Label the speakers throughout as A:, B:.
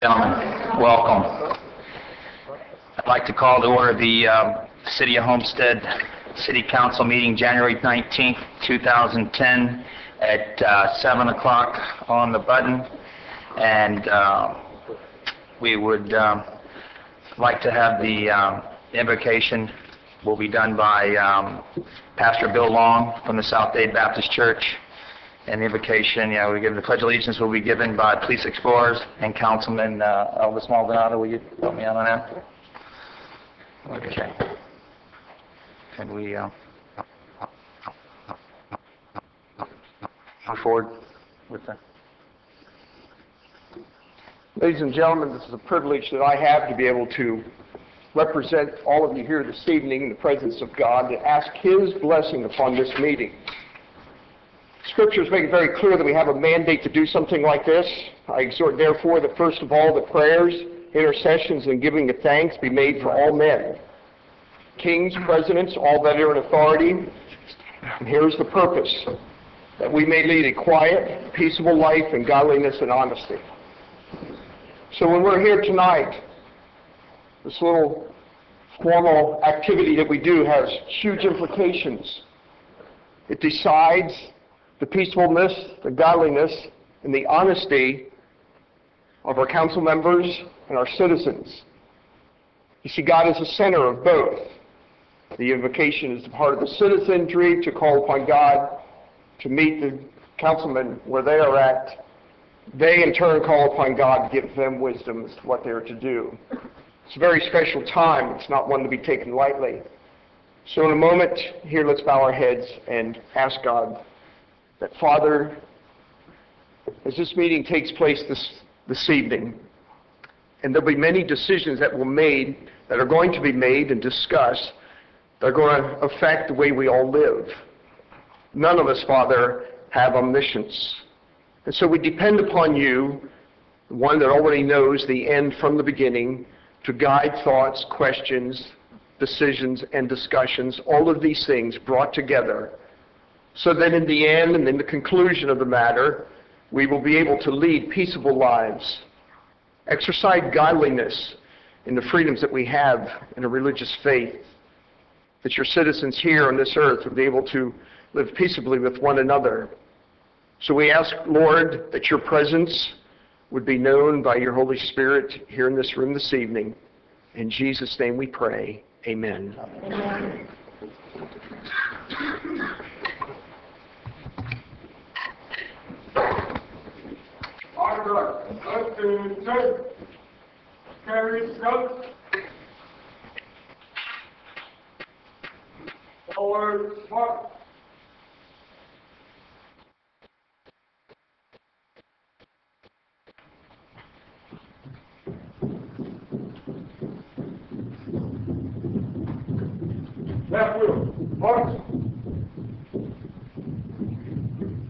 A: Gentlemen, welcome. I'd like to call to order the City of Homestead City Council meeting January 19th, 2010 at 7 o'clock on the button. And we would like to have the invocation will be done by Pastor Bill Long from the South Dade Baptist Church. And the invocation, we give the Pledge of Allegiance will be given by Police Explorers and Councilman Elvis Maldonado. Will you help me out on that? Okay. Can we move forward with that?
B: Ladies and gentlemen, this is a privilege that I have to be able to represent all of you here this evening in the presence of God to ask His blessing upon this meeting. Scriptures make it very clear that we have a mandate to do something like this. I exhort, therefore, that first of all, the prayers, intercessions, and giving of thanks be made for all men, kings, presidents, all that are in authority. And here's the purpose, that we may lead a quiet, peaceable life in godliness and honesty. So when we're here tonight, this little formal activity that we do has huge implications. It decides the peacefulness, the godliness, and the honesty of our council members and our citizens. You see, God is the center of both. The invocation is the part of the citizenry to call upon God to meet the councilmen where they are at. They, in turn, call upon God to give them wisdom as to what they are to do. It's a very special time. It's not one to be taken lightly. So in a moment, here, let's bow our heads and ask God that, Father, as this meeting takes place this evening, and there'll be many decisions that are going to be made and discussed that are going to affect the way we all live. None of us, Father, have omniscience. And so we depend upon you, the one that already knows the end from the beginning, to guide thoughts, questions, decisions, and discussions, all of these things brought together, so that in the end and in the conclusion of the matter, we will be able to lead peaceable lives, exercise godliness in the freedoms that we have in a religious faith, that your citizens here on this earth will be able to live peaceably with one another. So we ask, Lord, that your presence would be known by your Holy Spirit here in this room this evening. In Jesus' name we pray. Amen. Amen.
C: Forward, march. Left wheel, march.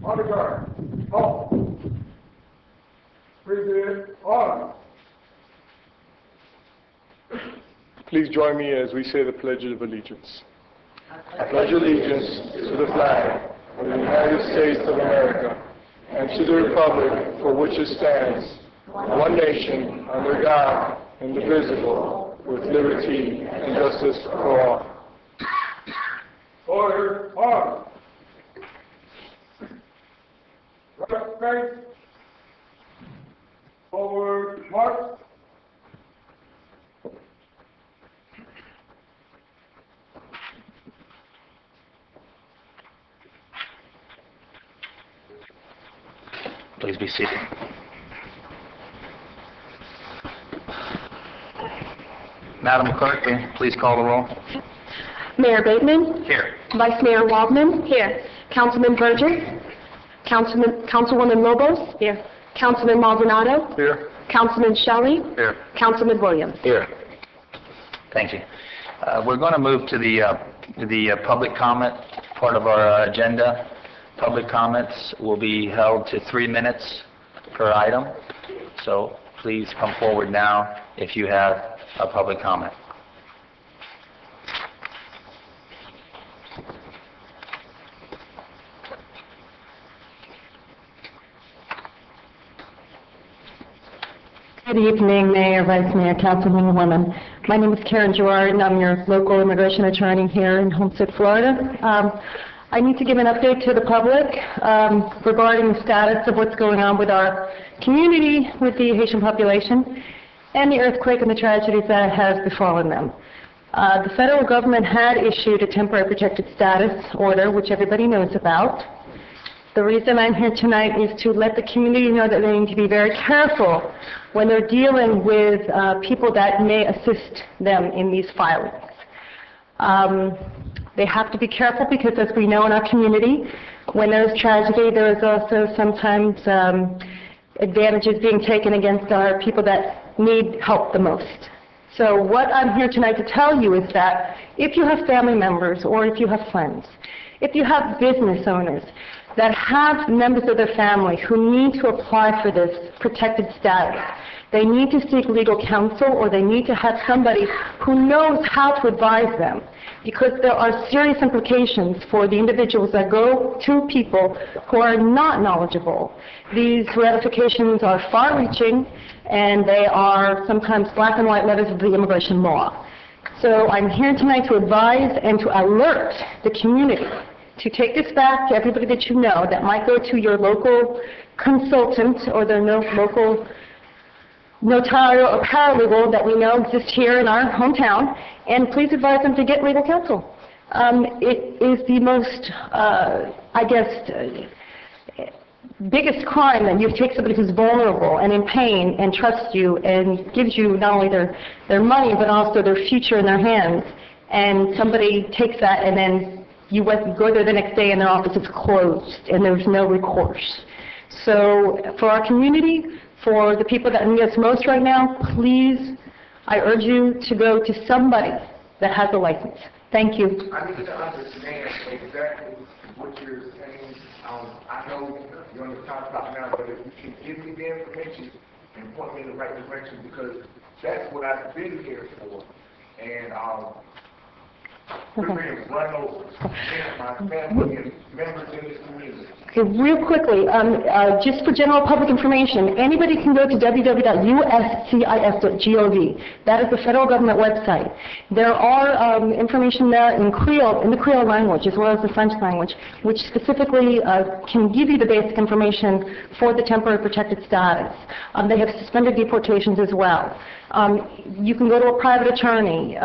C: On the guard, halt. Present, on.
D: Please join me as we say the Pledge of Allegiance. I pledge allegiance to the flag of the United States of America and to the republic for which it stands, one nation, under God, indivisible, with liberty and justice for all.
C: Order, on. Right straight. Forward, march.
A: Please be seated. Madam Clerk, please call the roll.
E: Mayor Bateman?
A: Here.
E: Vice Mayor Waldman? Here. Councilman Burgess? Councilwoman Lobos? Here. Councilman Maldonado?
D: Here.
E: Councilman Shelley?
A: Here.
E: Councilman Williams?
A: Here. Thank you. We're going to move to the public comment part of our agenda. Public comments will be held to 3 minutes per item. So please come forward now if you have a public comment.
E: Good evening, Mayor, Vice Mayor, Councilman, women. My name is Karen Gerard, and I'm your local immigration attorney here in Homestead, Florida. I need to give an update to the public regarding the status of what's going on with our community, with the Haitian population, and the earthquake and the tragedies that has befallen them. The federal government had issued a temporary protected status order, which everybody knows about. The reason I'm here tonight is to let the community know that they need to be very careful when they're dealing with people that may assist them in these filings. They have to be careful because, as we know in our community, when there's tragedy, there is also sometimes advantages being taken against our people that need help the most. So what I'm here tonight to tell you is that if you have family members or if you have friends, if you have business owners that have members of their family who need to apply for this protected status, they need to seek legal counsel or they need to have somebody who knows how to advise them, because there are serious implications for the individuals that go to people who are not knowledgeable. These ramifications are far-reaching, and they are sometimes black and white letters of the immigration law. So I'm here tonight to advise and to alert the community to take this back to everybody that you know that might go to your local consultant or their local notarial or paralegal that we know exists here in our hometown, and please advise them to get legal counsel. It is the most, biggest crime that you take somebody who's vulnerable and in pain and trusts you and gives you not only their money but also their future in their hands, and somebody takes that and then you go there the next day and their office is closed and there's no recourse. So for our community, for the people that need us most right now, please, I urge you to go to somebody that has a license. Thank you.
F: I need to understand exactly what you're saying. I know you're on the contract now, but if you can give me the information and point me in the right direction, because that's what I've been here for. And we're being run over. My family and members in this community.
E: Okay, real quickly, just for general public information, anybody can go to www.uscis.gov. That is the federal government website. There are information there in Creole, in the Creole language, as well as the French language, which specifically can give you the basic information for the temporary protected status. They have suspended deportations as well. You can go to a private attorney.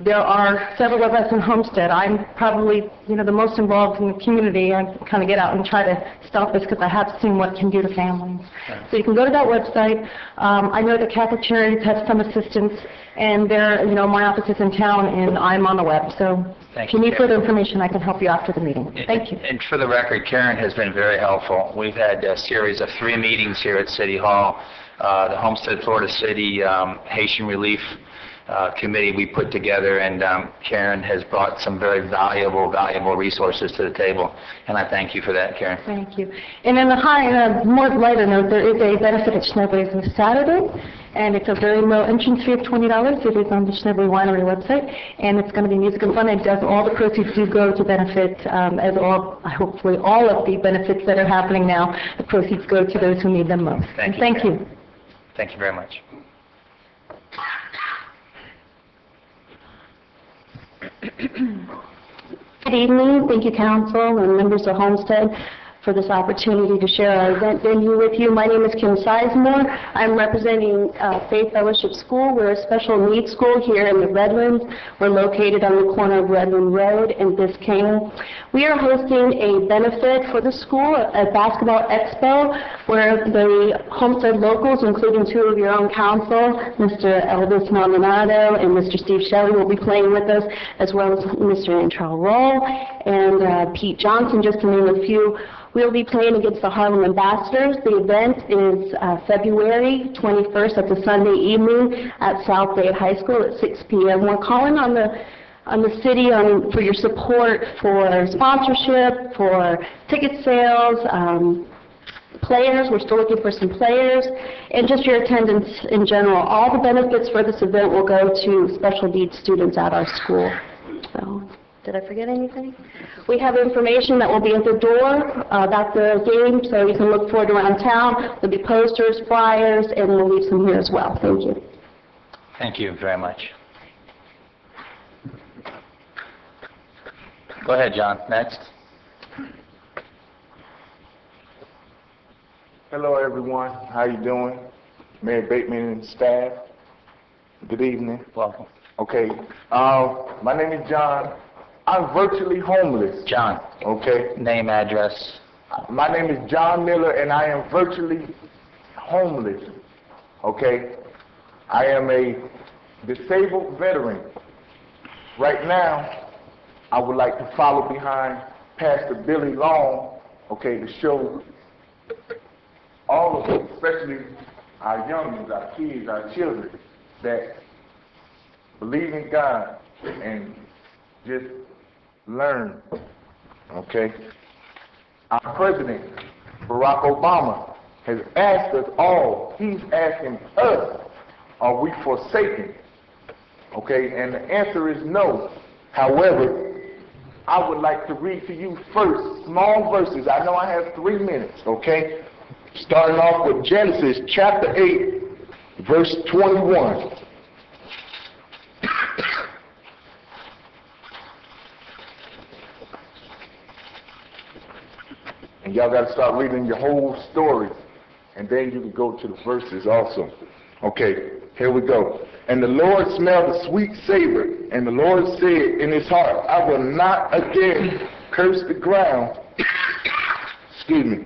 E: There are several of us in Homestead. I'm probably, the most involved in the community. I kind of get out and try to stop this because I have seen what it can do to families. So you can go to that website. I know that Catholic Charities have some assistance, and they're, my office is in town, and I'm on the web. So if you need further information, I can help you after the meeting. Thank you.
A: And for the record, Karen has been very helpful. We've had a series of 3 meetings here at City Hall. The Homestead, Florida City Haitian Relief Committee we put together, and Karen has brought some very valuable resources to the table, and I thank you for that, Karen.
E: Thank you. And in the more lighter note, there is a benefit at Schnebly's this Saturday, and it's a very low entrance fee of $20. It is on the Schnebly Winery website, and it's going to be music and fun. It does, all the proceeds do go to benefit, hopefully all of the benefits that are happening now, the proceeds go to those who need them most. Thank you.
A: Thank you very much.
G: Good evening. Thank you, Council and members of Homestead, for this opportunity to share our event venue with you. My name is Kim Sizemore. I'm representing Faith Fellowship School. We're a special needs school here in the Redlands. We're located on the corner of Redland Road and Biscayne. We are hosting a benefit for the school, a basketball expo, where the Homestead locals, including 2 of your own council, Mr. Elvis Maldonado and Mr. Steve Shelley, will be playing with us, as well as Mr. Antral Roll and Pete Johnson, just to name a few. We'll be playing against the Harlem Ambassadors. The event is February 21st. That's a Sunday evening at South Dade High School at 6 p.m. We're calling on the city for your support for sponsorship, for ticket sales, players. We're still looking for some players, and just your attendance in general. All the benefits for this event will go to special needs students at our school. So, Did I forget anything? We have information that will be at the door about the game, so you can look for it around town. There'll be posters, flyers, and we'll leave some here as well. Thank you.
A: Thank you very much. Go ahead, John. Next.
F: Hello, everyone. How you doing? Mayor Bateman and staff. Good evening.
A: Welcome.
F: Okay. My name is John. I'm virtually homeless.
A: John.
F: Okay.
A: Name, address.
F: My name is John Miller, and I am virtually homeless. Okay. I am a disabled veteran. Right now, I would like to follow behind Pastor Billy Long, okay, to show all of us, especially our youngins, our kids, our children, that believe in God and just learn, okay? Our president, Barack Obama, has asked us all, he's asking us, are we forsaken? Okay, and the answer is no. However, I would like to read to you first, small verses. I know I have 3 minutes, okay? Starting off with Genesis chapter 8, verse 21. And y'all got to start reading your whole story, and then you can go to the verses also. Okay, here we go. And the Lord smelled a sweet savor, and the Lord said in his heart, I will not again curse the ground, excuse me,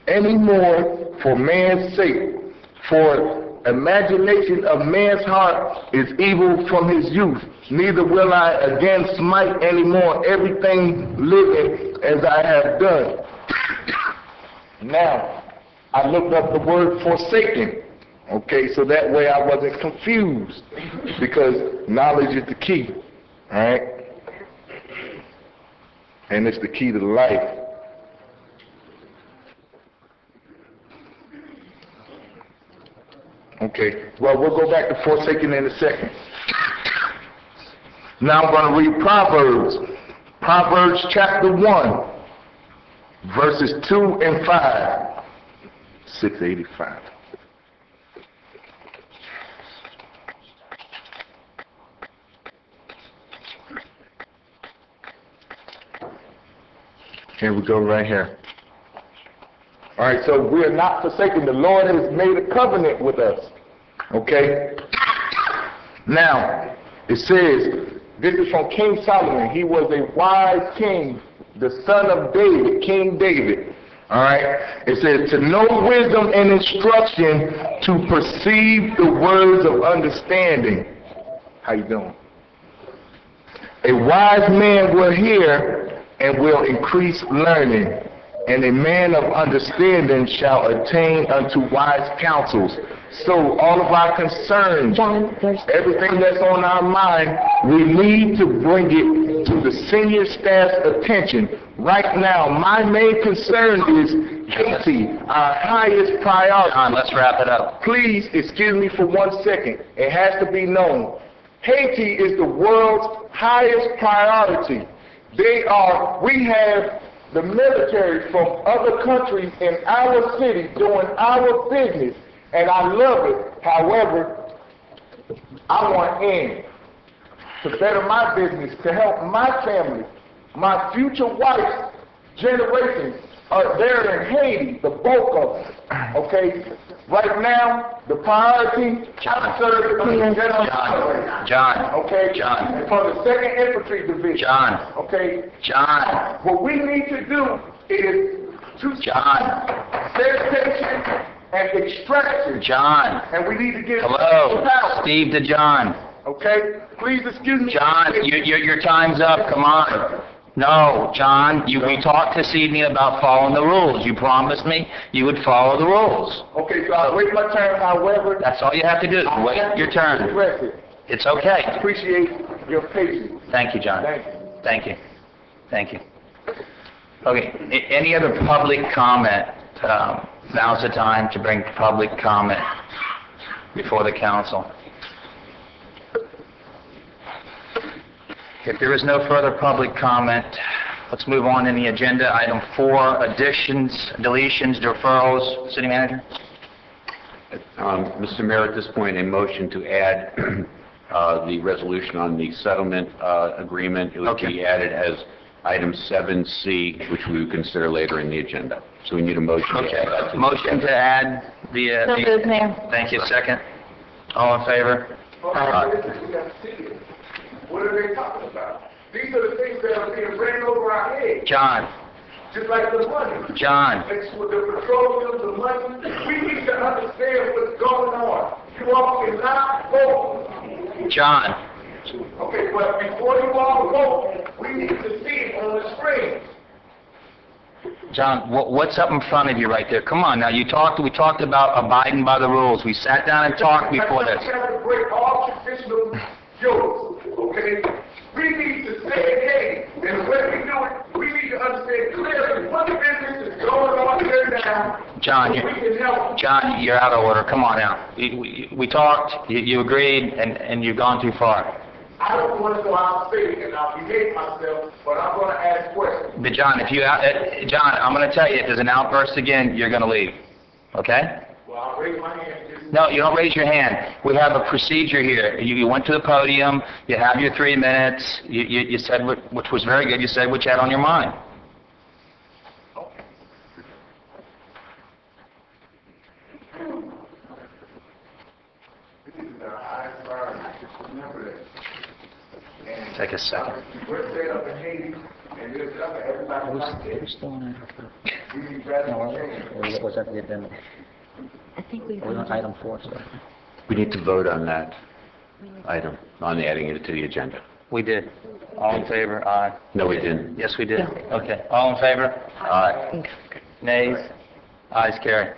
F: any more for man's sake. For imagination of man's heart is evil from his youth. Neither will I again smite any more everything living as I have done. Now, I looked up the word forsaken, okay, so that way I wasn't confused, because knowledge is the key, all right? And it's the key to life. Okay, well, we'll go back to forsaken in a second. Now I'm going to read Proverbs. Proverbs chapter 1. Verses 2 and 5, 685. Here we go right here. All right, so we are not forsaken. The Lord has made a covenant with us. Okay? Now, it says, this is from King Solomon. He was a wise king, the son of David, King David. All right? It says, to know wisdom and instruction, to perceive the words of understanding. How you doing? A wise man will hear and will increase learning, and a man of understanding shall attain unto wise counsels. So all of our concerns, everything that's on our mind, we need to bring it to the senior staff's attention. Right now, my main concern is Haiti, our highest priority.
A: John, let's wrap it up.
F: Please, excuse me for 1 second. It has to be known. Haiti is the world's highest priority. We have the military from other countries in our city doing our business, and I love it. However, I want in to better my business, to help my family, my future wife's generations are there in Haiti, the bulk of them. Okay? Right now, the priority, I serve
A: John.
F: Okay?
A: John.
F: For the 2nd Infantry Division.
A: John.
F: Okay?
A: John.
F: What we need to do is to
A: John.
F: sanitation and extraction.
A: John.
F: And we need to get
A: Hello.
F: power.
A: Steve to John.
F: Okay? Please excuse me.
A: John, your time's up. Come on. No, John, we talked this evening about following the rules. You promised me you would follow the rules.
F: Okay, so I'll wait my turn. However,
A: That's all you have to do. Wait your turn.
F: address it.
A: It's okay.
F: Appreciate your patience.
A: Thank you, John.
F: Thank you.
A: Thank you. Thank you. Okay, any other public comment? Now's the time to bring public comment before the council. If there is no further public comment, let's move on in the agenda. Item 4, additions, deletions, deferrals. City Manager?
H: Mr. Mayor, at this point, a motion to add the resolution on the settlement agreement. It would be added as item 7C, which we would consider later in the agenda. So we need a motion to add that.
A: Motion to add the...
E: So moved, Mayor.
A: Thank you. Second. All in favor?
F: We have to see it. What are they talking about? These are the things that are being ran over our heads.
A: John.
F: Just like the money.
A: John.
F: It's with the petroleum, the money. We need to understand what's going on. You all cannot vote.
A: John.
F: Okay, but before you all vote, we need to see it on the screen.
A: John, what's up in front of you right there? Come on now. We talked about abiding by the rules. We sat down and talked before this.
F: We have to break all traditional jokes, okay? We need to say, hey, and when we do it, we need to understand clearly what business is going on here now.
A: John,
F: so we can help.
A: John, you're out of order. Come on now. We talked, you agreed, and you've gone too far.
F: I don't want to go out and say and I'll behave myself, but I'm going to ask questions.
A: But John, John, I'm going to tell you, if there's an outburst again, you're going to leave. Okay?
F: Well, I'll raise my hand.
A: No, you don't raise your hand. We have a procedure here. You went to the podium. You have your 3 minutes. You said, which was very good, you said what you had on your mind. Take a second.
F: We're set up in Haiti, and there's other everybody like this.
A: Who's still on
F: We need better change.
A: was that the agenda?
E: I think we
A: We're on item 4, so.
H: We need to vote on that item, on adding it to the agenda.
A: We did. All in favor? Aye.
H: No, we didn't.
A: Yes, we did. Okay. All in favor? Aye. Nays? Ayes, carry.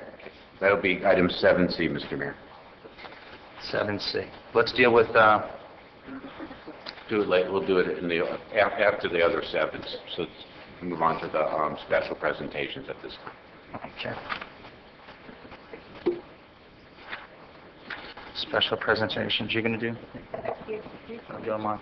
H: That'll be item 7C, Mr. Mayor.
A: 7C. Let's deal with,
H: Do it late. We'll do it in the after the other 7s. So let's move on to the special presentations at this time.
A: okay. Special presentations you're going to do? I'll do mine.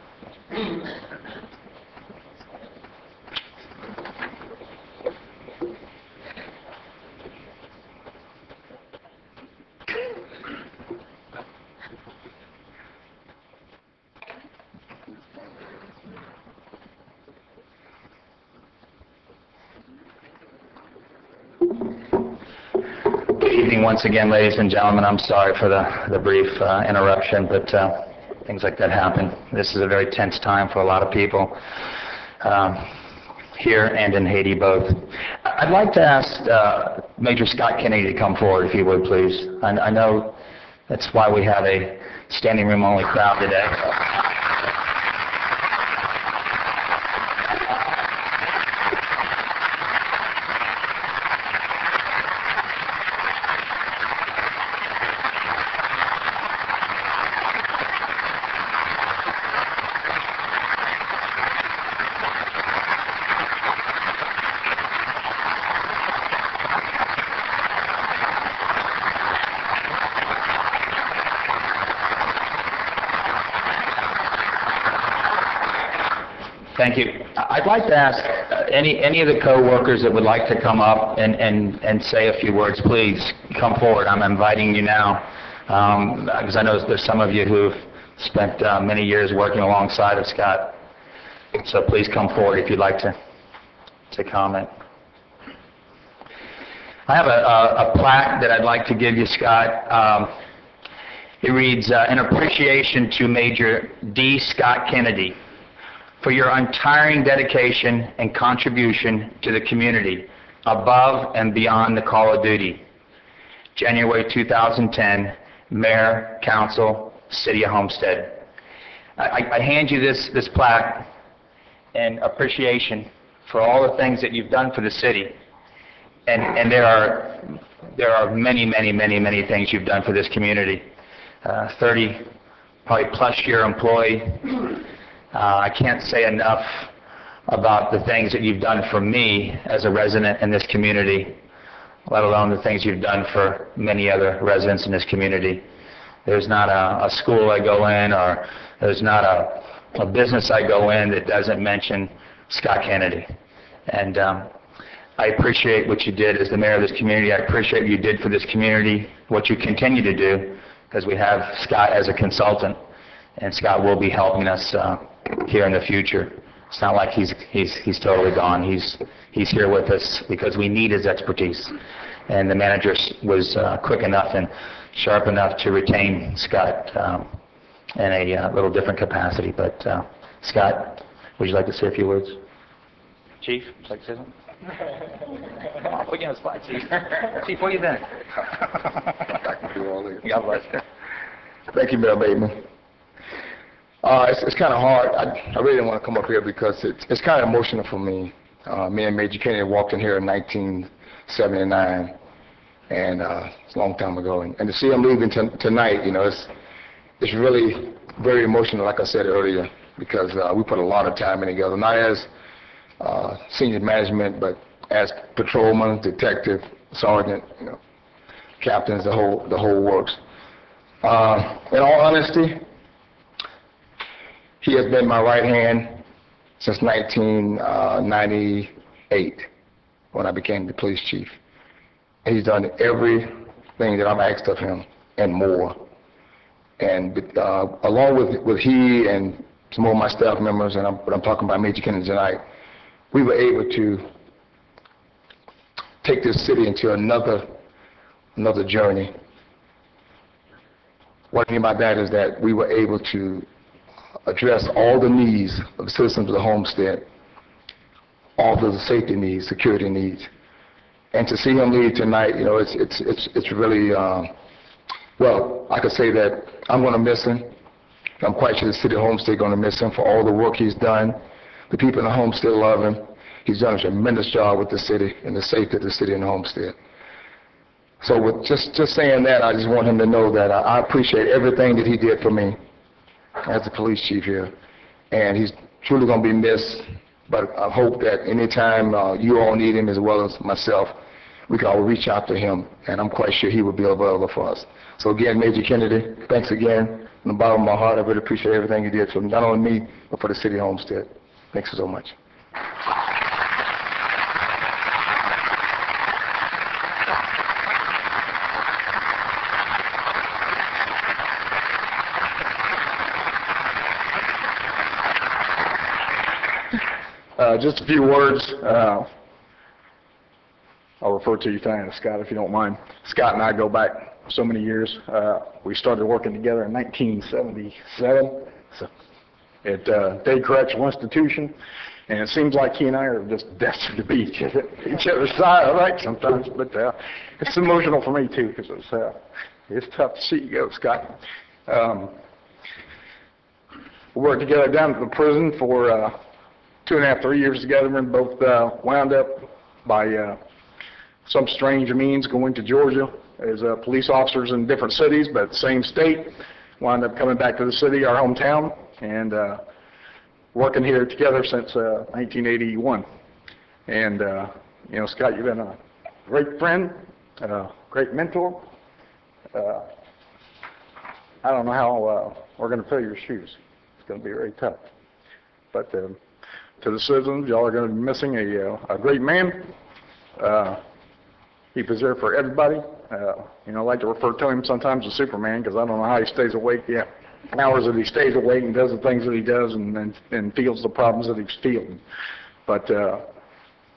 A: Good evening once again, ladies and gentlemen. I'm sorry for the brief interruption, but things like that happen. This is a very tense time for a lot of people here and in Haiti both. I'd like to ask Major Scott Kennedy to come forward, if he would, please. I know that's why we have a standing room only crowd today. Thank you. I'd like to ask any of the co-workers that would like to come up and say a few words, please come forward. I'm inviting you now, because I know there's some of you who've spent many years working alongside of Scott. So please come forward if you'd like to comment. I have a plaque that I'd like to give you, Scott. It reads, "In appreciation to Major D. Scott Kennedy, for your untiring dedication and contribution to the community above and beyond the call of duty. January 2010, Mayor, Council, City of Homestead." I hand you this plaque in appreciation for all the things that you've done for the city. And there are many things you've done for this community. 30 probably plus year employee. I can't say enough about the things that you've done for me as a resident in this community, let alone the things you've done for many other residents in this community. There's not a school I go in, or there's not a a business I go in that doesn't mention Scott Kennedy. And I appreciate what you did as the mayor of this community. I appreciate what you did for this community, what you continue to do, because we have Scott as a consultant, and Scott will be helping us here in the future. It's not like he's totally gone. He's here with us because we need his expertise. And the manager was quick enough and sharp enough to retain Scott in a little different capacity. But Scott, would you like to say a few words? Chief, would you like to say something? Come on, put you on the spot, Chief. Chief, what do you think? God bless you.
I: Thank you, Mayor Bateman. It's kind of hard. I really didn't want to come up here because it's kind of emotional for me. Me and Major Kennedy walked in here in 1979, and it's a long time ago. And to see him leaving tonight, you know, it's really very emotional, like I said earlier, because we put a lot of time in together, not as senior management, but as patrolman, detective, sergeant, you know, captains, the whole works. In all honesty, he has been my right hand since 1998 when I became the police chief. He's done everything that I've asked of him and more. And along with he and some more of my staff members, and I'm talking about Major Kennedy tonight, we were able to take this city into another journey. What I mean by that is that we were able to address all the needs of the citizens of the Homestead, all the safety needs, security needs. And to see him leave tonight, you know, it's really, well, I could say that I'm going to miss him. I'm quite sure the city of Homestead is going to miss him for all the work he's done. The people in the Homestead love him. He's done a tremendous job with the city and the safety of the city and the Homestead. So with just saying that, I just want him to know that I appreciate everything that he did for me as the police chief here. And he's truly going to be missed, but I hope that anytime you all need him as well as myself, we can all reach out to him, and I'm quite sure he will be available for us. So again, Major Kennedy, thanks again. From the bottom of my heart, I really appreciate everything you did for not only me, but for the city of Homestead. Thanks so much.
D: Just a few words. I'll refer to you tonight as Scott, if you don't mind. Scott and I go back so many years. We started working together in 1977 at Day Correctional Institution, and it seems like he and I are just destined to be each other's side, I think, sometimes. But it's emotional for me, too, because it's tough to see you go, Scott. We worked together down at the prison for 2.5, 3 years together, and both wound up by some strange means going to Georgia as police officers in different cities, but same state. Wound up coming back to the city, our hometown, and working here together since 1981. And you know, Scott, you've been a great friend, great mentor. I don't know how we're going to fill your shoes. It's going to be very tough. But to the citizens, y'all are going to be missing a great man. He was there for everybody. You know, I like to refer to him sometimes as Superman because I don't know how he stays awake. Yeah, hours that he stays awake and does the things that he does and feels the problems that he's feeling. But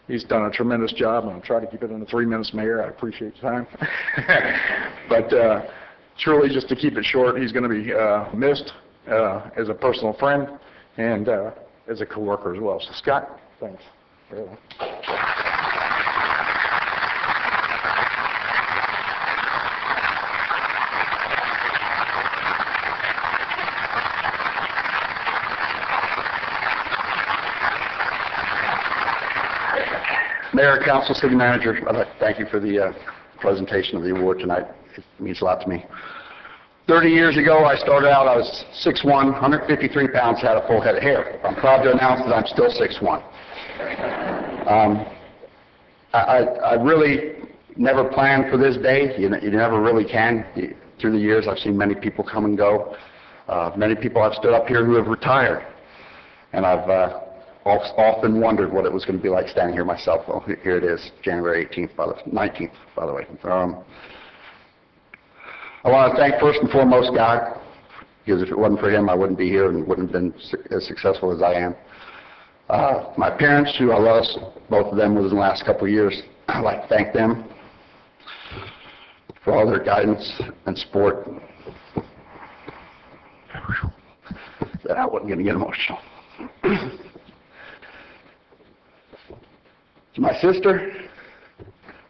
D: he's done a tremendous job, and I'll try to keep it in the 3 minutes, Mayor. I appreciate your time. But truly, just to keep it short, he's going to be missed as a personal friend and as a coworker as well. So, Scott, thanks.
J: Mayor, Council, City Manager, I'd like to thank you for the presentation of the award tonight. It means a lot to me. 30 years ago, I started out, I was 6'1", 153 pounds, had a full head of hair. I'm proud to announce that I'm still 6'1". I really never planned for this day. You never really can. Through the years, I've seen many people come and go. Many people have stood up here who have retired. And I've often wondered what it was going to be like standing here myself. Well, here it is, January 19th, by the way. I want to thank first and foremost God, because if it wasn't for Him, I wouldn't be here and wouldn't have been as successful as I am. My parents, who I lost both of them within the last couple of years, I'd like to thank them for all their guidance and support. That I wasn't going to get emotional. To my sister,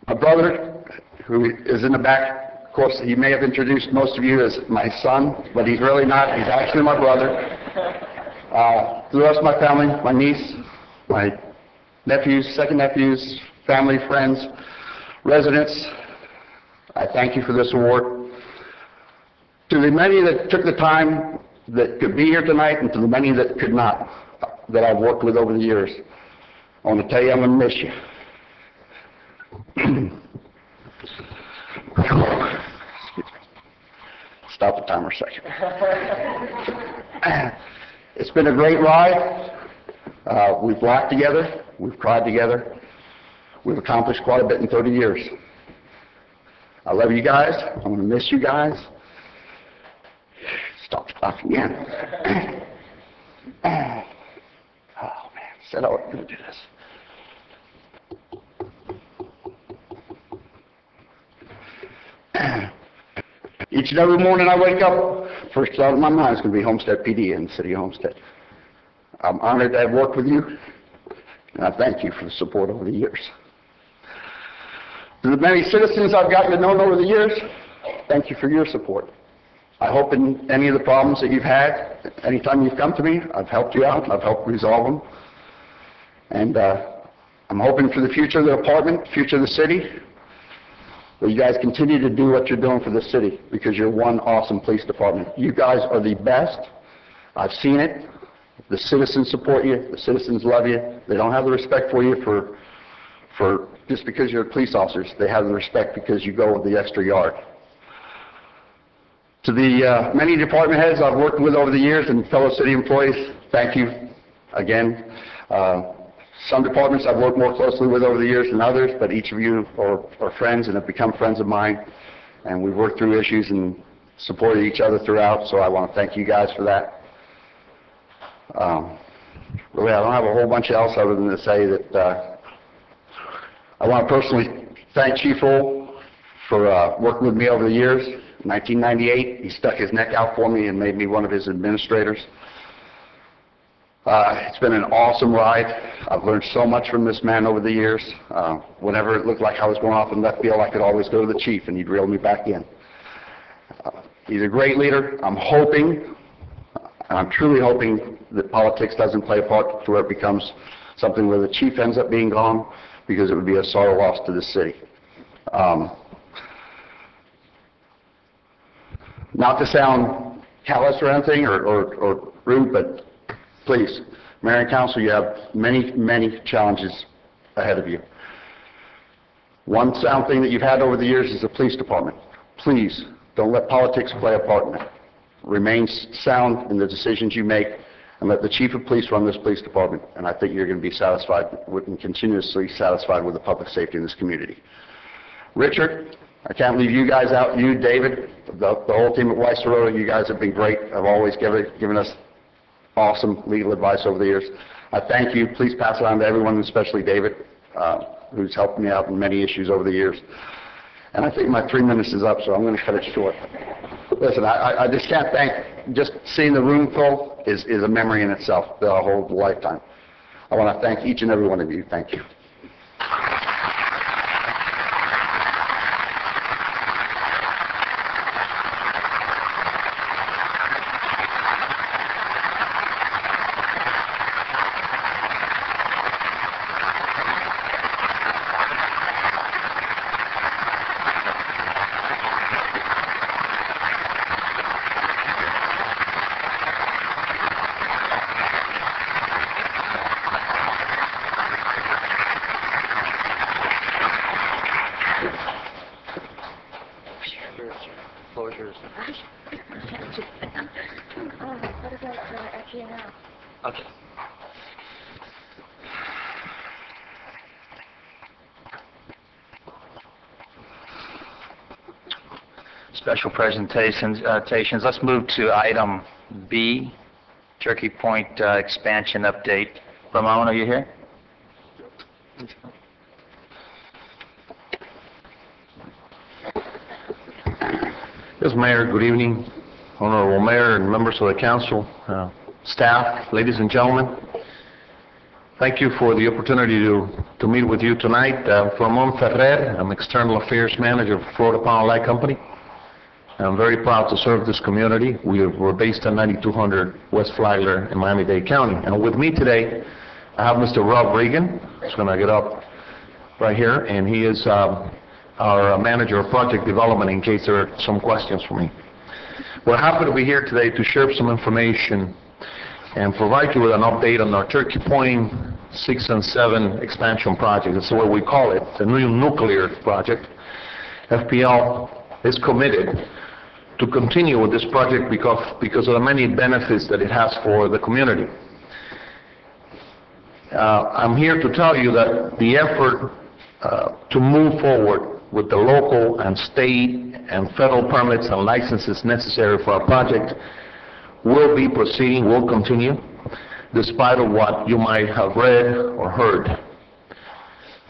J: my brother, who is in the back. Of course, he may have introduced most of you as my son, but he's really not. He's actually my brother. To the rest of my family, my niece, my nephews, second nephews, family, friends, residents, I thank you for this award. To the many that took the time that could be here tonight, and to the many that could not, that I've worked with over the years, I want to tell you I'm going to miss you. Stop the timer a second. It's been a great ride. We've laughed together. We've cried together. We've accomplished quite a bit in 30 years. I love you guys. I'm going to miss you guys. Stop the clock again. Oh, man. Said I wasn't going to do this. Each and every morning I wake up, first thought in my mind is going to be Homestead PD in the city of Homestead. I'm honored to have worked with you, and I thank you for the support over the years. To the many citizens I've gotten to know over the years, thank you for your support. I hope in any of the problems that you've had, anytime you've come to me, I've helped you out, I've helped resolve them. And I'm hoping for the future of the apartment, future of the city, that you guys continue to do what you're doing for the city, because you're one awesome police department. You guys are the best. I've seen it. The citizens support you. The citizens love you. They don't have the respect for you for just because you're police officers. They have the respect because you go the extra yard. To the many department heads I've worked with over the years and fellow city employees, thank you again. Some departments I've worked more closely with over the years than others, but each of you are friends and have become friends of mine, and we've worked through issues and supported each other throughout, so I want to thank you guys for that. Really, I don't have a whole bunch else other than to say that I want to personally thank Chief Hull for working with me over the years. In 1998, he stuck his neck out for me and made me one of his administrators. It's been an awesome ride. I've learned so much from this man over the years. Whenever it looked like I was going off in left field, I could always go to the chief and he'd reel me back in. He's a great leader. I'm hoping, and I'm truly hoping, that politics doesn't play a part to where it becomes something where the chief ends up being gone, because it would be a sorrow loss to the city. Not to sound callous or anything or rude, but please, Mayor and Council, you have many, many challenges ahead of you. One sound thing that you've had over the years is the police department. Please, don't let politics play a part in it. Remain sound in the decisions you make, and let the chief of police run this police department, and I think you're going to be satisfied with, and continuously satisfied with, the public safety in this community. Richard, I can't leave you guys out. You, David, the whole team at Weiss Rota, you guys have been great. Have always given us awesome legal advice over the years. I thank you. Please pass it on to everyone, especially David, who's helped me out in many issues over the years. And I think my 3 minutes is up, so I'm going to cut it short. Listen, I just can't thank, just seeing the room full is a memory in itself that I'll hold a lifetime. I want to thank each and every one of you. Thank you.
A: Okay. special presentations. Let's move to item B, Turkey Point expansion update. Ramon, are you here?
K: Yes, Mayor, good evening. Honorable Mayor and members of the council, staff, ladies and gentlemen. Thank you for the opportunity to meet with you tonight. Ramon Ferrer, I'm External Affairs Manager for Florida Power Light Company. I'm very proud to serve this community. We're based on 9200 West Flagler in Miami-Dade County. And with me today, I have Mr. Rob Regan, who's going to get up right here, and he is our Manager of Project Development in case there are some questions for me. We're happy to be here today to share some information and provide you with an update on our Turkey Point 6 and 7 expansion project. That's what we call it, the new nuclear project. FPL is committed to continue with this project because of the many benefits that it has for the community. I'm here to tell you that the effort to move forward with the local and state and federal permits and licenses necessary for our project will be proceeding, will continue, despite of what you might have read or heard.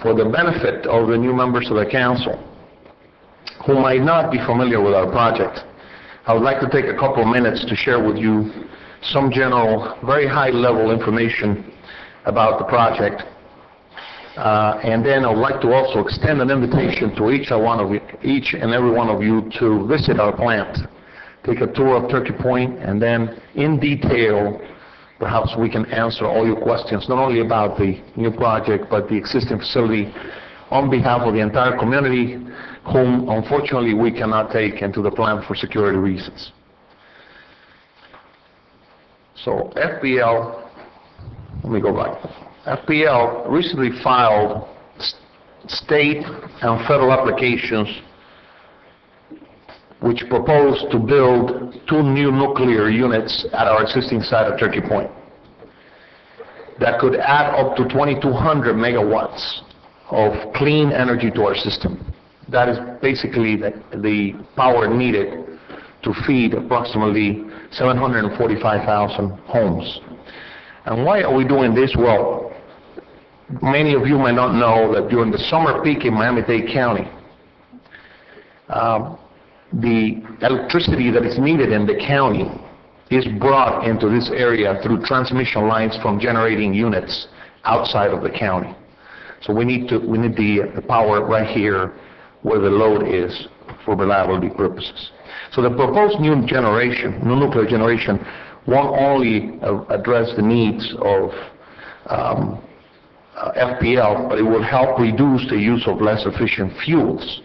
K: For the benefit of the new members of the council who might not be familiar with our project, I would like to take a couple of minutes to share with you some general, very high-level information about the project. And then I would like to also extend an invitation to each and every one of you to visit our plant, take a tour of Turkey Point, and then in detail, perhaps we can answer all your questions, not only about the new project, but the existing facility on behalf of the entire community, whom unfortunately we cannot take into the plant for security reasons. So FPL, let me go back. FPL recently filed state and federal applications which propose to build 2 new nuclear units at our existing site at Turkey Point that could add up to 2,200 megawatts of clean energy to our system. That is basically the power needed to feed approximately 745,000 homes. And why are we doing this? Well, many of you may not know that during the summer peak in Miami-Dade County, the electricity that is needed in the county is brought into this area through transmission lines from generating units outside of the county. So we need the power right here where the load is for reliability purposes. So the proposed new nuclear generation, won't only address the needs of FPL, but it will help reduce the use of less efficient fuels,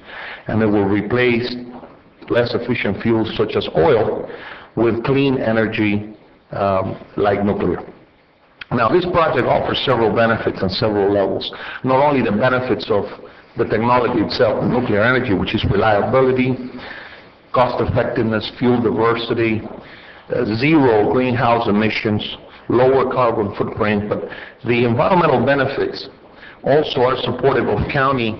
K: and it will replace less efficient fuels such as oil with clean energy like nuclear. Now, this project offers several benefits on several levels. Not only the benefits of the technology itself, nuclear energy, which is reliability, cost effectiveness, fuel diversity, zero greenhouse emissions, lower carbon footprint, but the environmental benefits also are supportive of county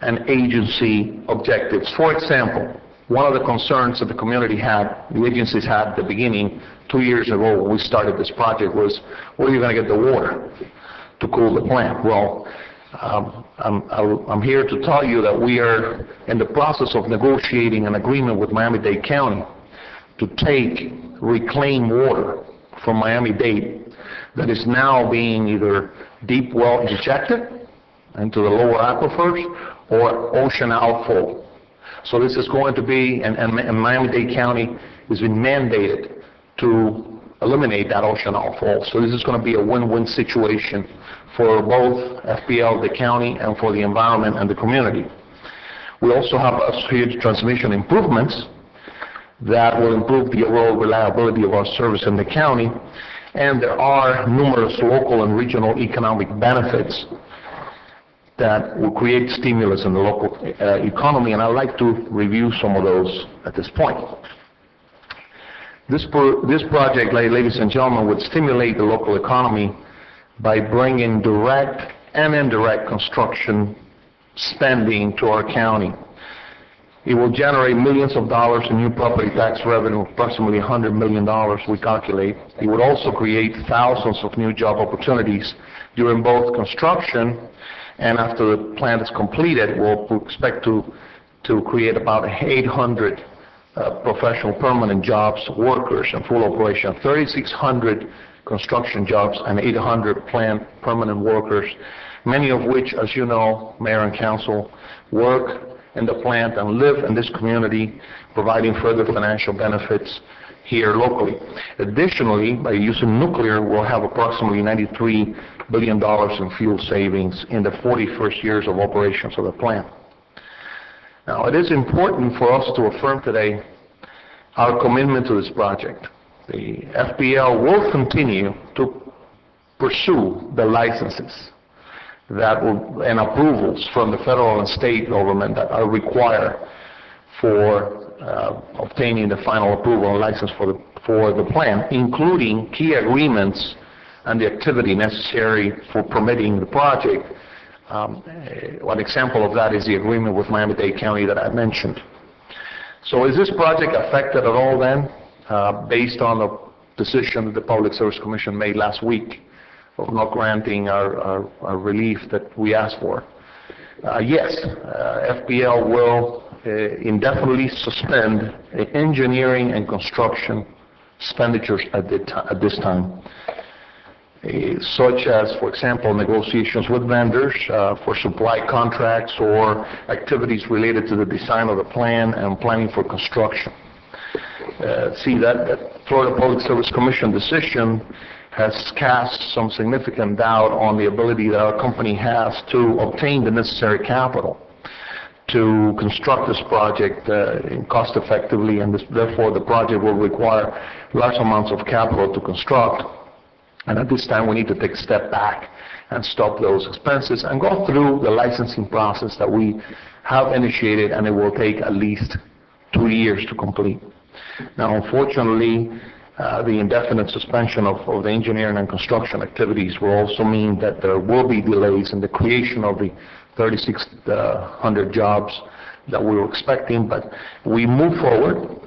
K: and agency objectives. For example, one of the concerns that the community had, the agencies had at the beginning, 2 years ago when we started this project, was where are you going to get the water to cool the plant? Well, I'm here to tell you that we are in the process of negotiating an agreement with Miami-Dade County to take reclaimed water from Miami-Dade that is now being either deep well injected into the lower aquifers or ocean outflow. So this is going to be, and Miami-Dade County has been mandated to eliminate that ocean outflow. So this is going to be a win-win situation for both FPL, the county, and for the environment and the community. We also have associated transmission improvements that will improve the overall reliability of our service in the county, and there are numerous local and regional economic benefits that will create stimulus in the local economy, and I'd like to review some of those at this point. This project, ladies and gentlemen, would stimulate the local economy by bringing direct and indirect construction spending to our county. It will generate millions of dollars in new property tax revenue, approximately $100 million, we calculate. It would also create thousands of new job opportunities during both construction and after the plant is completed. We'll expect to create about 800 professional permanent jobs, workers in full operation, 3,600 construction jobs and 800 plant permanent workers, many of which, as you know, Mayor and Council, work in the plant and live in this community, providing further financial benefits here locally. Additionally, by using nuclear, we'll have approximately $93 billion in fuel savings in the 41st years of operations of the plant. Now, it is important for us to affirm today our commitment to this project. The FPL will continue to pursue the licenses and approvals from the federal and state government that are required for obtaining the final approval and license for the plant, including key agreements and the activity necessary for permitting the project. One example of that is the agreement with Miami-Dade County that I mentioned. So is this project affected at all then, based on the decision that the Public Service Commission made last week of not granting our relief that we asked for? Yes, FPL will indefinitely suspend engineering and construction expenditures at this time, such as, for example, negotiations with vendors for supply contracts or activities related to the design of the plan and planning for construction. That Florida Public Service Commission decision has cast some significant doubt on the ability that our company has to obtain the necessary capital to construct this project cost effectively, and therefore the project will require large amounts of capital to construct. And at this time we need to take a step back and stop those expenses and go through the licensing process that we have initiated, and it will take at least 2 years to complete. Now, unfortunately, the indefinite suspension of the engineering and construction activities will also mean that there will be delays in the creation of the 3,600 jobs that we were expecting, but we move forward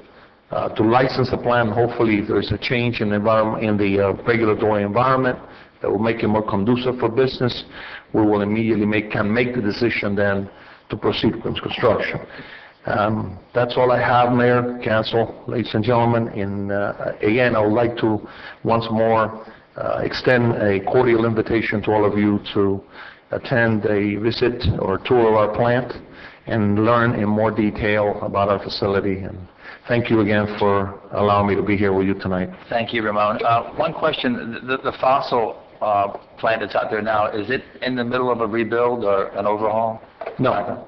K: to license the plant. Hopefully, if there's a change in the environment, in the regulatory environment that will make it more conducive for business, we will immediately can make the decision then to proceed with construction. That's all I have, Mayor, Council, ladies and gentlemen. Again, I would like to once more extend a cordial invitation to all of you to attend a visit or tour of our plant and learn in more detail about our facility. And thank you again for allowing me to be here with you tonight.
A: Thank you, Ramon. One question, the fossil plant that's out there now, is it in the middle of a rebuild or an overhaul?
K: No.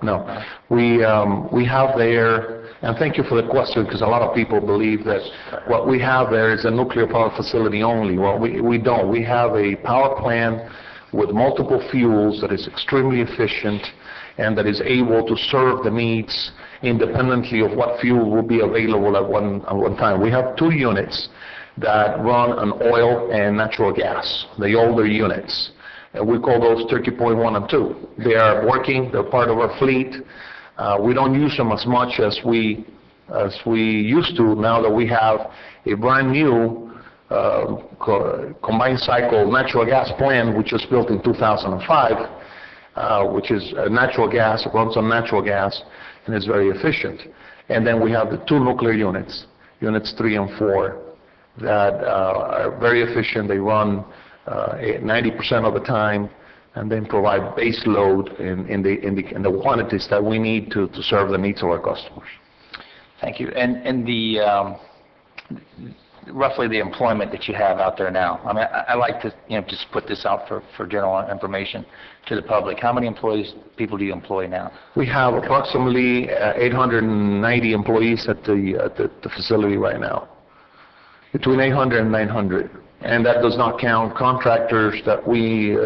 K: We have there, and thank you for the question, because a lot of people believe that what we have there is a nuclear power facility only. Well, we don't. We have a power plant with multiple fuels that is extremely efficient and that is able to serve the needs independently of what fuel will be available at one time. We have 2 units that run on oil and natural gas, the older units. And we call those Turkey Point 1 and 2. They are working, they're part of our fleet. We don't use them as much as we used to now that we have a brand new combined cycle natural gas plant, which was built in 2005, which is natural gas, runs on natural gas, and is very efficient. And then we have the 2 nuclear units, units 3 and 4, that are very efficient. They run 90% of the time, and then provide base load in the quantities that we need to serve the needs of our customers.
A: Thank you. And the roughly the employment that you have out there now. I mean, I like to just put this out for general information to the public. How many people do you employ now?
K: We have approximately 890 employees at the facility right now, between 800 and 900. And that does not count contractors that we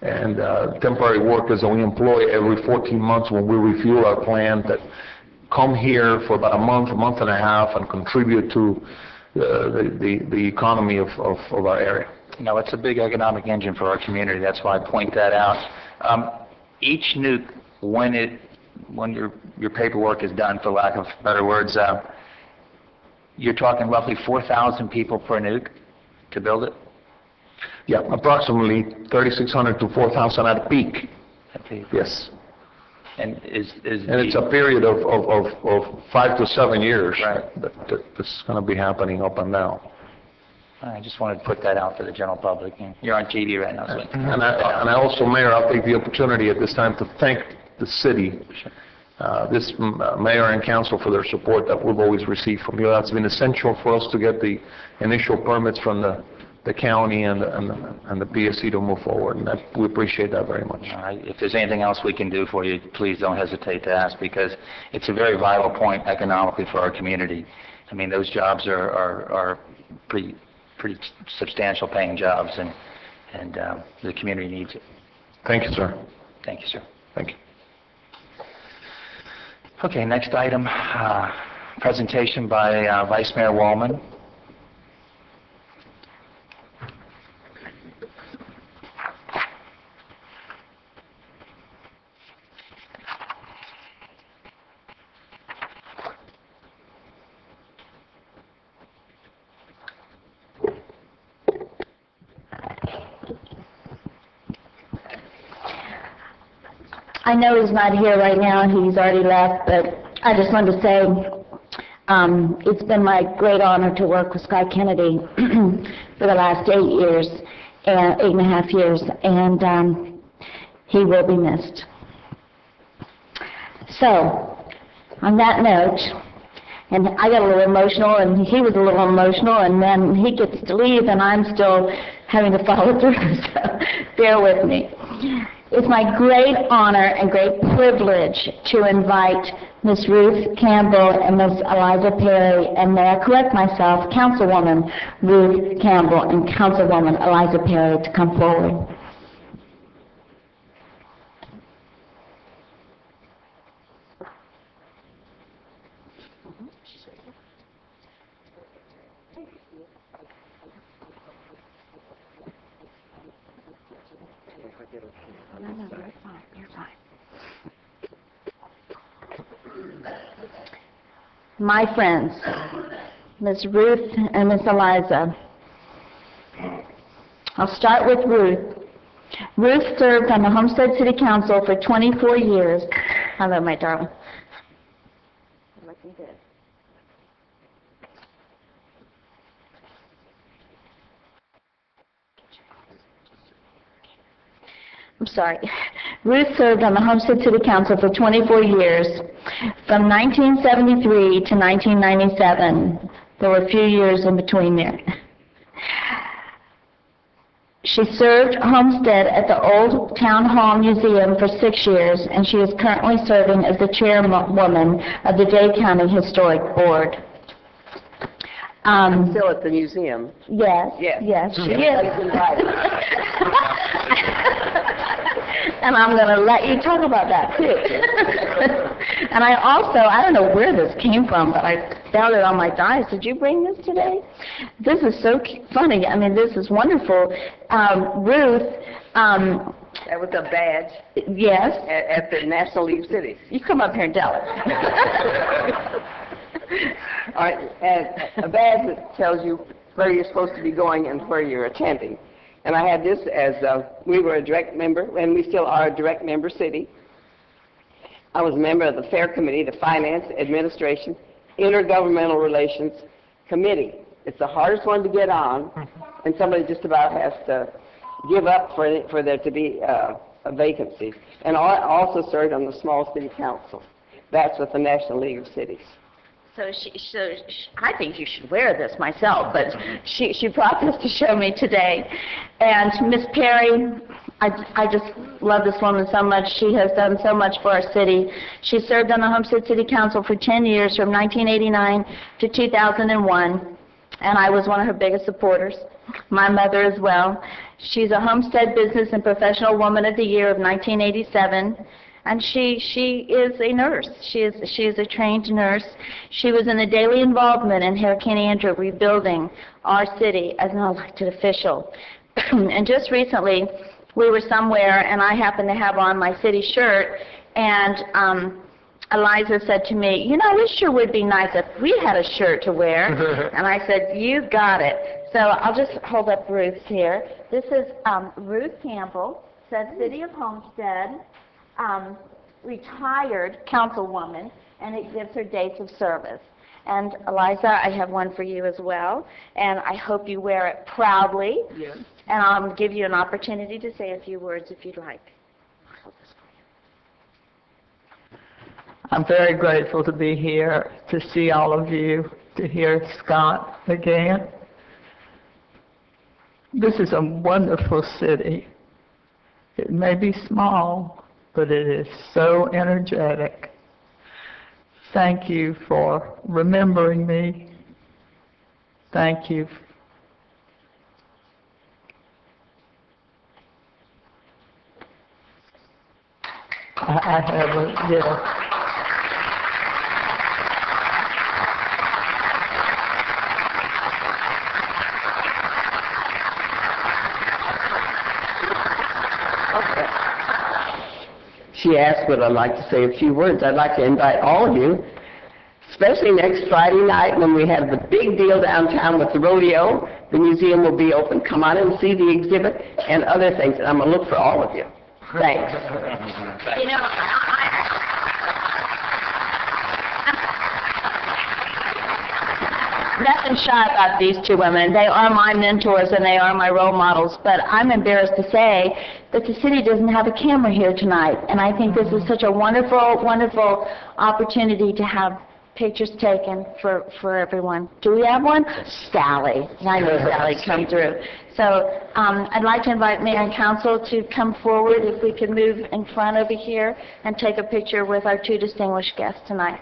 K: and temporary workers that we employ every 14 months when we refuel our plant, that come here for about a month and a half, and contribute to the economy of our area.
A: No, it's a big economic engine for our community. That's why I point that out. Each nuke, when it when your paperwork is done, for lack of better words, you're talking roughly 4,000 people per nuke to build it?
K: Yeah, approximately 3,600 to 4,000 at peak.
A: At peak.
K: Yes.
A: And
K: And it's a period of 5 to 7 years.
A: Right.
K: That's going to be happening up and down.
A: I just wanted to put that out for the general public. You're on TV right now, so...
K: And I also, Mayor, I'll take the opportunity at this time to thank the city, mayor and council, for their support that we've always received from you. That's been essential for us to get the initial permits from the county and the PSC to move forward, and we appreciate that very much.
A: If there's anything else we can do for you, please don't hesitate to ask, because it's a very vital point economically for our community. I mean, those jobs are pretty substantial paying jobs, and the community needs it.
K: Thank you, sir.
A: Thank you, sir.
K: Thank you.
A: Okay, next item, presentation by Vice Mayor Wallman.
G: I know he's not here right now, he's already left, but I just wanted to say it's been my great honor to work with Scott Kennedy for the last 8.5 years, and he will be missed. So, on that note, and I got a little emotional, and he was a little emotional, and then he gets to leave, and I'm still having to follow through, so bear with me. It's my great honor and great privilege to invite Ms. Ruth Campbell and Ms. Eliza Perry, and may I correct myself, Councilwoman Ruth Campbell and Councilwoman Eliza Perry, to come forward. My friends, Ms. Ruth and Ms. Eliza. I'll start with Ruth. Ruth served on the Homestead City Council for 24 years. Hello, my darling. Looking good. I'm sorry. Ruth served on the Homestead City Council for 24 years, from 1973 to 1997. There were a few years in between there. She served Homestead at the Old Town Hall Museum for 6 years, and she is currently serving as the chairwoman of the Dade County Historic Board.
L: Still at the museum?
G: Yes, yes, she is. And I'm going to let you talk about that, too. And I don't know where this came from, but I found it on my dice. Did you bring this today? This is so funny. I mean, this is wonderful. Ruth...
L: that was a badge?
G: Yes.
L: At the National League of Cities.
G: You come up here and tell it.
L: All right, and a badge that tells you where you're supposed to be going and where you're attending. And I had this as we were a direct member, and we still are a direct member city. I was a member of the Fair Committee, the Finance, Administration, Intergovernmental Relations Committee. It's the hardest one to get on, and somebody just about has to give up for there to be a vacancy. And I also served on the Small City Council. That's with the National League of Cities.
G: So I think you should wear this myself, but she brought this to show me today. And Miss Perry, I just love this woman so much. She has done so much for our city. She served on the Homestead City Council for 10 years, from 1989 to 2001, and I was one of her biggest supporters. My mother as well. She's a Homestead Business and Professional Woman of the Year of 1987. And she is a nurse. She is a trained nurse. She was in the daily involvement in Hurricane Andrew rebuilding our city as an elected official. And just recently, we were somewhere, and I happened to have on my city shirt, and
M: Eliza said to me, you know, this sure would be nice if we had a shirt to wear. And I said, you got it. So I'll just hold up Ruth's here. This is Ruth Campbell, says City of Homestead, retired councilwoman, and it gives her dates of service. And Eliza, I have one for you as well, and I hope you wear it proudly.
L: Yes.
M: And I'll give you an opportunity to say a few words if you'd like.
C: I'm very grateful to be here, to see all of you, to hear Scott again. This is a wonderful city. It may be small, but it is so energetic. Thank you for remembering me. Thank you. I have a, yeah.
L: She asked would I like to say a few words. I'd like to invite all of you, especially next Friday night when we have the big deal downtown with the rodeo. The museum will be open. Come on and see the exhibit and other things. And I'm going to look for all of you. Thanks.
M: You know, nothing shy about these two women. They are my mentors and they are my role models, but I'm embarrassed to say that the city doesn't have a camera here tonight, and I think this is such a wonderful, wonderful opportunity to have pictures taken for everyone. Do we have one? Sally. I know Sally come through. So I'd like to invite Mayor and Council to come forward if we can move in front over here and take a picture with our two distinguished guests tonight.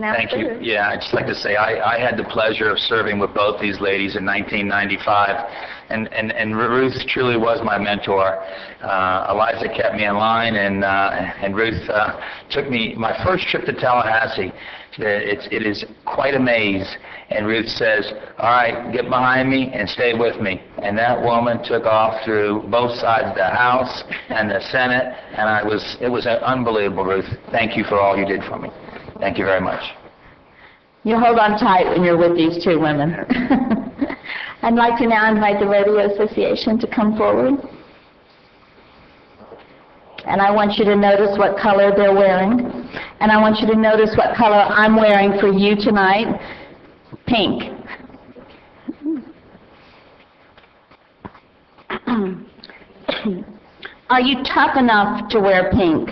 A: Thank you. Yeah, I'd just like to say I had the pleasure of serving with both these ladies in 1995, and Ruth truly was my mentor. Eliza kept me in line, and Ruth took me my first trip to Tallahassee. It is quite a maze, and Ruth says, "All right, get behind me and stay with me." And that woman took off through both sides of the House and the Senate, and it was unbelievable, Ruth. Thank you for all you did for me. Thank you very much.
M: You hold on tight when you're with these two women. I'd like to now invite the Rodeo Association to come forward. And I want you to notice what color they're wearing. And I want you to notice what color I'm wearing for you tonight. Pink. Are you tough enough to wear pink?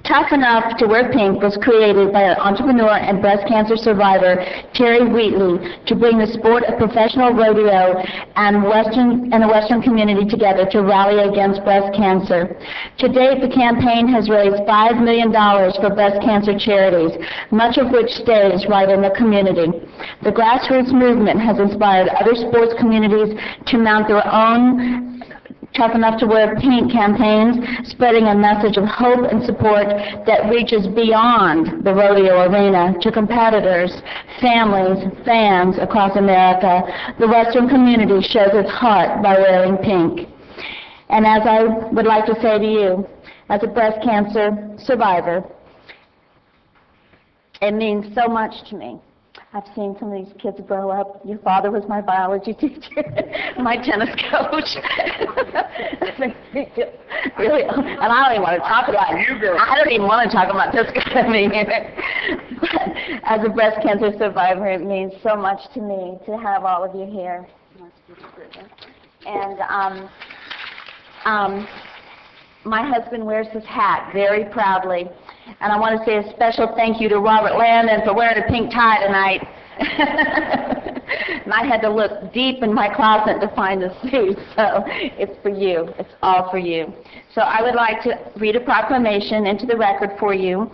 M: Tough Enough to Wear Pink was created by entrepreneur and breast cancer survivor Terry Wheatley to bring the sport of professional rodeo and the Western community together to rally against breast cancer. To date, the campaign has raised $5 million for breast cancer charities, much of which stays right in the community. The grassroots movement has inspired other sports communities to mount their own Tough Enough to Wear Pink campaigns, spreading a message of hope and support that reaches beyond the rodeo arena to competitors, families, fans across America. The Western community shows its heart by wearing pink. And as I would like to say to you, as a breast cancer survivor, it means so much to me. I've seen some of these kids grow up. Your father was my biology teacher, my tennis coach. Really, and I don't even want to talk about it. I don't even want to talk about this kind of thing. As a breast cancer survivor, it means so much to me to have all of you here. And my husband wears this hat very proudly. And I want to say a special thank you to Robert Landon for wearing a pink tie tonight. And I had to look deep in my closet to find the suit, so it's for you. It's all for you. So I would like to read a proclamation into the record for you.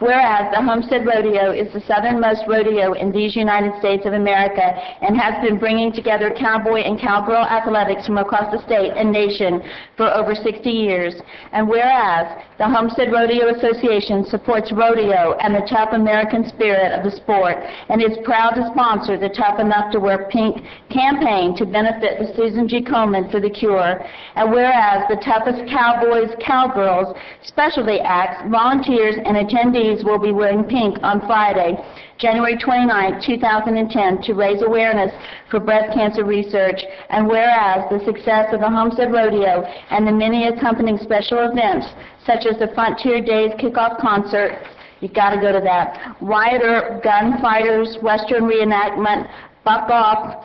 M: Whereas the Homestead Rodeo is the southernmost rodeo in these United States of America and has been bringing together cowboy and cowgirl athletics from across the state and nation for over 60 years. And whereas the Homestead Rodeo Association supports rodeo and the tough American spirit of the sport and is proud to sponsor the Tough Enough to Wear Pink campaign to benefit the Susan G. Komen for the Cure. And whereas the toughest cowboys, cowgirls, specialty acts, volunteers, and attendees will be wearing pink on Friday, January 29, 2010, to raise awareness for breast cancer research, and whereas the success of the Homestead Rodeo and the many accompanying special events, such as the Frontier Days kickoff concert, you got to go to that, Rioter, Gunfighters, Western Reenactment, Buck Off,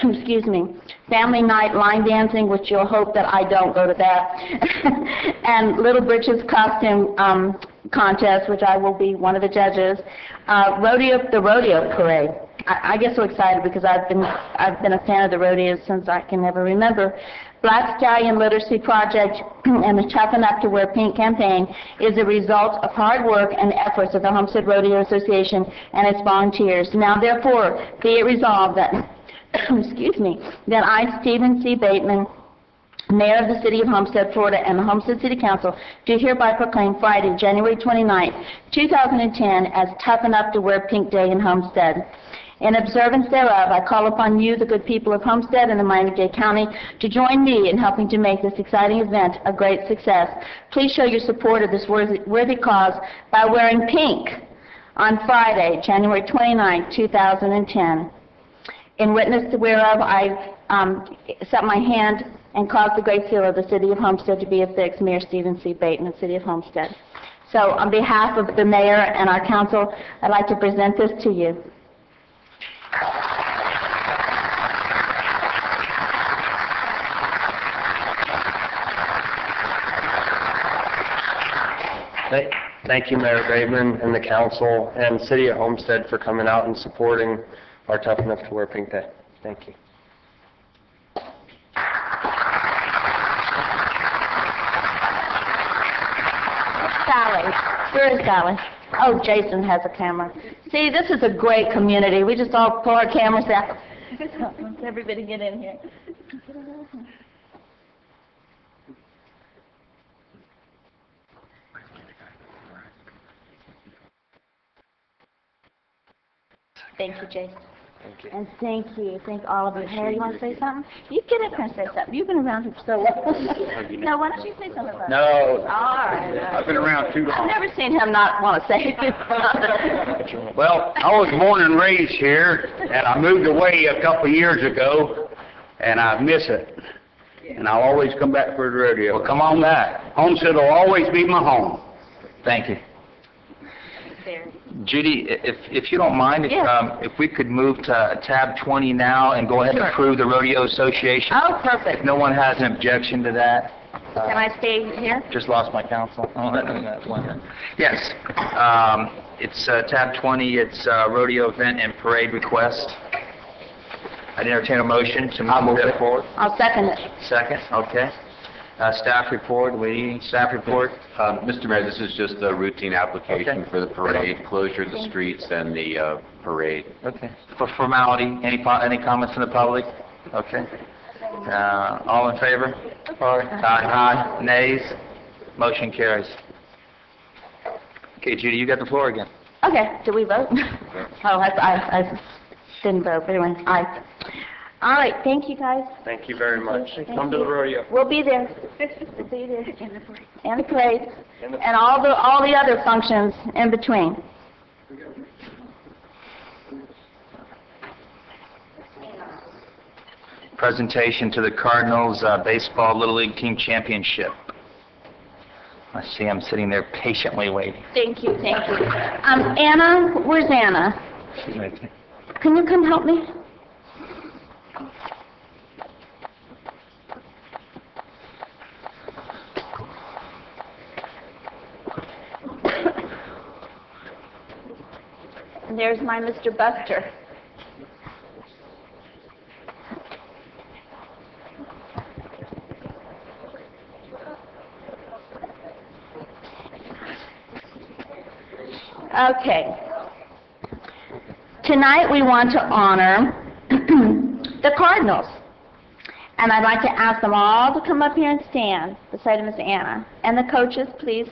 M: excuse me, Family Night line dancing, which you'll hope that I don't go to that, and Little Britches costume contest, which I will be one of the judges, the rodeo parade. I get so excited because I've been a fan of the rodeo since I can ever remember. Black Stallion Literacy Project and the Tough Enough to Wear Pink campaign is a result of hard work and efforts of the Homestead Rodeo Association and its volunteers. Now, therefore, be it resolved that, excuse me, that I, Stephen C. Bateman, Mayor of the City of Homestead, Florida, and the Homestead City Council, do hereby proclaim Friday, January 29, 2010, as Tough Enough to Wear Pink Day in Homestead. In observance thereof, I call upon you, the good people of Homestead and the Miami-Dade County, to join me in helping to make this exciting event a great success. Please show your support of this worthy cause by wearing pink on Friday, January 29, 2010. In witness whereof, I set my hand and caused the great seal of the City of Homestead to be affixed, Mayor Stephen C. Bateman, City of Homestead. So on behalf of the Mayor and our Council, I'd like to present this to you.
N: Thank you, Mayor Bateman and the Council and City of Homestead for coming out and supporting our Tough Enough to Wear Pink Day. Thank you.
M: Sally. Where is Sally? Oh, Jason has a camera. See, this is a great community. We just all pull our cameras out. Let's everybody get in here. Thank you, Jason.
N: Thank you.
M: And thank all of you. Harry, you want to say something? You get up here and say something. You've been around here so long. No, why don't you say something about it?
H: No.
M: All right.
H: I've been around too long.
M: I've never seen him not want to say anything.
O: Well, I was born and raised here, and I moved away a couple of years ago, and I miss it. And I'll always come back for the rodeo. Well, come on back. Homestead will always be my home.
A: Thank you. Judy, if you don't mind, if we could move to tab 20 now and go ahead and approve the Rodeo Association.
M: Oh, perfect.
A: If no one has an objection to that.
M: Can I stay here?
A: Just lost my counsel. Oh, that's one. Yes. It's tab 20. It's rodeo event and parade request. I'd entertain a motion to move that forward.
M: I'll second it.
A: Second, okay. Staff report, staff report.
H: Mr. Mayor, this is just a routine application for the parade, closure of the streets and the parade.
A: Okay. For formality, any comments from the public? Okay. All in favor? Aye. Nays? Motion carries. Okay, Judy, you got the floor again.
M: Okay, do we vote? Oh, I didn't vote, but anyway, aye. All right, thank you, guys.
N: Thank you very much.
M: Thank
N: Come to
M: you.
N: the rodeo.
M: We'll be there. We'll be there. And the parade. And all the other functions in between.
A: Presentation to the Cardinals Baseball Little League Team Championship. I see I'm sitting there patiently waiting.
M: Thank you, thank you. Anna, where's Anna?
A: She's right there.
M: Can you come help me? And there's my Mr. Buster. Okay. Tonight we want to honor the Cardinals. And I'd like to ask them all to come up here and stand beside Miss Anna. And the coaches, please.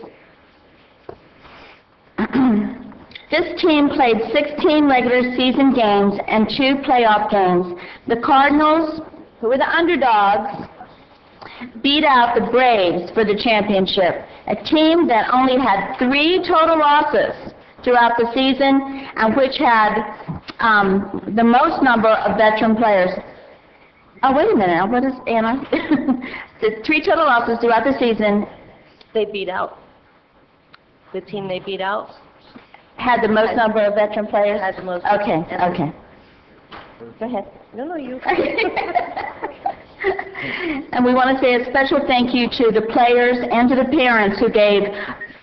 M: This team played 16 regular season games and 2 playoff games. The Cardinals, who were the underdogs, beat out the Braves for the championship, a team that only had 3 total losses throughout the season and which had the most number of veteran players. Oh, wait a minute, what is Anna? The 3 total losses throughout the season.
E: They beat out. The team they beat out
M: Had the most number of veteran players?
E: had the most.
M: Okay, okay. Go ahead.
E: No, you.
M: And we want to say a special thank you to the players and to the parents who gave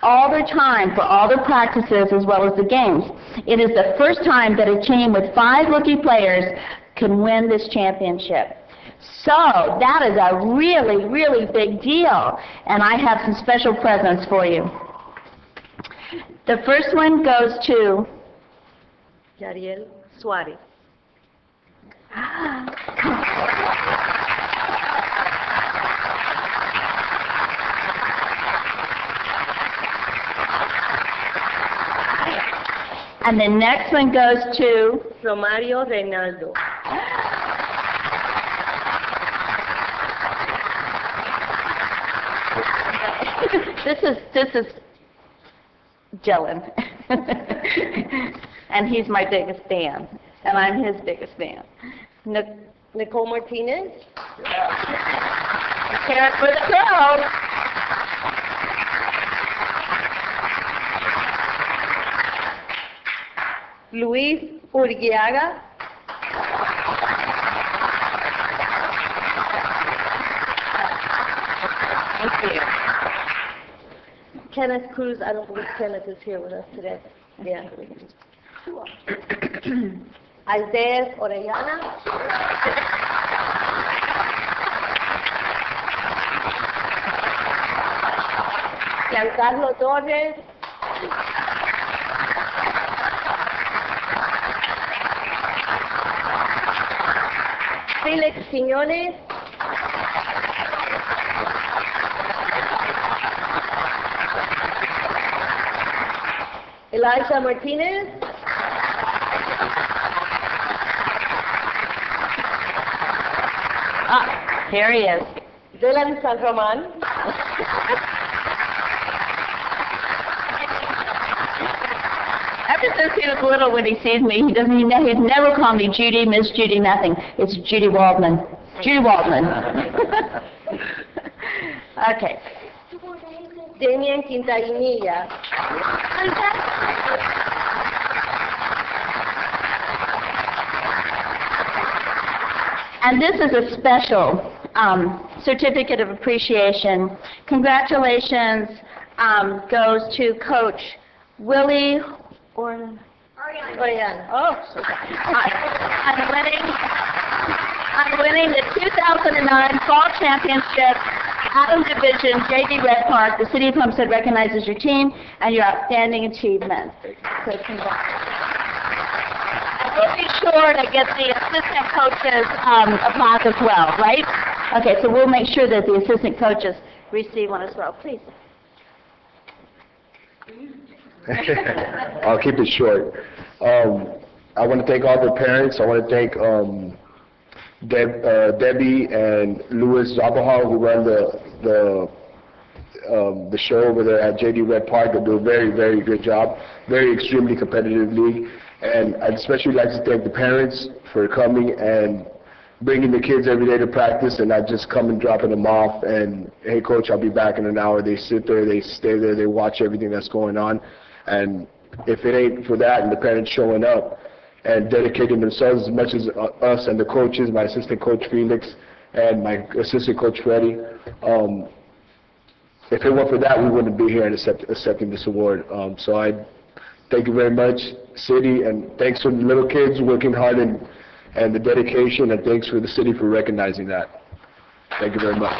M: all their time for all their practices as well as the games. It is the first time that a team with 5 rookie players can win this championship. So that is a really, really big deal. And I have some special presents for you. The first one goes to
E: Yariel Suarez.
M: And the next one goes to
E: Romario Reinaldo.
M: This is Dylan. And he's my biggest fan. And I'm his biggest fan.
E: Nicole Martinez.
M: Carrot for the crowd.
E: Luis Urguiaga. Thank you. Kenneth Cruz. I don't believe Kenneth is here with us today. Yeah. Isaiah Orellana. Giancarlo Torres. Felix Quiñones. Elijah Martinez.
M: Here he is.
E: Dylan San Roman.
M: Ever since he was little, when he sees me, he's never called me Judy, Miss Judy, nothing. It's Judy Waldman. Judy Waldman. Okay.
E: Damian Quintanilla.
M: And this is a special certificate of appreciation. Congratulations goes to Coach Willie Oriana. Oh, I'm winning the 2009 Fall Championship Adams Division JV Red Park. The City of Homestead recognizes your team and your outstanding achievement. So congrats. And we'll be sure to get the assistant coaches applause as well, right? Okay, so we'll make sure that the assistant coaches receive one as well, please.
P: I'll keep it short. I want to thank all the parents. I want to thank Debbie and Louis Zabahal, who run the show over there at JD Red Park. They do a very, very good job. Very extremely competitive league. And I'd especially like to thank the parents for coming and bringing the kids every day to practice and not just come and dropping them off and, hey, coach, I'll be back in an hour. They sit there, they stay there, they watch everything that's going on. And if it ain't for that and the parents showing up and dedicating themselves as much as us and the coaches, my assistant coach Felix and my assistant coach Freddie, if it weren't for that, we wouldn't be here and accepting this award. So I thank you very much, city, and thanks for the little kids working hard and the dedication, and thanks for the city for recognizing that. Thank you very much.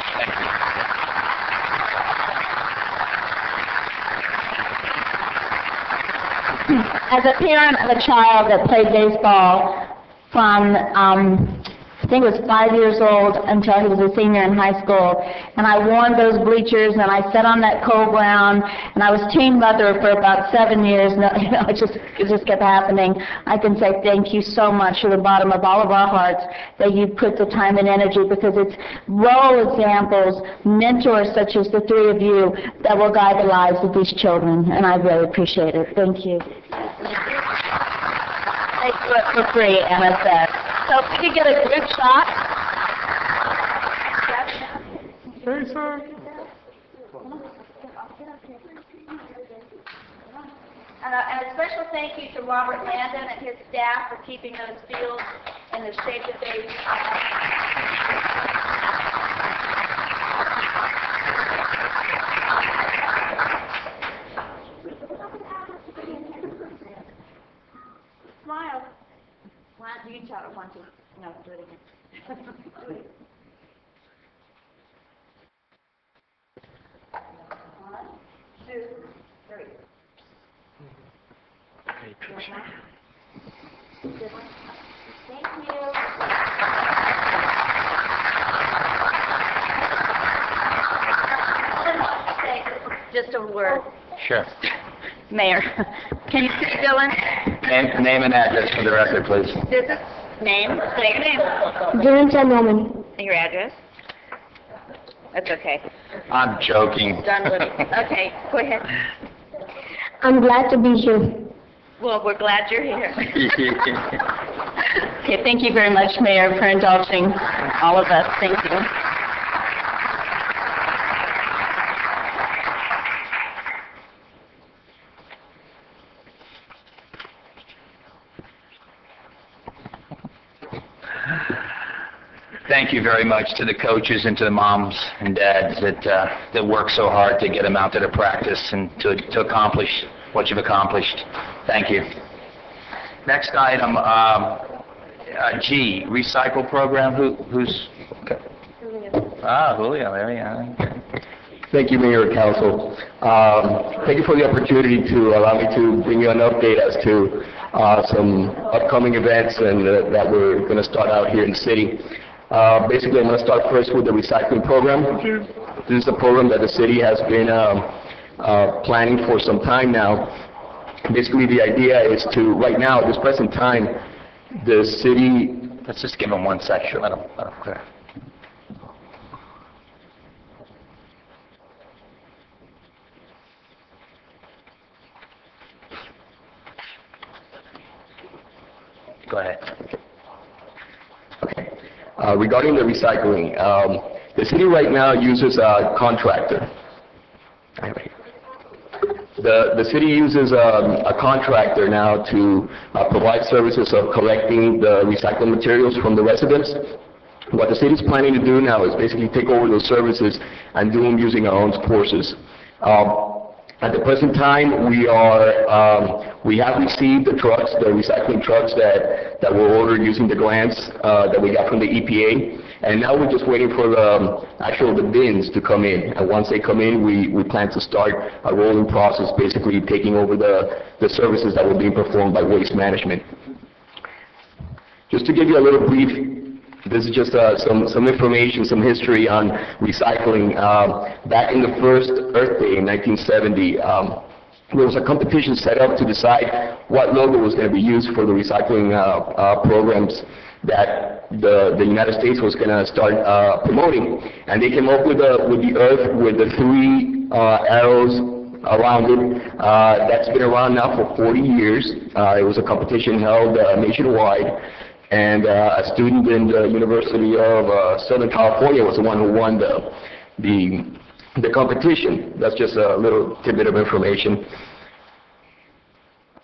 M: As a parent of a child that played baseball from, I think it was 5 years old until he was a senior in high school, and I worn those bleachers and I sat on that cold ground, and I was team mother for about 7 years. It just kept happening. I can say thank you so much from the bottom of all of our hearts that you put the time and energy, because it's role examples, mentors such as the three of you that will guide the lives of these children, and I really appreciate it. Thank you. They do it for free, Anna said. So if we could get a group shot.
D: Hey, sir.
M: And a special thank you to Robert Landon and his staff for keeping those fields in the shape that they Smile. You can shout it 1, 2. No, do it again. Do it. 1, 2, 3. Good one. Thank you. Just a word.
A: Sure.
M: Mayor, can you see Dylan?
A: Name and address for the record, please.
M: This is name. Say your name.
G: Dylan Norman.
M: And your address. That's okay.
A: I'm joking.
M: Done with it. Okay, go ahead.
G: I'm glad to be here.
M: Well, we're glad you're here. Okay, thank you very much, Mayor, for indulging all of us. Thank you.
A: Thank you very much to the coaches and to the moms and dads that work so hard to get them out there to practice and to accomplish what you've accomplished. Thank you. Next item, G, recycle program. Who's? Okay. Julio, there we are.
Q: Thank you, Mayor and Council. Thank you for the opportunity to allow me to bring you an update as to some upcoming events and that we're going to start out here in the city. Basically, I'm going to start first with the recycling program. This is a program that the city has been planning for some time now. Basically, the idea is to, right now, at this present time, the city...
A: Let's just give them 1 second. Let them clear. Go ahead.
Q: Okay. Regarding the recycling, the city right now uses a contractor. The city uses a contractor now to provide services of collecting the recycled materials from the residents. What the city is planning to do now is basically take over those services and do them using our own forces. At the present time, we have received the trucks, the recycling trucks that were ordered using the grants that we got from the EPA, and now we're just waiting for the bins to come in. And once they come in, we plan to start a rolling process, basically taking over the services that were being performed by Waste Management. Just to give you a little brief This is just some information, some history on recycling. Back in the first Earth Day in 1970, there was a competition set up to decide what logo was going to be used for the recycling programs that the United States was going to start promoting. And they came up with the Earth with the 3 arrows around it. That's been around now for 40 years. It was a competition held nationwide. And a student in the University of Southern California was the one who won the competition. That's just a little tidbit of information.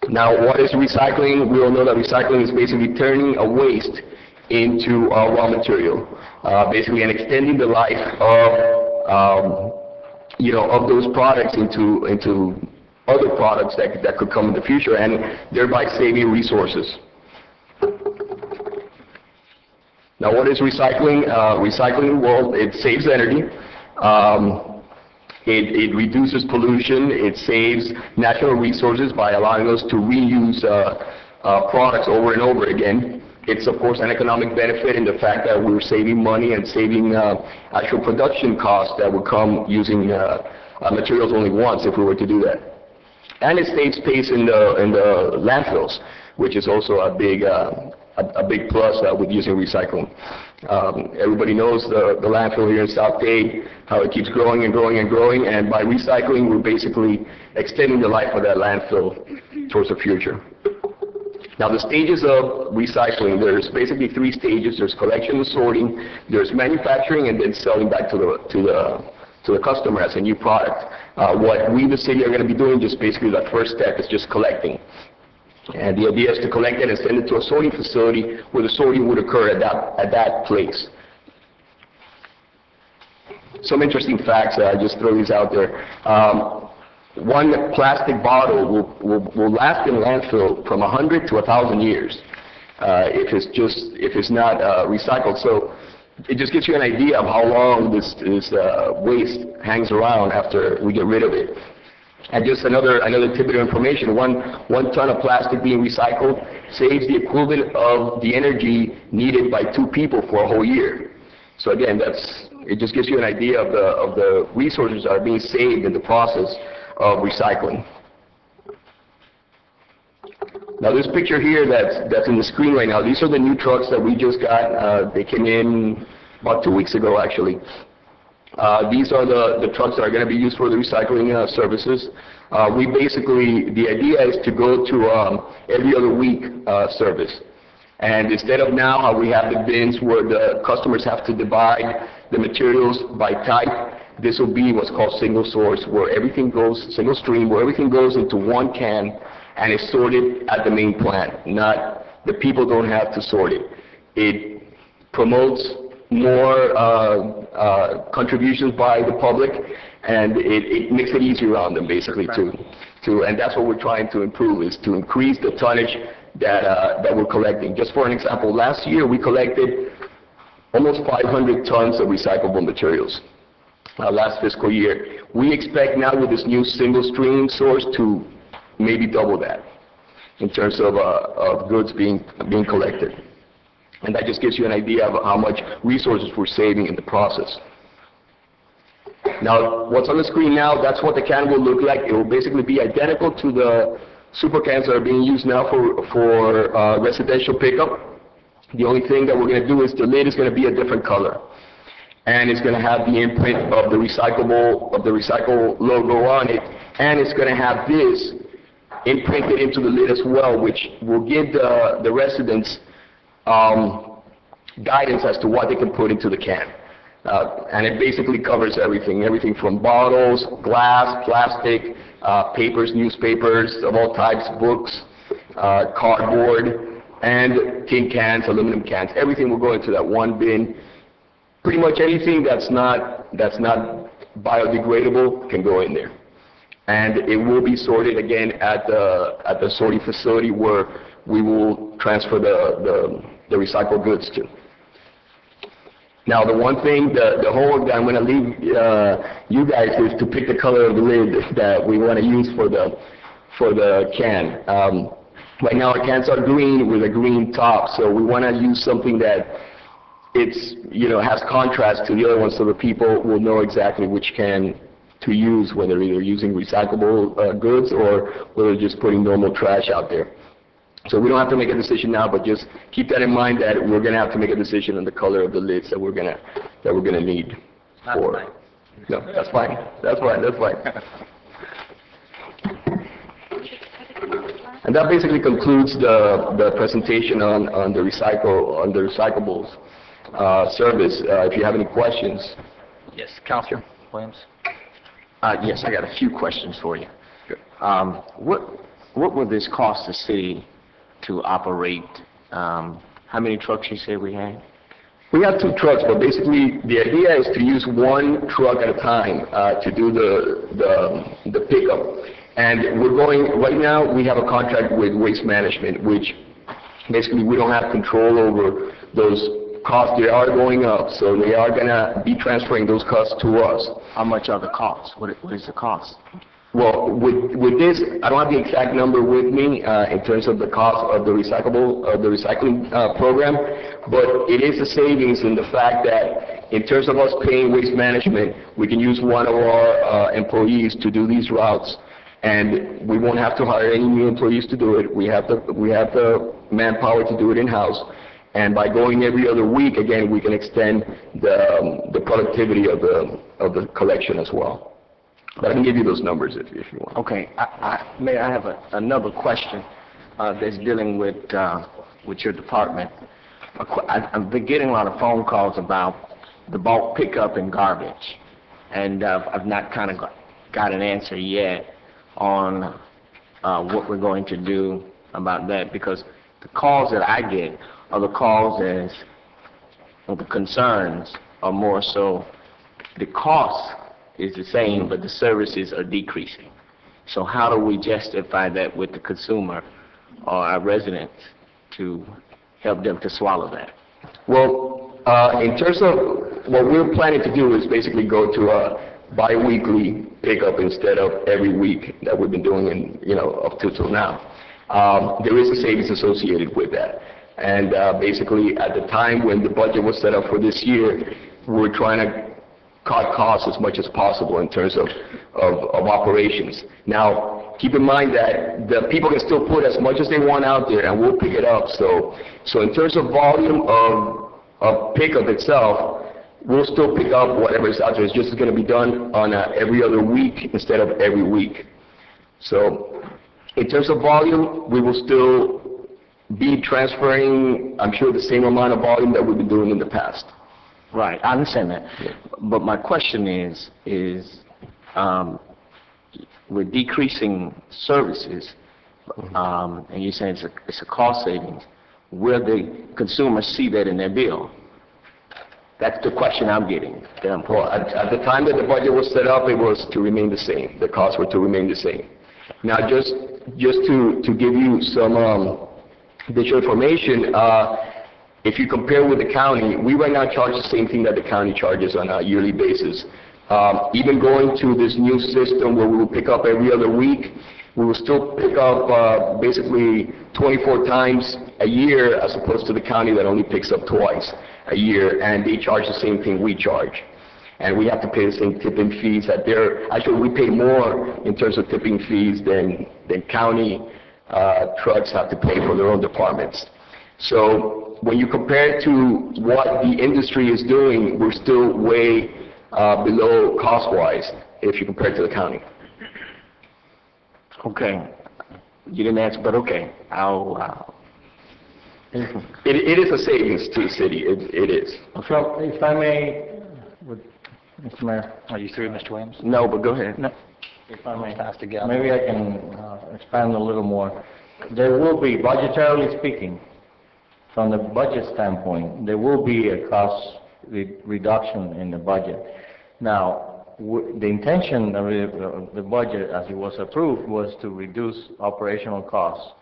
Q: Now, what is recycling? We all know that recycling is basically turning a waste into raw material, basically, and extending the life of of those products into other products that could come in the future, and thereby saving resources. Now, what is recycling? Recycling, well, it saves energy. It reduces pollution. It saves natural resources by allowing us to reuse products over and over again. It's, of course, an economic benefit in the fact that we're saving money and saving actual production costs that would come using materials only once if we were to do that. And it saves space in the landfills, which is also a big plus with using recycling. Everybody knows the landfill here in South Dade, how it keeps growing and growing and growing, and by recycling, we're basically extending the life of that landfill towards the future. Now, the stages of recycling, there's basically 3 stages. There's collection and sorting, there's manufacturing, and then selling back to the customer as a new product. What we, the city, are going to be doing, just basically that first step is just collecting. And the idea is to collect it and send it to a sorting facility where the sorting would occur at that place. Some interesting facts, I just throw these out there. One plastic bottle will last in landfill from 100 to 1,000 years if it's not recycled. So it just gives you an idea of how long this waste hangs around after we get rid of it. And just another tidbit of information, one ton of plastic being recycled saves the equivalent of the energy needed by 2 people for a whole year. So again, it just gives you an idea of the resources that are being saved in the process of recycling. Now, this picture here that's in the screen right now, these are the new trucks that we just got. They came in about 2 weeks ago, actually. These are the trucks that are going to be used for the recycling services. The idea is to go to every other week service. And instead of now how we have the bins where the customers have to divide the materials by type, this will be what's called single source, where everything goes, single stream, where everything goes into one can and is sorted at the main plant. The people don't have to sort it. It promotes more contributions by the public, and it makes it easier on them, basically, and that's what we're trying to improve, is to increase the tonnage that we're collecting. Just for an example, last year we collected almost 500 tons of recyclable materials. Last fiscal year. We expect now with this new single stream source to maybe double that in terms of goods being collected. And that just gives you an idea of how much resources we're saving in the process. Now, what's on the screen now, that's what the can will look like. It will basically be identical to the super cans that are being used now for residential pickup. The only thing that we're going to do is the lid is going to be a different color. And it's going to have the imprint of the recycle logo on it, and it's going to have this imprinted into the lid as well, which will give the residents guidance as to what they can put into the can. And it basically covers everything from bottles, glass, plastic, papers, newspapers of all types, books, cardboard, and tin cans, aluminum cans. Everything will go into that one bin. Pretty much anything that's not biodegradable can go in there. And it will be sorted again at the sorting facility where we will transfer the recycled goods to. Now, the one thing, the homework that I'm going to leave you guys is to pick the color of the lid that we want to use for the can. Right now, our cans are green with a green top, so we want to use something that it's, has contrast to the other ones, so the people will know exactly which can to use, whether they're using recyclable goods or whether they're just putting normal trash out there. So we don't have to make a decision now, but just keep that in mind that we're going to have to make a decision on the color of the lids that we're going to need for. No, that's fine. That's fine. That's fine. And that basically concludes the presentation on the recyclables service. If you have any questions.
A: Yes, Councilor Williams.
R: Yes, I got a few questions for you. What will this cost the city to operate? How many trucks you say we had?
Q: We have 2 trucks, but basically the idea is to use 1 truck at a time to do the pickup. And we're going, right now we have a contract with Waste Management, which basically we don't have control over those costs. They are going up, so they are going to be transferring those costs to us.
R: How much are the costs? What is the cost?
Q: Well, with this, I don't have the exact number with me in terms of the cost of the recycling program, but it is a savings in the fact that in terms of us paying Waste Management, we can use one of our employees to do these routes, and we won't have to hire any new employees to do it. We have the manpower to do it in-house, and by going every other week, again, we can extend the productivity of the collection as well. But I can give you those numbers if you want.
R: Okay. May I have another question that's dealing with your department? I've been getting a lot of phone calls about the bulk pickup and garbage, and I've not kind of got an answer yet on what we're going to do about that, because the calls that I get are the calls the concerns are more so the cost is the same, but the services are decreasing. So how do we justify that with the consumer or our residents to help them to swallow that?
Q: Well, in terms of what we're planning to do is basically go to a bi-weekly pickup instead of every week that we've been doing up till now. There is a savings associated with that. And basically at the time when the budget was set up for this year, we were trying to cut costs as much as possible in terms of operations. Now, keep in mind that the people can still put as much as they want out there, and we'll pick it up. So in terms of volume of pickup itself, we'll still pick up whatever is out there. It's just going to be done on every other week instead of every week. So in terms of volume, we will still be transferring, I'm sure, the same amount of volume that we've been doing in the past.
R: Right, I understand that. Yeah. But my question is we're decreasing services, and you're saying it's a cost savings. Will the consumer see that in their bill? That's the question I'm getting.
Q: Well, at the time that the budget was set up, it was to remain the same. The costs were to remain the same. Now, just to give you some additional information, if you compare with the county, we right now charge the same thing that the county charges on a yearly basis. Even going to this new system where we will pick up every other week, we will still pick up basically 24 times a year as opposed to the county that only picks up twice a year, and they charge the same thing we charge. And we have to pay the same tipping fees that actually we pay more in terms of tipping fees than county trucks have to pay for their own departments. So when you compare it to what the industry is doing, we're still way below cost-wise if you compare it to the county.
R: Okay. You didn't answer, but okay.
Q: It is a savings to the city. It is.
K: So, if I may, Mr. Mayor.
A: Are you through, Mr. Williams?
R: No, but go ahead.
K: No. If I may, maybe I can expand a little more. There will be, budgetarily speaking, from the budget standpoint, there will be a cost reduction in the budget. Now, the intention of the budget, as it was approved, was to reduce operational costs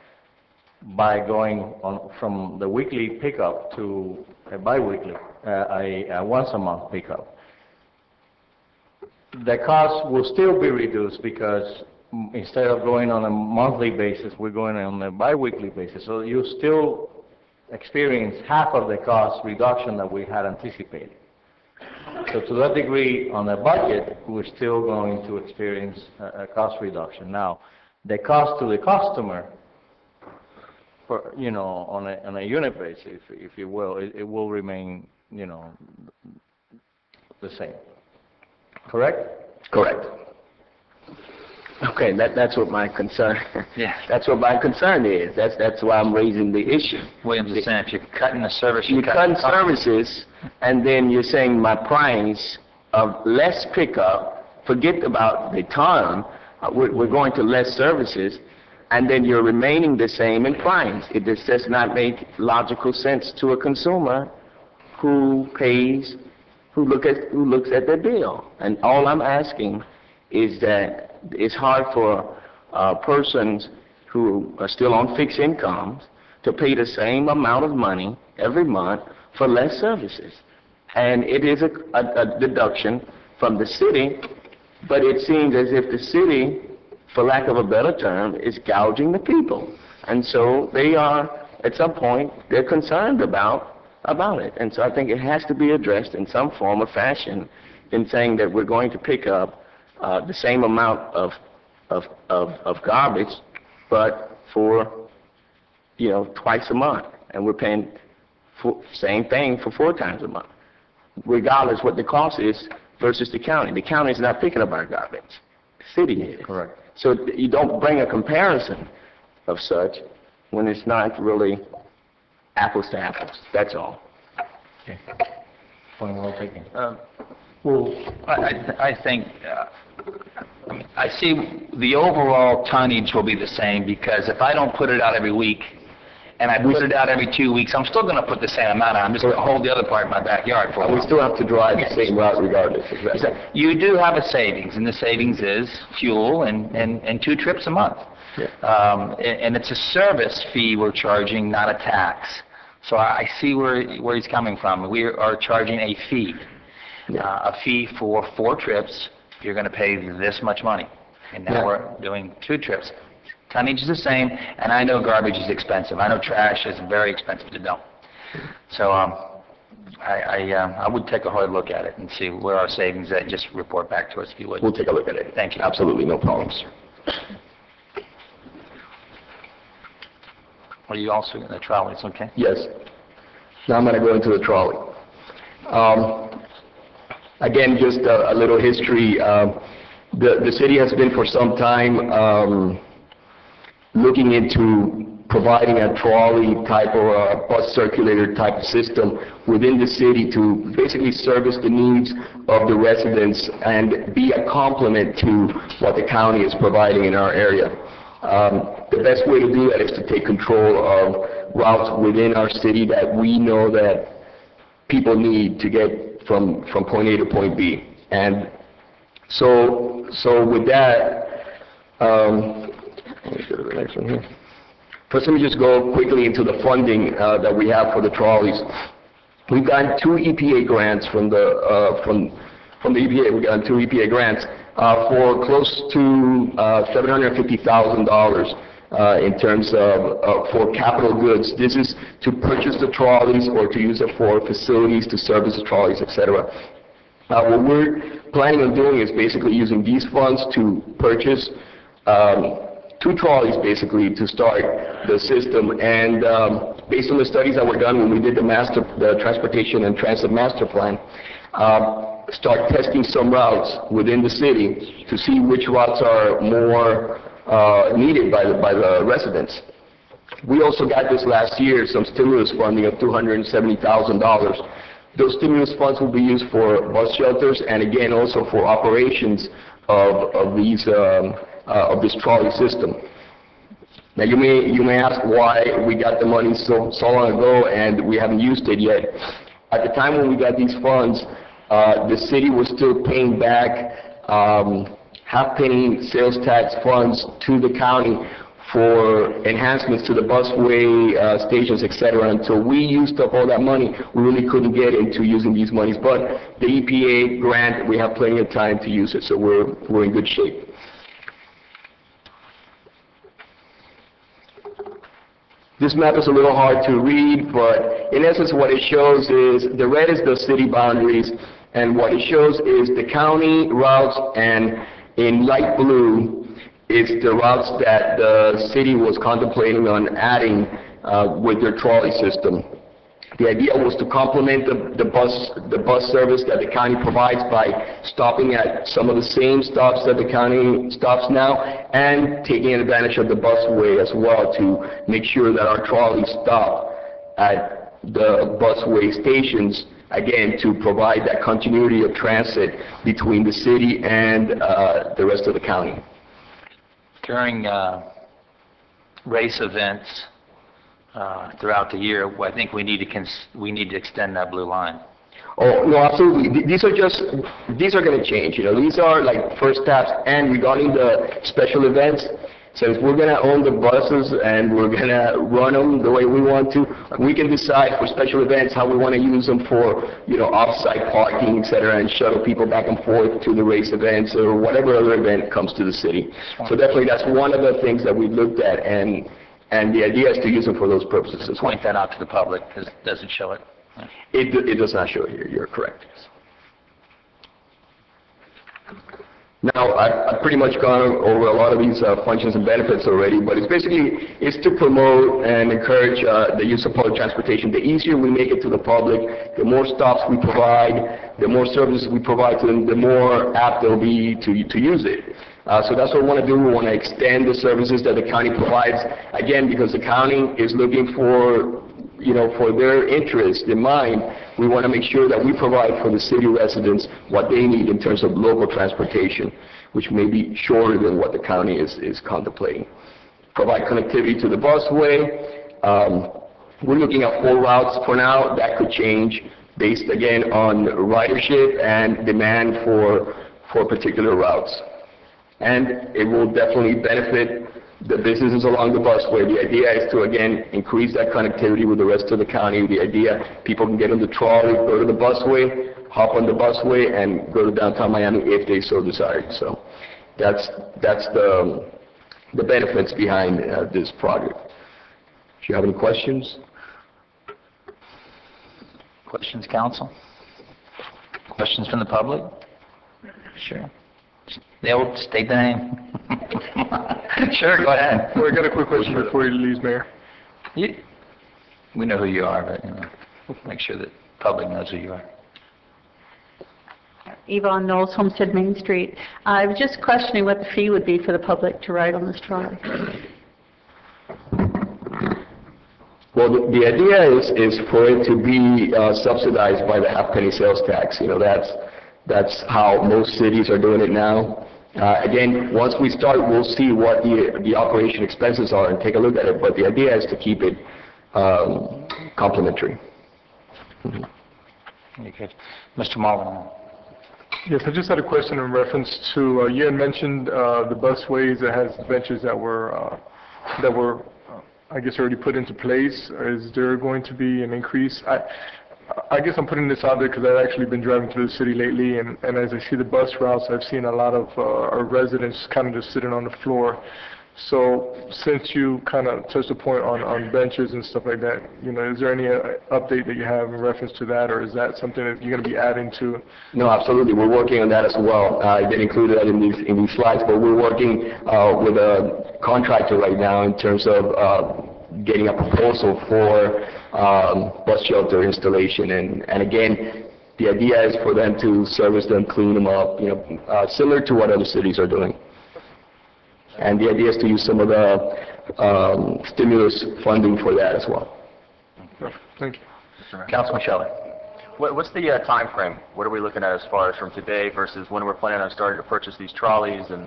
K: by going on from the weekly pickup to a bi-weekly, a once-a-month pickup. The cost will still be reduced because instead of going on a monthly basis, we're going on a bi-weekly basis. So you still experienced half of the cost reduction that we had anticipated. So to that degree, on the budget, we're still going to experience a cost reduction. Now, the cost to the customer, for, you know, on a unit basis, if you will, it will remain, you know, the same. Correct?
R: Correct. Okay, that's what my concern.
A: Yeah.
R: That's what my concern is. That's why I'm raising the issue.
A: Williams is saying if you're cutting the service,
R: You're cutting services, and then you're saying my price of less pickup. Forget about the term. We're going to less services, and then you're remaining the same in price. It just does not make logical sense to a consumer who pays, who looks at their bill. And all I'm asking is that it's hard for persons who are still on fixed incomes to pay the same amount of money every month for less services. And it is a deduction from the city, but it seems as if the city, for lack of a better term, is gouging the people. And so they are, at some point, they're concerned about it. And so I think it has to be addressed in some form or fashion in saying that we're going to pick up the same amount of garbage, but for, you know, twice a month, and we're paying for same thing for 4 times a month, regardless what the cost is versus the county. The county is not picking up our garbage. The city is.
K: Correct.
R: So you don't bring a comparison of such when it's not really apples to apples. That's all.
K: Okay. Point well taken.
A: Well, I think, I see the overall tonnage will be the same, because if I don't put it out every week, and I put it out every 2 weeks, I'm still going to put the same amount out. I'm just going to hold the other part in my backyard for a while.
Q: We still have to drive the same route regardless. Exactly.
A: You do have a savings, and the savings is fuel and 2 trips a month.
Q: Yeah.
A: And it's a service fee we're charging, not a tax. So I see where he's coming from. We are charging a fee. A fee for 4 trips, you're going to pay this much money. And now we're doing 2 trips. Tonnage is the same, and I know garbage is expensive. I know trash is very expensive to dump. So I would take a hard look at it and see where our savings is at. Just report back to us if you would.
Q: We'll take a look at it.
A: Thank you.
Q: Absolutely, no problems.
A: Are you also in the trolleys, okay?
Q: Yes. Now I'm going to go into the trolley. Again, just a little history. The city has been for some time looking into providing a trolley type or a bus circulator type system within the city to basically service the needs of the residents and be a complement to what the county is providing in our area. The best way to do that is to take control of routes within our city that we know that people need to get from point A to point B. And so with that, let me go to the next one here. First, let me just go quickly into the funding that we have for the trolleys. We've gotten 2 EPA grants from the EPA. We've gotten 2 EPA grants for close to $750,000 in terms of for capital goods. This is to purchase the trolleys or to use it for facilities to service the trolleys, etc. What we're planning on doing is basically using these funds to purchase 2 trolleys basically to start the system, and based on the studies that were done when we did the transportation and transit master plan, start testing some routes within the city to see which routes are more needed by the residents. We also got this last year some stimulus funding of $270,000. Those stimulus funds will be used for bus shelters and again also for operations of these of this trolley system. Now you may ask why we got the money so long ago and we haven't used it yet. At the time when we got these funds, the city was still paying back half-penny sales tax funds to the county for enhancements to the busway stations, etc. Until we used up all that money, we really couldn't get into using these monies. But the EPA grant, we have plenty of time to use it, so we're in good shape. This map is a little hard to read, but in essence what it shows is, the red is the city boundaries, and what it shows is the county routes, and in light blue is the routes that the city was contemplating on adding with their trolley system. The idea was to complement the bus service that the county provides by stopping at some of the same stops that the county stops now, and taking advantage of the busway as well to make sure that our trolleys stop at the busway stations, again, to provide that continuity of transit between the city and the rest of the county.
A: During race events throughout the year, I think we need to extend that blue line.
Q: Oh, no, absolutely. These are going to change. You know, these are like first steps. And regarding the special events, since we're going to own the buses and we're going to run them the way we want to, we can decide for special events how we want to use them for, you know, off-site parking, et cetera, and shuttle people back and forth to the race events or whatever other event comes to the city. So definitely that's one of the things that we looked at, and the idea is to use them for those purposes.
A: Point that out to the public, because it doesn't show it.
Q: It does not show it here. You're correct. Now, I've pretty much gone over a lot of these functions and benefits already, but it's to promote and encourage the use of public transportation. The easier we make it to the public, the more stops we provide, the more services we provide to them, the more apt they'll be to use it. So that's what we want to do. We want to extend the services that the county provides, again, because the county is looking for, you know, for their interest in mind. We want to make sure that we provide for the city residents what they need in terms of local transportation, which may be shorter than what the county is contemplating. Provide connectivity to the busway. We're looking at 4 routes for now. That could change based, again, on ridership and demand for particular routes. And it will definitely benefit the businesses along the busway. The idea is to, again, increase that connectivity with the rest of the county. The idea, people can get on the trolley, go to the busway, hop on the busway, and go to downtown Miami if they so desired. So that's the benefits behind this project. Do you have any questions?
A: Questions, council? Questions from the public? Sure. They'll state the name. Sure, go ahead.
D: Well, I got a quick question before you leave, Mayor.
A: We know who you are, but, you know, make sure that the public knows who you are.
G: Yvonne Knowles, Homestead Main Street. I was just questioning what the fee would be for the public to ride on this trolley.
Q: Well, the idea is for it to be subsidized by the half-penny sales tax. You know, that's how most cities are doing it now. Again, once we start, we'll see what the operation expenses are and take a look at it, but the idea is to keep it complimentary.
A: Okay. Mr. Marlin.
D: Yes, I just had a question in reference to, you had mentioned the busways that has benches that were, I guess, already put into place. Is there going to be an increase? I guess I'm putting this out there because I've actually been driving through the city lately, and as I see the bus routes, I've seen a lot of our residents kind of just sitting on the floor. So since you kind of touched a point on benches and stuff like that, you know, is there any update that you have in reference to that, or is that something that you're going to be adding to?
Q: No, absolutely. We're working on that as well. I didn't include that in these slides, but we're working with a contractor right now in terms of getting a proposal for bus shelter installation, and again, the idea is for them to service them, clean them up, you know, similar to what other cities are doing. And the idea is to use some of the stimulus funding for that as well.
D: Thank you.
A: Councilman Shelley.
S: What's the time frame? What are we looking at as far as from today versus when we're planning on starting to purchase these trolleys and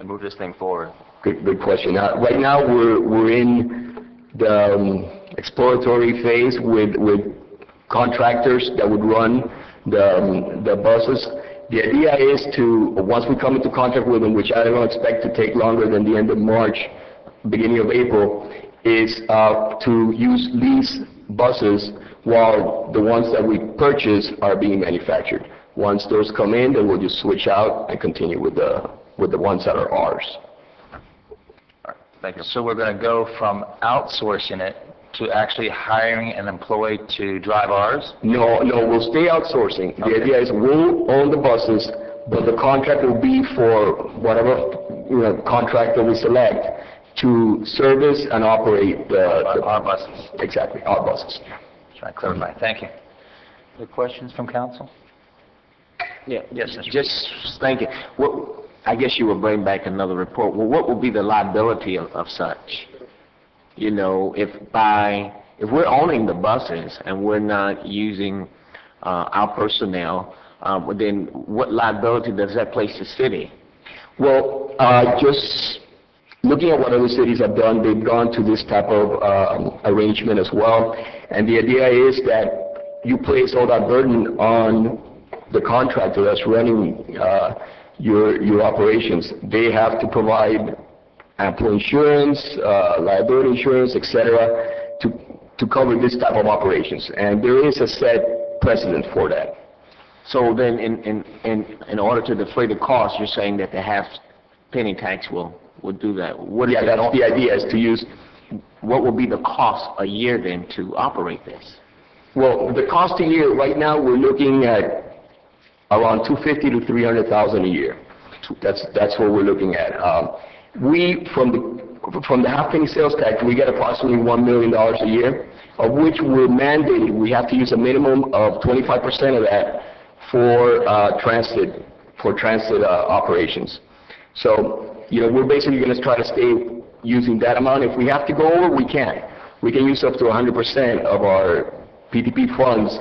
S: move this thing forward?
Q: Good question. Right now, we're in the exploratory phase with contractors that would run the buses. The idea is to, once we come into contact with them, which I don't expect to take longer than the end of March, beginning of April, is to use lease buses while the ones that we purchase are being manufactured. Once those come in, then we'll just switch out and continue with the ones that are ours.
A: Thank you. So we're going to go from outsourcing it to actually hiring an employee to drive ours?
Q: No, we'll stay outsourcing. The idea is we'll own the buses, but the contract will be for whatever, contractor we select to service and operate
A: Our buses.
Q: Exactly, our buses.
A: Try to clarify. Thank you. Other questions from council?
R: Yeah.
A: Yes, sir.
R: Just thank you. I guess you will bring back another report. Well, what will be the liability of such? If we're owning the buses and we're not using our personnel, then what liability does that place the city?
Q: Well, just looking at what other cities have done, they've gone to this type of arrangement as well. And the idea is that you place all that burden on the contractor that's running your operations. They have to provide ample insurance, liability insurance, etc., to cover this type of operations. And there is a set precedent for that.
R: So then, in order to defray the cost, you're saying that the half penny tax will do that.
Q: That's the idea, is to use.
R: What will be the cost a year then to operate this?
Q: Well, the cost a year, right now, we're looking at around $250,000 to $300,000 a year. That's what we're looking at. From the half penny sales tax, we get approximately $1 million a year, of which we're mandated we have to use a minimum of 25% of that for transit operations. So, we're basically going to try to stay using that amount. If we have to go over, we can. We can use up to 100% of our PTP funds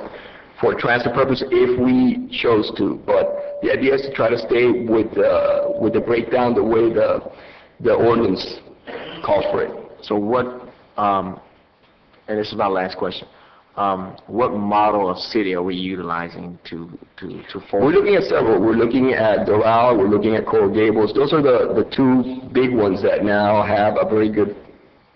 Q: for transit purpose if we chose to. But the idea is to try to stay with the breakdown the way the ordinance calls for it.
R: So what, and this is my last question, what model of city are we utilizing to form?
Q: We're looking at several. We're looking at Doral, we're looking at Coral Gables. Those are the two big ones that now have a very good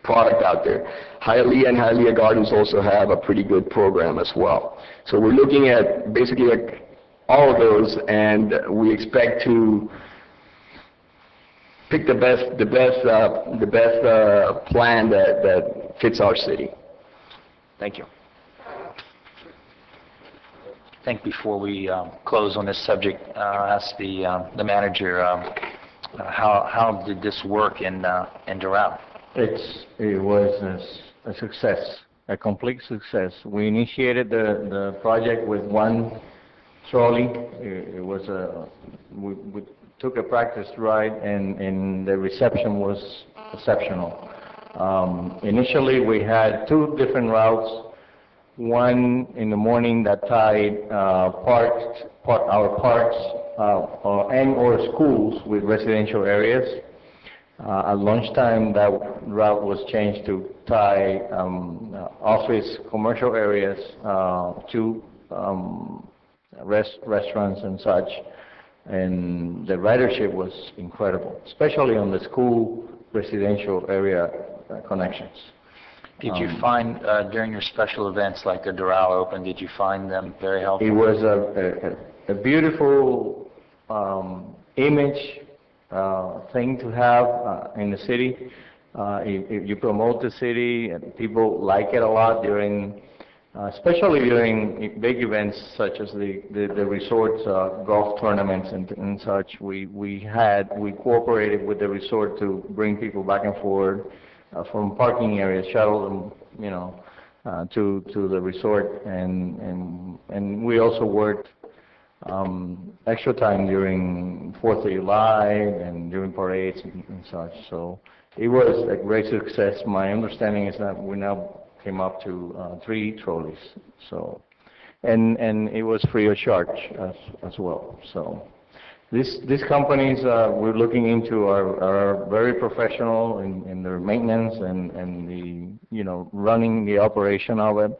Q: product out there. Hialeah and Hialeah Gardens also have a pretty good program as well. So we're looking at basically all of those, and we expect to pick the best plan that fits our city.
R: Thank you.
A: I think before we close on this subject, I'll ask the manager, how did this work in Doral?
T: It was a success, a complete success. We initiated the project with one trolley. It was we took a practice ride, and the reception was exceptional. Initially, we had two different routes. One in the morning that tied our parks and/or schools with residential areas. At lunchtime, that route was changed to tie office, commercial areas to restaurants and such. And the ridership was incredible, especially on the school residential area connections.
A: Did you find, during your special events like the Doral Open, did you find them very helpful?
T: It was a beautiful image thing to have in the city. If you promote the city, and people like it a lot during, especially during big events such as the resorts, golf tournaments and such. We cooperated with the resort to bring people back and forth from parking areas, shuttle them, to the resort, and we also worked extra time during 4th of July and during parades and such. So it was a great success. My understanding is that we now came up to 3 trolleys. So, and it was free of charge as well. So these companies we're looking into are very professional in their maintenance and the running the operation of it,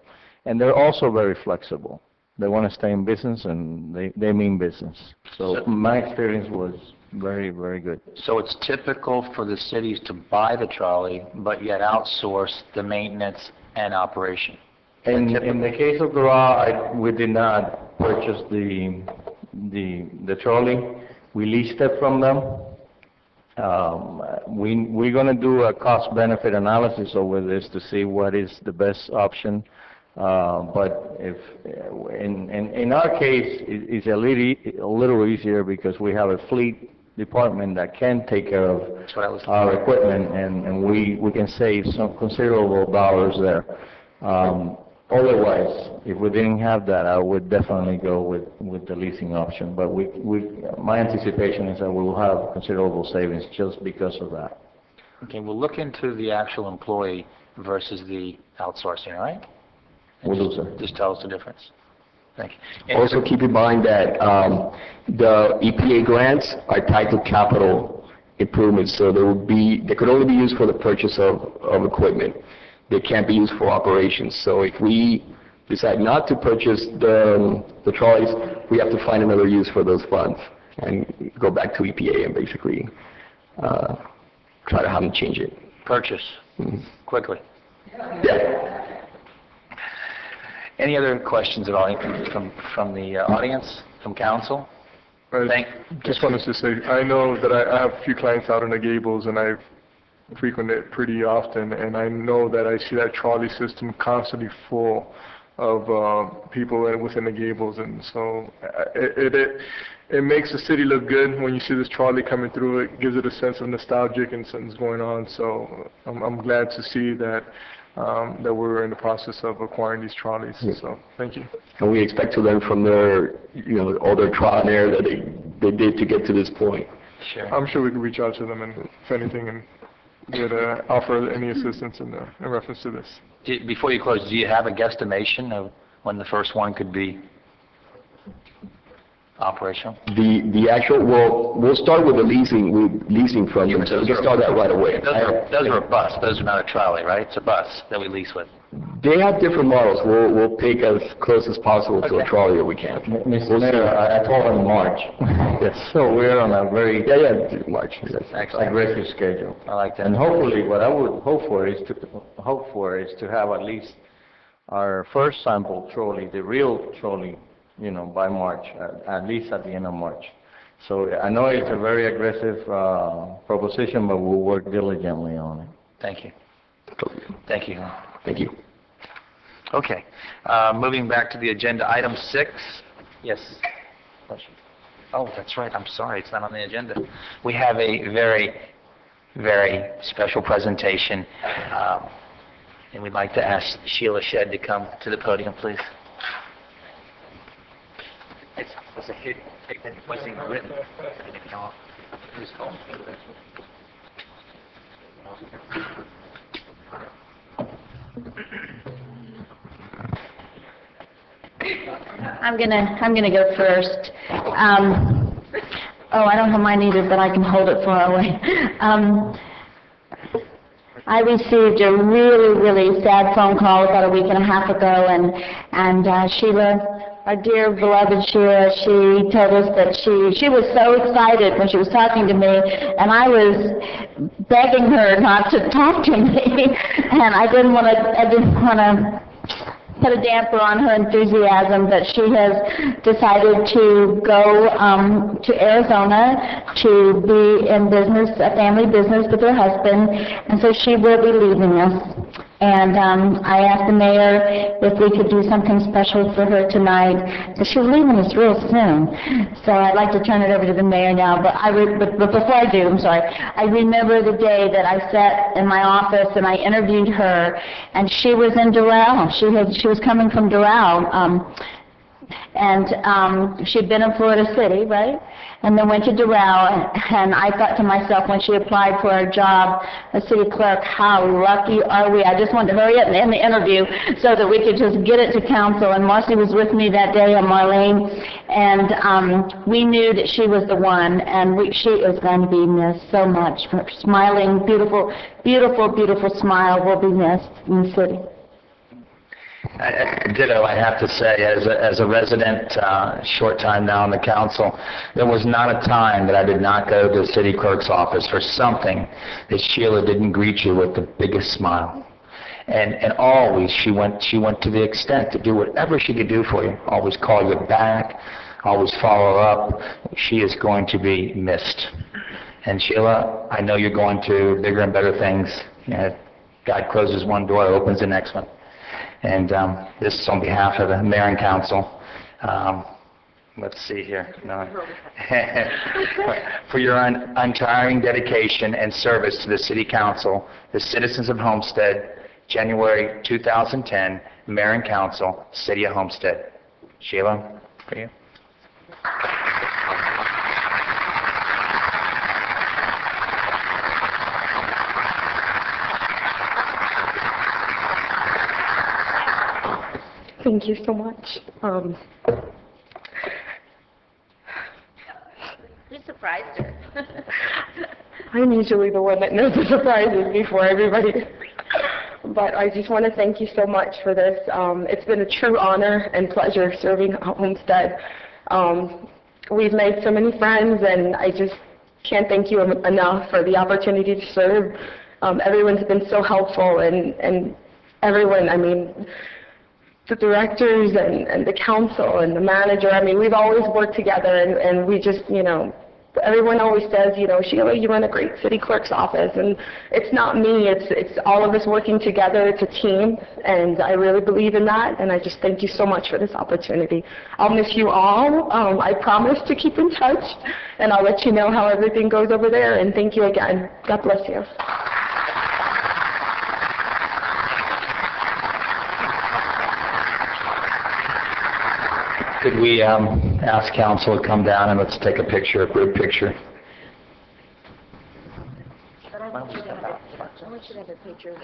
T: and they're also very flexible. They want to stay in business, and they mean business. So my experience was very, very good.
A: So it's typical for the cities to buy the trolley, but yet outsource the maintenance and operation.
T: In the case of Doral, we did not purchase the trolley. We leased it from them, We're going to do a cost-benefit analysis over this to see what is the best option. But if in our case, it's a little easier because we have a fleet department that can take care of our equipment, and we can save some considerable dollars there. Otherwise, if we didn't have that, I would definitely go with the leasing option. But my anticipation is that we will have considerable savings just because of that.
A: Okay, we'll look into the actual employee versus the outsourcing, all right?
Q: Will do, sir.
A: Just tell us the difference. Thank you.
Q: Also, keep in mind that the EPA grants are tied to capital improvements, so they could only be used for the purchase of equipment. They can't be used for operations. So if we decide not to purchase the trolleys, we have to find another use for those funds and go back to EPA and basically try to have them change it.
A: Purchase quickly.
Q: Yeah.
A: Any other questions at all from the audience, from council?
D: I just wanted to say, I know that I have a few clients out in the Gables, and I frequent it pretty often, and I know that I see that trolley system constantly full of people within the Gables, and so it makes the city look good when you see this trolley coming through. It gives it a sense of nostalgic and something's going on. So I'm glad to see that that we're in the process of acquiring these trolleys. So thank you.
Q: And we expect to learn from their, all their trial and error that they did to get to this point.
A: Sure.
D: I'm sure we can reach out to them, and if anything, and offer any assistance in reference to this.
A: Before you close, do you have a guesstimation of when the first one could be operational?
Q: The actual, we'll start with the leasing from them, so we can start that right away.
A: Those are a bus. Those are not a trolley, right? It's a bus that we lease with.
Q: They have different models. We'll pick as close as possible to a trolley that we can.
T: Mr. Mayor, I told him March. Yes. So we're on a very
Q: March. Yes.
T: aggressive schedule.
A: I like that.
T: And hopefully, what I would hope for is to have at least our first sample trolley, the real trolley, by March, at least at the end of March. So I know it's a very aggressive proposition, but we'll work diligently on it.
A: Thank you. Thank you.
Q: Thank you.
A: Okay. Moving back to the agenda, item 6. Yes. Oh, that's right. I'm sorry. It's not on the agenda. We have a very, very special presentation, and we'd like to ask Sheila Shedd to come to the podium, please. It's a hit. It wasn't written.
M: I'm gonna go first. I don't have mine either, but I can hold it far away. I received a really, really sad phone call about a week and a half ago, and Sheila, our dear beloved Sheila, she told us that she was so excited when she was talking to me, and I was begging her not to talk to me, and I didn't want to put a damper on her enthusiasm, but she has decided to go to Arizona to be in business, a family business with her husband, and so she will be leaving us. And I asked the mayor if we could do something special for her tonight, because she's leaving us real soon. So I'd like to turn it over to the mayor now, but before I do, I'm sorry, I remember the day that I sat in my office and I interviewed her, and she was in Doral. She was coming from Doral, and she'd been in Florida City, right? And then went to Doral, and I thought to myself when she applied for a job as city clerk, how lucky are we? I just wanted to hurry up and end the interview so that we could just get it to council. And Marcy was with me that day, and Marlene, and we knew that she was the one, and she is going to be missed so much. Her smiling, beautiful, beautiful, beautiful smile will be missed in the city.
A: Ditto, I have to say, as a resident, short time now on the council, there was not a time that I did not go to the city clerk's office for something that Sheila didn't greet you with the biggest smile. And always she went to the extent to do whatever she could do for you. Always call you back, always follow up. She is going to be missed. And Sheila, I know you're going to bigger and better things. God closes one door, opens the next one. And this is on behalf of the mayor and council. Let's see here. No. For your untiring dedication and service to the city council, the citizens of Homestead, January 2010, mayor and council, city of Homestead. Sheila, for you.
E: Thank you so much.
M: You surprised her.
E: I'm usually the one that knows the surprises before everybody. But I just want to thank you so much for this. It's been a true honor and pleasure serving Homestead. We've made so many friends, and I just can't thank you enough for the opportunity to serve. Everyone's been so helpful, and everyone, I mean, the directors and the council and the manager, I mean, we've always worked together, and we just, everyone always says, Sheila, you run a great city clerk's office, and it's not me, it's all of us working together, it's a team, and I really believe in that, and I just thank you so much for this opportunity. I'll miss you all. I promise to keep in touch, and I'll let you know how everything goes over there, and thank you again. God bless you.
A: Could we ask council to come down and let's take a picture, a group picture?
M: I want you to have a picture of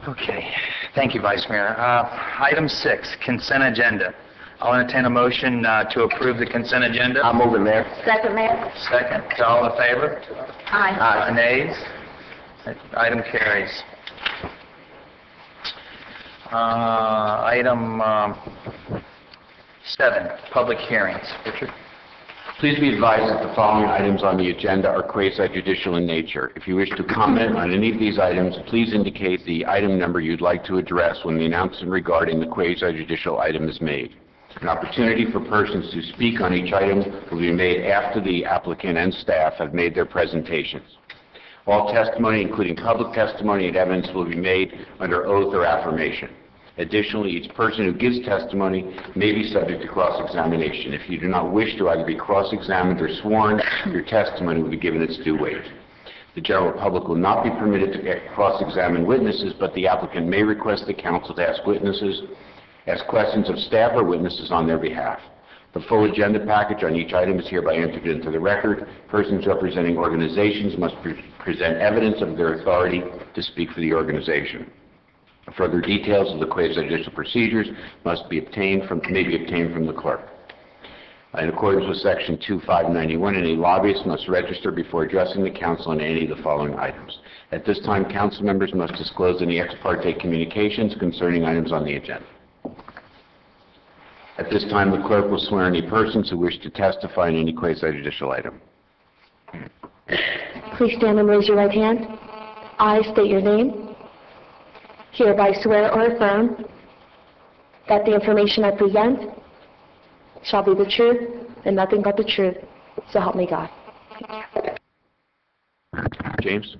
A: Okay. Thank you, Vice Mayor. Item 6, consent agenda. I'll entertain a motion to approve the consent agenda.
R: I'll move it, Mayor.
M: Second, Mayor.
A: Second. All in favor?
M: Aye.
A: Nays? Item carries. Item 7, public hearings. Richard?
H: Please be advised that the following items on the agenda are quasi-judicial in nature. If you wish to comment on any of these items, please indicate the item number you'd like to address when the announcement regarding the quasi-judicial item is made. An opportunity for persons to speak on each item will be made after the applicant and staff have made their presentations. All testimony, including public testimony and evidence, will be made under oath or affirmation. Additionally, each person who gives testimony may be subject to cross-examination. If you do not wish to either be cross-examined or sworn, your testimony will be given its due weight. The general public will not be permitted to cross-examine witnesses, but the applicant may request the council to ask questions of staff or witnesses on their behalf. The full agenda package on each item is hereby entered into the record. Persons representing organizations must present evidence of their authority to speak for the organization. Further details of the quasi-judicial procedures may be obtained from the clerk. In accordance with Section 2591, any lobbyist must register before addressing the council on any of the following items. At this time, council members must disclose any ex parte communications concerning items on the agenda. At this time, the clerk will swear any persons who wish to testify on any quasi-judicial item.
G: Please stand and raise your right hand. I state your name. hereby swear or affirm that the information I present shall be the truth and nothing but the truth, so help me God.
H: James?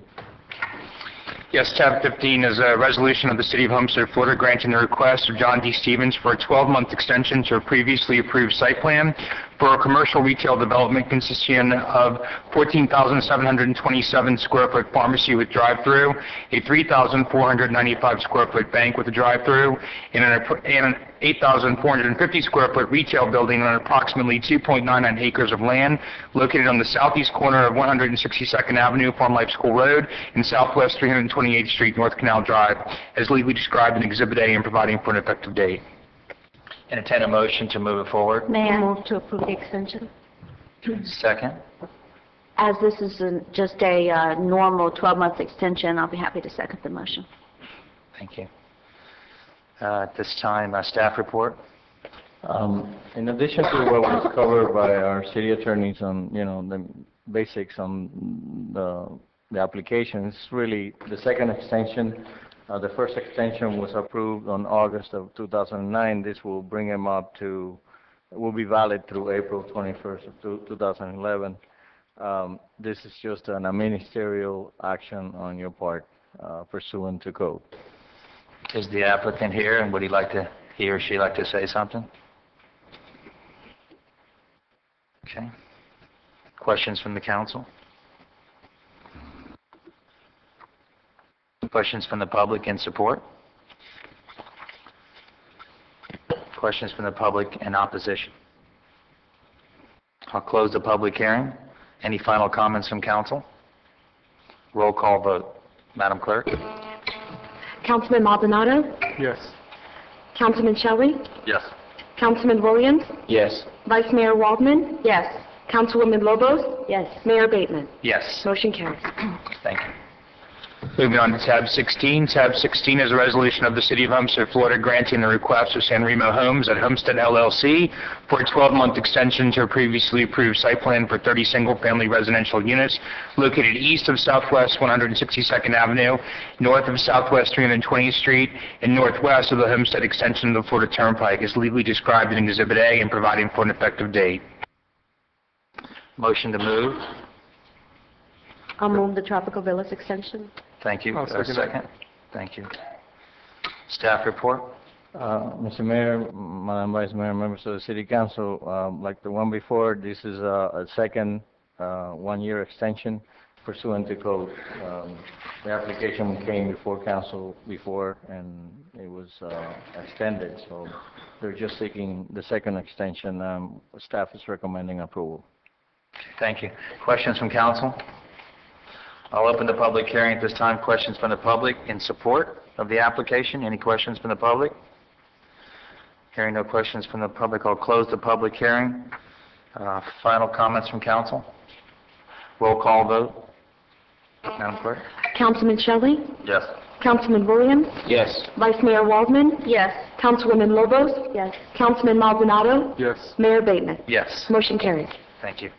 A: Yes, tab 15 is a resolution of the City of Homestead, Florida, granting the request of John D. Stevens for a 12-month extension to a previously approved site plan for a commercial retail development consisting of 14,727 square foot pharmacy with drive-through, a 3,495 square foot bank with a drive-through, and an 8,450 square foot retail building on approximately 2.99 acres of land located on the southeast corner of 162nd Avenue, Farm Life School Road, and southwest 328th Street, North Canal Drive, as legally described in Exhibit A and providing for an effective date.
S: Entertain a motion to move it forward.
G: May I move to approve the extension?
S: Second.
M: As this is just a normal 12-month extension, I'll be happy to second the motion.
S: Thank you. At this time, staff report.
T: In addition to what was covered by our city attorneys on, the basics on the application, it's really the second extension. The first extension was approved on August of 2009. This will bring him up to, will be valid through April 21st of 2011. This is just a ministerial action on your part pursuant to code.
S: Is the applicant here, and would he or she like to say something? Okay. Questions from the council? Questions from the public in support? Questions from the public in opposition? I'll close the public hearing. Any final comments from council? Roll call vote. Madam Clerk?
G: Councilman Maldonado?
D: Yes.
G: Councilman Shelley?
S: Yes.
G: Councilman Williams?
S: Yes.
G: Vice Mayor Waldman? Yes. Councilwoman Lobos?
M: Yes.
G: Mayor Bateman?
A: Yes.
G: Motion carries.
A: Thank you. Moving on to tab 16. Tab 16 is a resolution of the City of Homestead, Florida, granting the request of San Remo Homes at Homestead LLC for a 12-month extension to a previously approved site plan for 30 single-family residential units located east of Southwest 162nd Avenue, north of Southwest 320th Street, and northwest of the Homestead extension of the Florida Turnpike, as legally described in Exhibit A and providing for an effective date.
S: Motion to move.
G: I'll move the Tropical Villas extension.
S: Thank you.
D: I'll second that.
S: Second. Thank you. Staff report.
T: Mr. Mayor, Madam Vice Mayor, members of the City Council, like the one before, this is a second one-year extension pursuant to code. The application came before council before, and it was extended, so they're just seeking the second extension. Staff is recommending approval.
S: Thank you. Questions from council? I'll open the public hearing at this time. Questions from the public in support of the application? Any questions from the public? Hearing no questions from the public, I'll close the public hearing. Final comments from council? Roll call vote. Madam Clerk?
G: Councilman Shelley?
S: Yes.
G: Councilman Williams?
S: Yes.
G: Vice Mayor Waldman?
M: Yes.
G: Councilwoman Lobos?
M: Yes.
G: Councilman Maldonado?
D: Yes.
G: Mayor Bateman?
S: Yes.
G: Motion carries.
S: Thank you.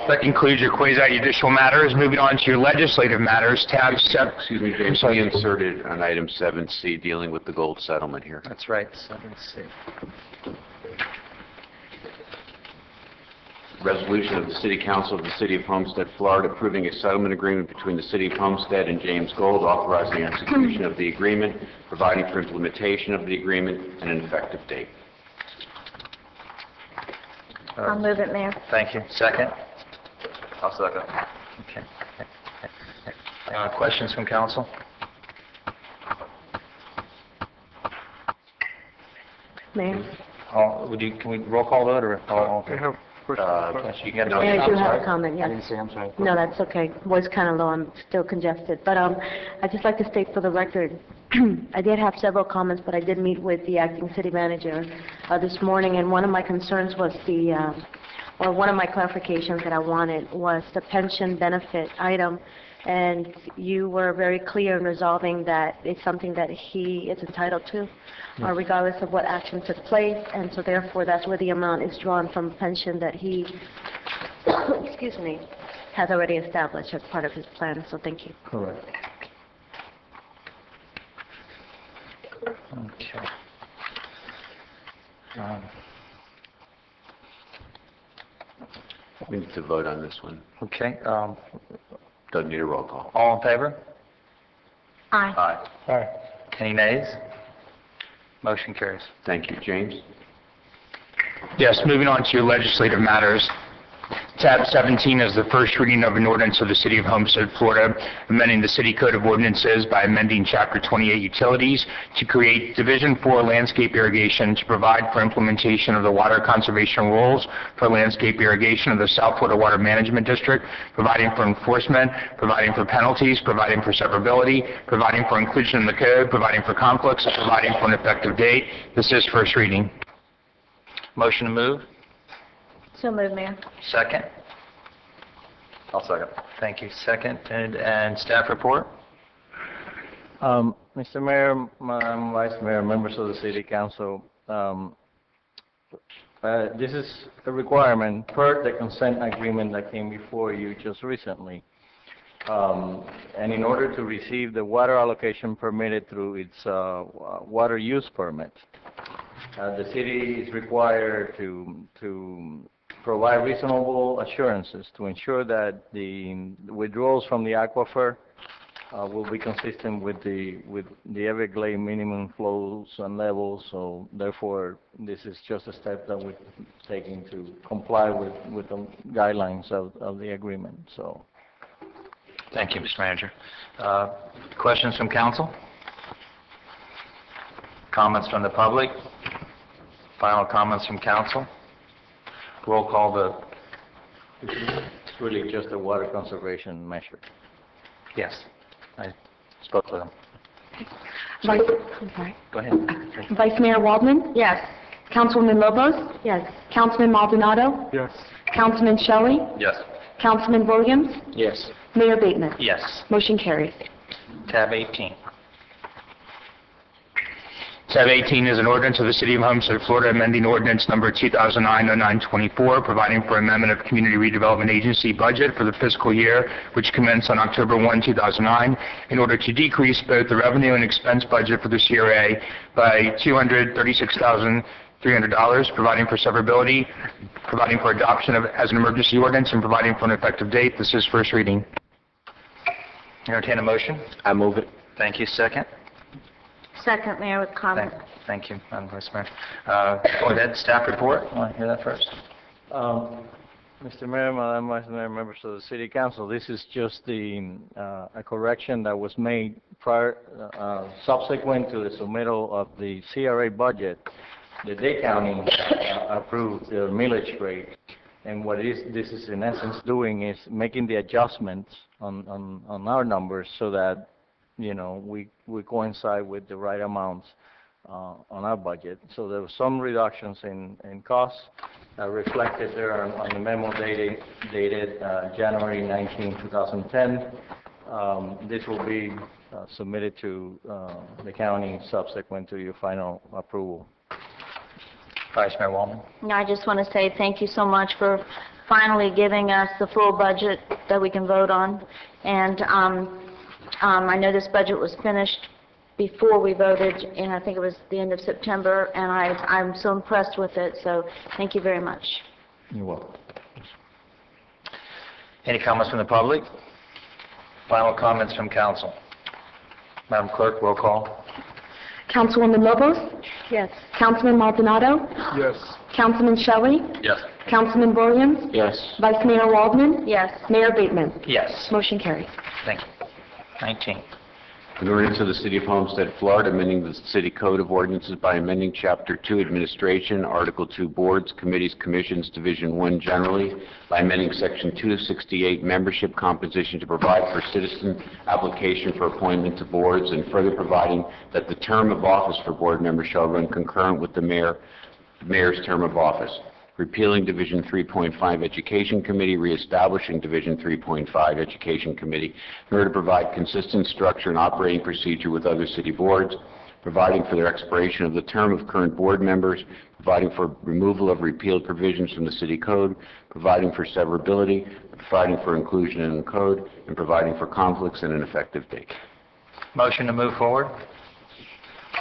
A: That concludes your quasi-judicial matters. Moving on to your legislative matters, tab 7.
H: Excuse me, James, we inserted an item 7C dealing with the gold settlement here.
S: That's right. 7C.
H: Resolution of the City Council of the City of Homestead, Florida, approving a settlement agreement between the City of Homestead and James Gold, authorizing execution of the agreement, providing for implementation of the agreement, and an effective date.
M: I'll move it, Mayor.
S: Thank you. Second? I'll second. Okay. Questions from council?
G: Mayor?
S: Can we roll call vote or? You can get
G: Mayor, I do have a comment, yes.
S: I didn't see, I'm sorry.
G: No, that's okay. Voice kind of low, I'm still congested. But I'd just like to state for the record, I did have several comments, but I did meet with the acting city manager this morning, and one of my concerns was or one of my clarifications that I wanted was the pension benefit item, and you were very clear in resolving that it's something that he is entitled to, regardless of what action took place, and so therefore that's where the amount is drawn from pension that he, excuse me, has already established as part of his plan, so thank you.
T: Correct.
H: We need to vote on this one.
S: Okay,
H: Doesn't need a roll call.
S: all in favor?
M: Aye.
S: Aye. Any nays? Motion carries.
H: Thank you. James?
A: Yes, moving on to your legislative matters. Tab 17 is the first reading of an ordinance of the City of Homestead, Florida, amending the City Code of Ordinances by amending Chapter 28 Utilities to create Division 4 Landscape Irrigation to provide for implementation of the water conservation rules for landscape irrigation of the South Florida Water Management District, providing for enforcement, providing for penalties, providing for severability, providing for inclusion in the code, providing for conflicts, and providing for an effective date. This is first reading. Motion to move?
M: So moved, Mayor.
A: Second?
S: I'll second. Thank you. Second, and staff report?
T: Mr. Mayor, Madam Vice Mayor, members of the City Council, this is a requirement per the consent agreement that came before you just recently. And in order to receive the water allocation permitted through its water use permit, the city is required to provide reasonable assurances to ensure that the withdrawals from the aquifer will be consistent with the Everglades minimum flows and levels. So therefore, this is just a step that we're taking to comply with the guidelines of the agreement. So,
S: Thank you, Mr. Manager. Questions from council? Comments from the public? Final comments from council? Roll call vote.
T: it's really just a water conservation measure.
S: Yes, I spoke with them.
E: I'm sorry.
S: Go ahead.
E: Vice Mayor Waldman?
M: Yes.
E: Councilwoman Lobos?
M: Yes.
E: Councilman Maldonado?
D: Yes.
E: Councilman Shelley?
S: Yes.
E: Councilman Williams?
R: Yes.
E: Mayor Bateman?
S: Yes.
E: Motion carries.
S: Tab 18.
A: Tab 18 is an ordinance of the City of Homestead, Florida, amending ordinance number 2009-0924, providing for amendment of Community Redevelopment Agency budget for the fiscal year, which commenced on October 1, 2009, in order to decrease both the revenue and expense budget for the CRA by $236,300, providing for severability, providing for adoption as an emergency ordinance, and providing for an effective date. This is first reading.
S: Entertain a motion?
R: I move it.
S: Thank you. Second?
M: Second, Mayor, with comment.
S: Thank you, Madam Vice Mayor. Go ahead, staff report. Want to hear that first?
T: Mr. Mayor, Madam Vice Mayor, members of the City Council, this is just a correction that was made subsequent to the submittal of the CRA budget. The Dade County approved the millage rate, and what this is in essence doing is making the adjustments on our numbers so that we coincide with the right amounts on our budget. So there were some reductions in costs reflected there on the memo dated January 19, 2010. This will be submitted to the county subsequent to your final approval.
S: Vice Mayor Waldman.
M: I just want to say thank you so much for finally giving us the full budget that we can vote on. And I know this budget was finished before we voted, and I think it was the end of September, and I'm so impressed with it, so thank you very much.
T: You're welcome.
S: Any comments from the public? Final comments from council. Madam Clerk, roll call.
E: Councilwoman Lobos?
M: Yes.
E: Councilman Maldonado?
D: Yes.
E: Councilman Shelley?
S: Yes.
E: Councilman Williams?
R: Yes.
E: Vice Mayor Waldman?
M: Yes.
E: Mayor Bateman?
S: Yes.
E: Motion carries.
S: Thank you. 19.
H: An ordinance of the City of Homestead, Florida, amending the City Code of Ordinances by amending Chapter 2 Administration, Article 2 Boards, Committees, Commissions, Division 1 generally, by amending Section 268 Membership Composition to provide for citizen application for appointment to boards, and further providing that the term of office for board members shall run concurrent with the mayor's term of office. Repealing Division 3.5 Education Committee, reestablishing Division 3.5 Education Committee in order to provide consistent structure and operating procedure with other city boards, providing for the expiration of the term of current board members, providing for removal of repealed provisions from the city code, providing for severability, providing for inclusion in the code, and providing for conflicts and an effective date.
S: Motion to move forward?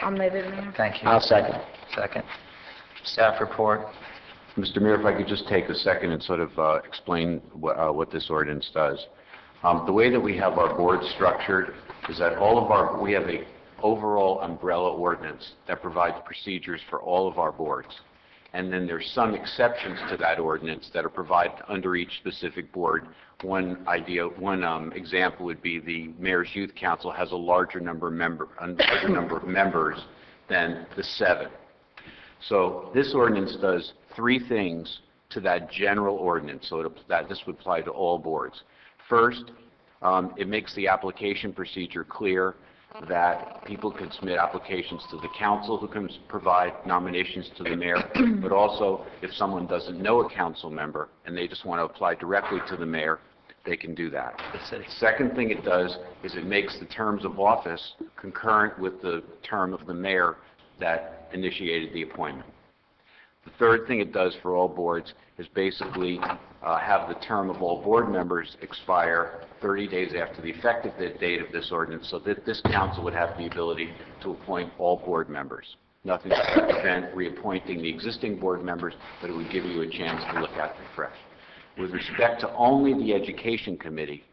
M: I'll move it, Mayor.
S: Thank you.
R: I'll second.
S: Second. Staff report.
H: Mr. Mayor, if I could just take a second and sort of explain what this ordinance does. The way that we have our board structured is that we have a overall umbrella ordinance that provides procedures for all of our boards. And then there's some exceptions to that ordinance that are provided under each specific board. One example would be the Mayor's Youth Council has a larger number of members than the 7. So this ordinance does 3 things to that general ordinance, so this would apply to all boards. First, it makes the application procedure clear that people can submit applications to the council, who can provide nominations to the mayor, but also if someone doesn't know a council member and they just want to apply directly to the mayor, they can do that. The second thing it does is it makes the terms of office concurrent with the term of the mayor that initiated the appointment. The third thing it does for all boards is basically have the term of all board members expire 30 days after the effective date of this ordinance, so that this council would have the ability to appoint all board members. Nothing to prevent reappointing the existing board members, but it would give you a chance to look at them fresh. With respect to only the Education Committee,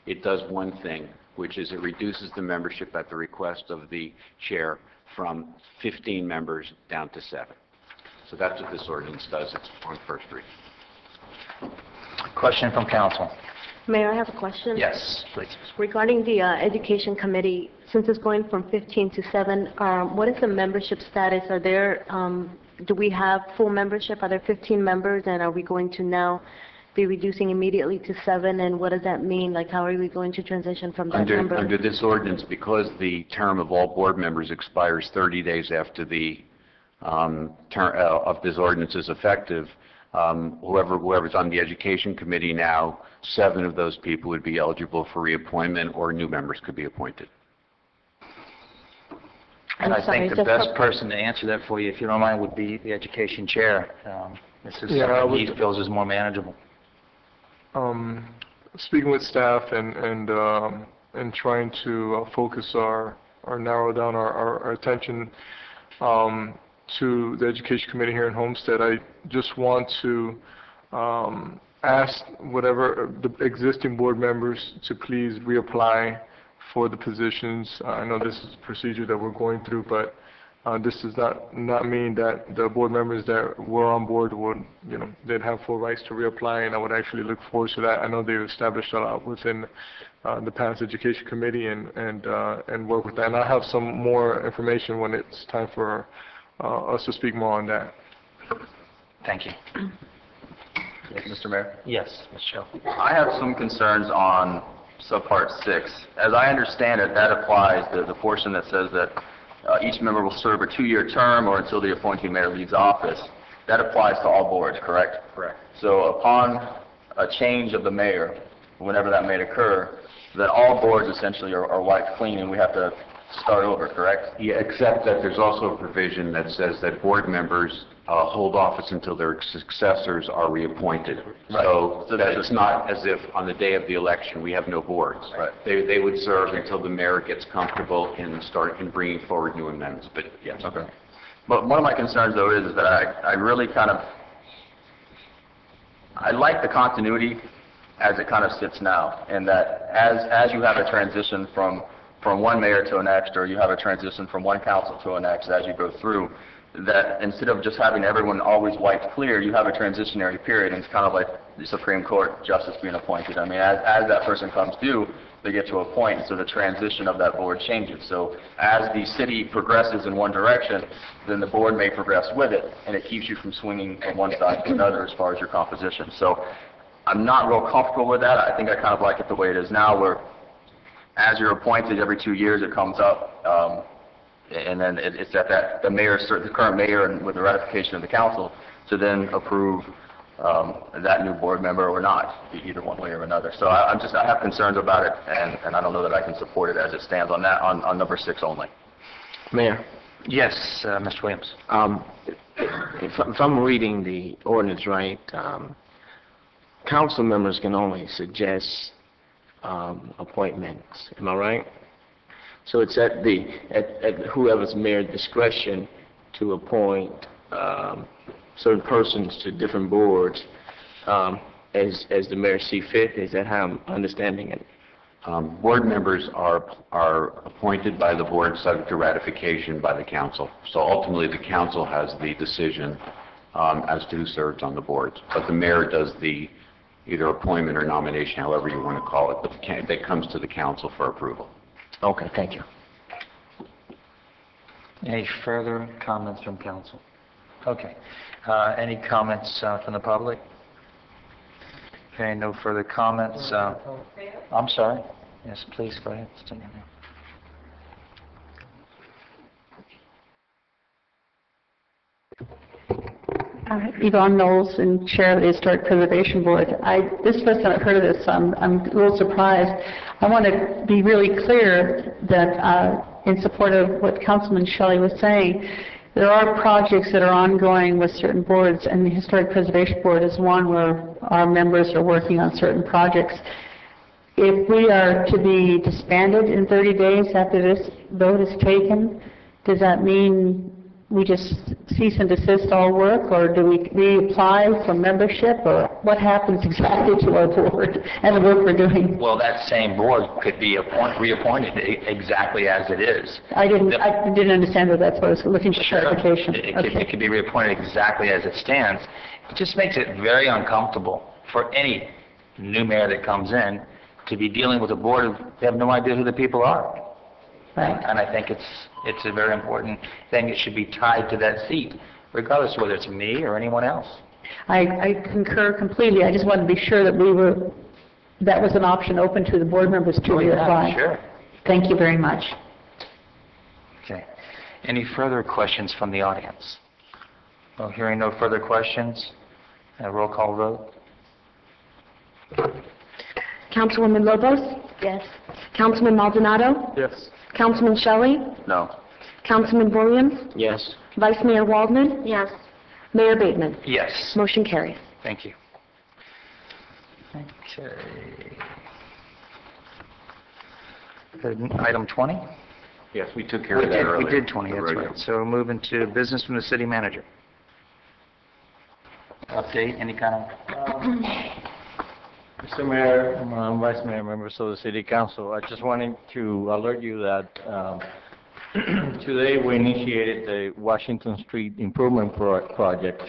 H: it does one thing, which is it reduces the membership at the request of the chair from 15 members down to 7. So that's what this ordinance does. It's on first reading.
S: Question from council.
U: Mayor, I have a question.
S: Yes, please.
U: Regarding the Education Committee, since it's going from 15 to 7, what is the membership status? Are there, do we have full membership? Are there 15 members, and are we going to now be reducing immediately to 7, and what does that mean? Like, how are we going to transition from that number?
H: Under this ordinance, because the term of all board members expires 30 days after the term of this ordinance is effective, whoever's on the Education Committee now, 7 of those people would be eligible for reappointment, or new members could be appointed.
S: And I think the best person to answer that for you, if you don't mind, would be the Education Chair. This is something he feels is more manageable.
D: Speaking with staff and trying to focus or narrow down our attention to the Education Committee here in Homestead, I just want to ask whatever the existing board members to please reapply for the positions. I know this is a procedure that we're going through, but this does not mean that the board members that were on board would, they'd have full rights to reapply, and I would actually look forward to that. I know they've established a lot within the past Education Committee and work with that. And I'll have some more information when it's time for us to speak more on that.
S: Thank you.
V: Yes, Mr. Mayor?
S: Yes, Ms. Cho.
V: I have some concerns on subpart 6. As I understand it, that applies, the portion that says that each member will serve a 2-year term or until the appointing mayor leaves office. That applies to all boards, correct? Correct. So upon a change of the mayor, whenever that may occur, that all boards essentially are wiped clean and we have to start over, correct?
H: Yeah, except that there's also a provision that says that board members hold office until their successors are reappointed.
V: Right.
H: So that it's not as if on the day of the election we have no boards.
V: Right.
H: They would serve until the mayor gets comfortable in bringing forward new amendments. But yes.
V: Okay. But one of my concerns though is that I really I like the continuity as it kind of sits now, and that as you have a transition from one mayor to the next, or you have a transition from one council to the next as you go through, that instead of just having everyone always wiped clear, you have a transitionary period, and it's kind of like the Supreme Court justice being appointed. I mean, as that person comes due, they get to a point, so the transition of that board changes. So as the city progresses in one direction, then the board may progress with it, and it keeps you from swinging from one side to another as far as your composition. So I'm not real comfortable with that. I think I kind of like it the way it is now, where as you're appointed every 2 years, it comes up, and then it's at the current mayor, and with the ratification of the council, to then approve that new board member or not, either one way or another. So I have concerns about it, and I don't know that I can support it as it stands on that, on number 6 only.
R: Mayor?
S: Yes, Mr. Williams.
R: If I'm reading the ordinance right, council members can only suggest appointments. Am I right? So it's at whoever's mayor's discretion to appoint certain persons to different boards as the mayor see fit. Is that how I'm understanding it?
H: Board members are appointed by the board subject to ratification by the council. So ultimately, the council has the decision as to who serves on the boards. But the mayor does the either appointment or nomination, however you want to call it, but that comes to the council for approval.
R: Okay, thank you.
S: Any further comments from council? Okay. Any comments from the public? Okay, no further comments. I'm sorry. Yes, please, go ahead.
G: Yvonne Knowles, and Chair of the Historic Preservation Board. This is the first time I've heard of this, so I'm a little surprised. I want to be really clear that in support of what Councilman Shelley was saying, there are projects that are ongoing with certain boards, and the Historic Preservation Board is one where our members are working on certain projects. If we are to be disbanded in 30 days after this vote is taken, does that mean we just cease and desist all work, or do we reapply for membership, or what happens exactly to our board and the work we're doing?
A: Well, that same board could be reappointed exactly as it is.
G: I didn't understand that. That's what I was looking for clarification.
A: It could be reappointed exactly as it stands. It just makes it very uncomfortable for any new mayor that comes in to be dealing with a board of, they have no idea who the people are.
G: Right.
A: And I think it's a very important thing. It should be tied to that seat, regardless of whether it's me or anyone else.
G: I concur completely. I just wanted to be sure that that was an option open to the board members to reapply.
A: Sure.
G: Thank you very much.
S: Okay. Any further questions from the audience? Well, hearing no further questions, roll call vote.
U: Councilwoman Lobos? Yes. Councilman Maldonado?
D: Yes.
U: Councilman Shelley?
V: No.
U: Councilman Williams?
R: Yes.
U: Vice Mayor Waldman? Yes. Mayor Bateman?
S: Yes.
U: Motion carries.
S: Thank you. Okay. Item 20?
H: Yes, we took care of that earlier.
S: We did 20, that's right. So we're moving to business from the city manager. Update, any kind of...
T: Mr. Mayor, Vice Mayor, members of the City Council, I just wanted to alert you that today we initiated the Washington Street Improvement Project.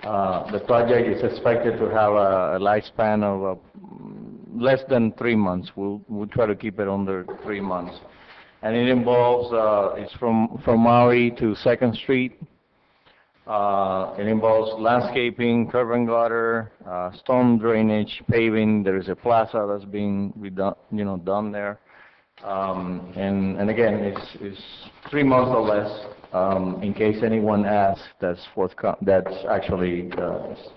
T: The project is expected to have a lifespan of less than 3 months. We'll try to keep it under 3 months. And it involves, it's from Maury to 2nd Street. It involves landscaping, curb and gutter, storm drainage, paving. There is a plaza that's being done there. And again, it's 3 months or less. In case anyone asks, that's actually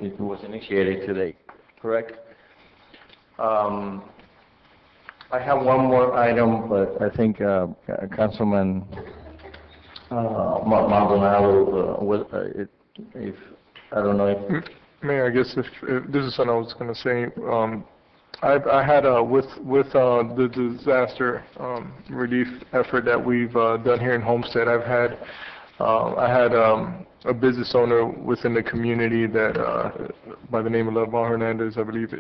T: it was initiated today. Correct? I have one more item, but I think Councilman Maldonado, if I don't know if...
D: Mayor, I guess if this is something I was going to say. I had with the disaster relief effort that we've done here in Homestead, I had a business owner within the community that by the name of Lavon Hernandez, I believe,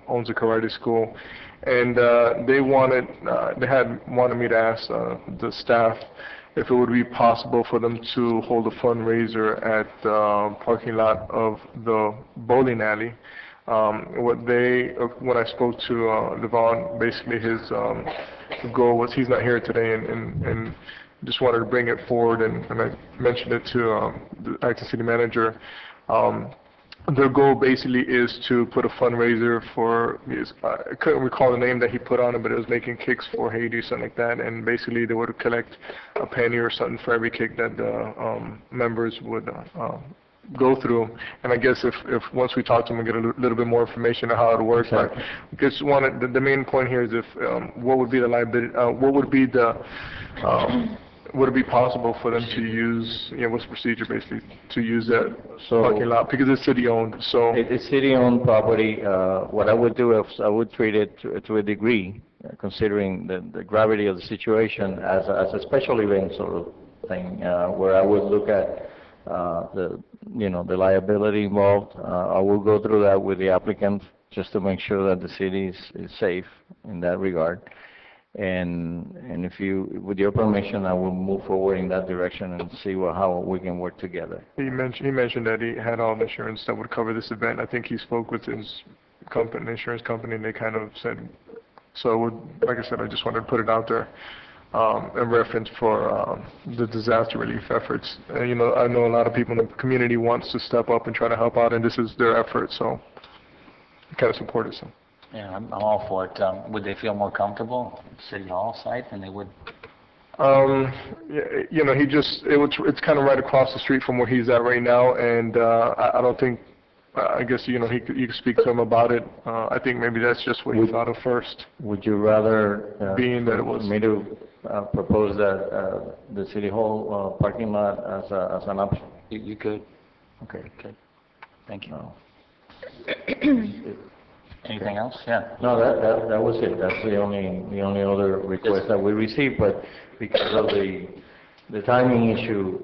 D: owns a karate school, and they had wanted me to ask the staff if it would be possible for them to hold a fundraiser at the parking lot of the bowling alley. When I spoke to Lavon, basically his goal was, he's not here today, and just wanted to bring it forward, and I mentioned it to the acting city manager. Their goal basically is to put a fundraiser for, I couldn't recall the name that he put on it, but it was making kicks for Haiti or something like that, and basically they would collect a penny or something for every kick that the members would go through. And I guess if once we talk to them and get a little bit more information on how it works, I just wanted, the main point here is if what would be the liability, would it be possible for them to use, what's the procedure basically, to use that parking lot, because it's city-owned, so...
T: It's city-owned property. What I would do is I would treat it to a degree, considering the gravity of the situation, as a special event sort of thing, where I would look at the liability involved. I will go through that with the applicant just to make sure that the city is safe in that regard. And with your permission, I will move forward in that direction and see how we can work together.
D: He mentioned that he had all the insurance that would cover this event. I think he spoke with his insurance company, and they kind of said, like I said, I just wanted to put it out there in reference for the disaster relief efforts. I know a lot of people in the community wants to step up and try to help out, and this is their effort, so I kind of support it. So.
S: Yeah, I'm all for it. Would they feel more comfortable at City Hall site than they would?
D: It's kind of right across the street from where he's at right now, and I don't think, I guess, you can speak to him about it. I think maybe that's just what he thought of first.
T: Would you rather,
D: being that it was
T: me to propose that the City Hall parking lot as an option?
S: You could.
T: Okay.
S: Good. Thank you. Anything else? Yeah.
T: No, that was it. That's the only other request that we received, but because of the timing issue,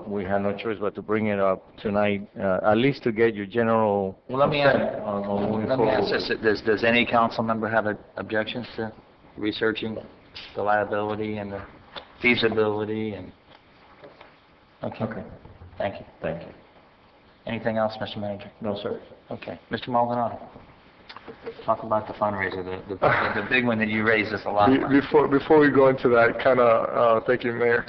T: we had no choice but to bring it up tonight, at least to get your general.
S: Well, let me ask this: does any council member have objections to researching the liability and the feasibility and? Okay. Thank you.
T: Thank you.
S: Anything else, Mr. Manager?
T: No, sir.
S: Okay. Mr. Maldonado. Talk about the fundraiser, the big one that you raised us a lot of money.
D: Before we go into that, thank you, Mayor.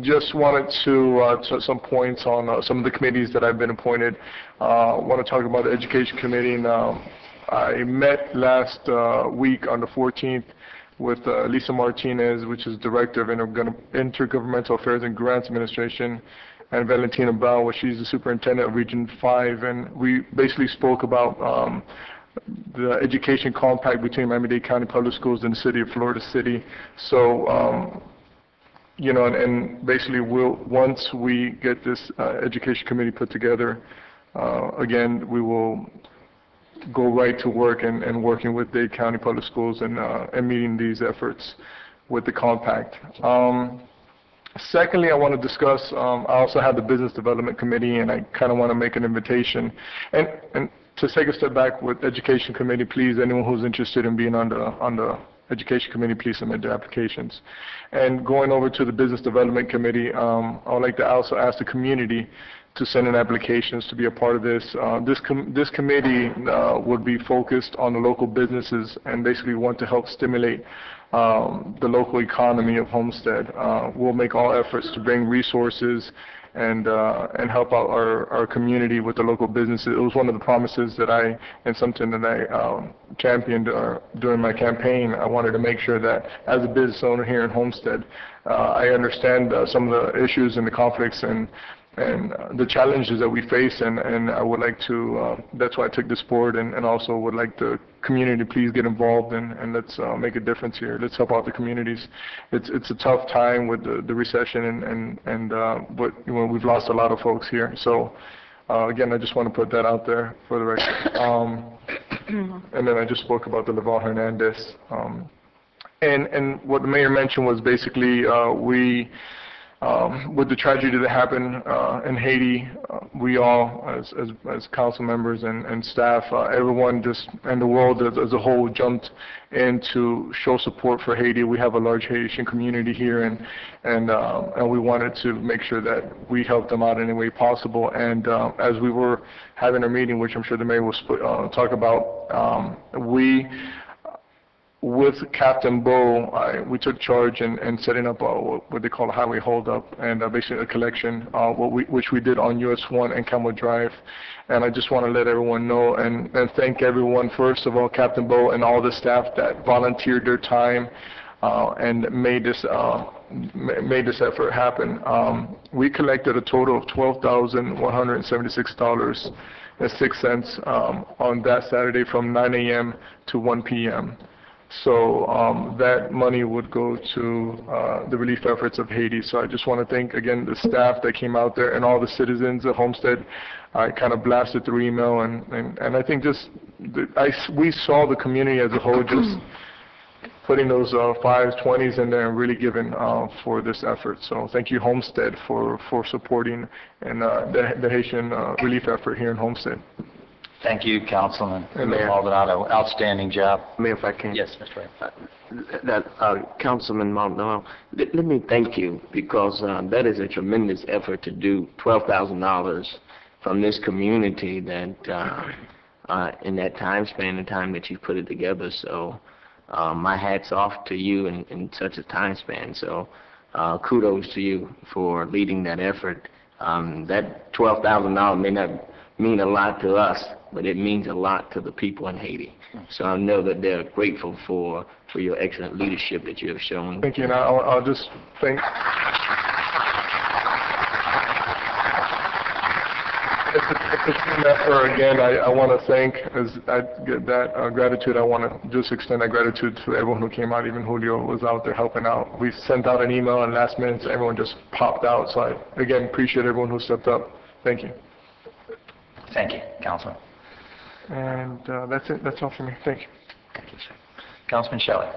D: Just wanted to touch some points on some of the committees that I've been appointed. Want to talk about the Education Committee. Now, I met last week on the 14th with Lisa Martinez, which is Director of Intergovernmental Affairs and Grants Administration, and Valentina Brown, which she's the Superintendent of Region 5, and we basically spoke about the education compact between Miami-Dade County Public Schools and the City of Florida City. So, and basically once we get this Education Committee put together, again, we will go right to work and working with Dade County Public Schools and meeting these efforts with the compact. Secondly, I want to discuss, I also have the Business Development Committee, and I kind of want to make an invitation. And to take a step back with Education Committee, please, anyone who's interested in being on the Education Committee, please submit their applications. And going over to the Business Development Committee, I would like to also ask the community to send in applications to be a part of this. This committee would be focused on the local businesses and basically want to help stimulate the local economy of Homestead. We'll make all efforts to bring resources and help out our community with the local businesses. It was one of the promises that and something that I championed during my campaign. I wanted to make sure that as a business owner here in Homestead, I understand some of the issues and the conflicts and the challenges that we face, and I would like to, that's why I took this board, and also would like the community to please get involved, and let's make a difference here. Let's help out the communities. It's a tough time with the recession, but we've lost a lot of folks here. So again, I just want to put that out there for the record. And then I just spoke about the Laval Hernandez. And what the mayor mentioned was basically with the tragedy that happened in Haiti, we all, as council members and staff, everyone and the world as a whole jumped in to show support for Haiti. We have a large Haitian community here, and we wanted to make sure that we helped them out in any way possible. And as we were having our meeting, which I'm sure the mayor will talk about, with Captain Bo, we took charge in setting up what they call a highway holdup, and basically a collection, which we did on US 1 and Camel Drive. And I just want to let everyone know and thank everyone, first of all, Captain Bo and all the staff that volunteered their time and made this effort happen. We collected a total of $12,176.06 on that Saturday from 9 a.m. to 1 p.m. So that money would go to the relief efforts of Haiti. So I just want to thank, again, the staff that came out there and all the citizens of Homestead. I kind of blasted through email, and I think we saw the community as a whole just putting those 5s, 20s in there and really giving for this effort. So thank you, Homestead, for supporting and the Haitian relief effort here in Homestead.
S: Thank you, Councilman
R: Mayor.
S: Maldonado. Outstanding job.
R: Mayor, if I can.
S: Yes, Mr. Ray.
R: Councilman Maldonado, let me thank you because that is a tremendous effort to do $12,000 from this community that in that time span, the time that you put it together. So my hat's off to you in such a time span. So kudos to you for leading that effort. That $12,000 may not mean a lot to us, but it means a lot to the people in Haiti. So I know that they're grateful for your excellent leadership that you have shown.
D: Thank you, and I'll just thank... It's a team effort. Again, I want to thank, as I get that gratitude, I want to just extend that gratitude to everyone who came out. Even Julio was out there helping out. We sent out an email, and last minute, everyone just popped out. So I, again, appreciate everyone who stepped up. Thank you.
S: Thank you, Councilman.
D: And that's it. That's all for me. Thank you.
S: Thank you, sir. Councilman Shelley.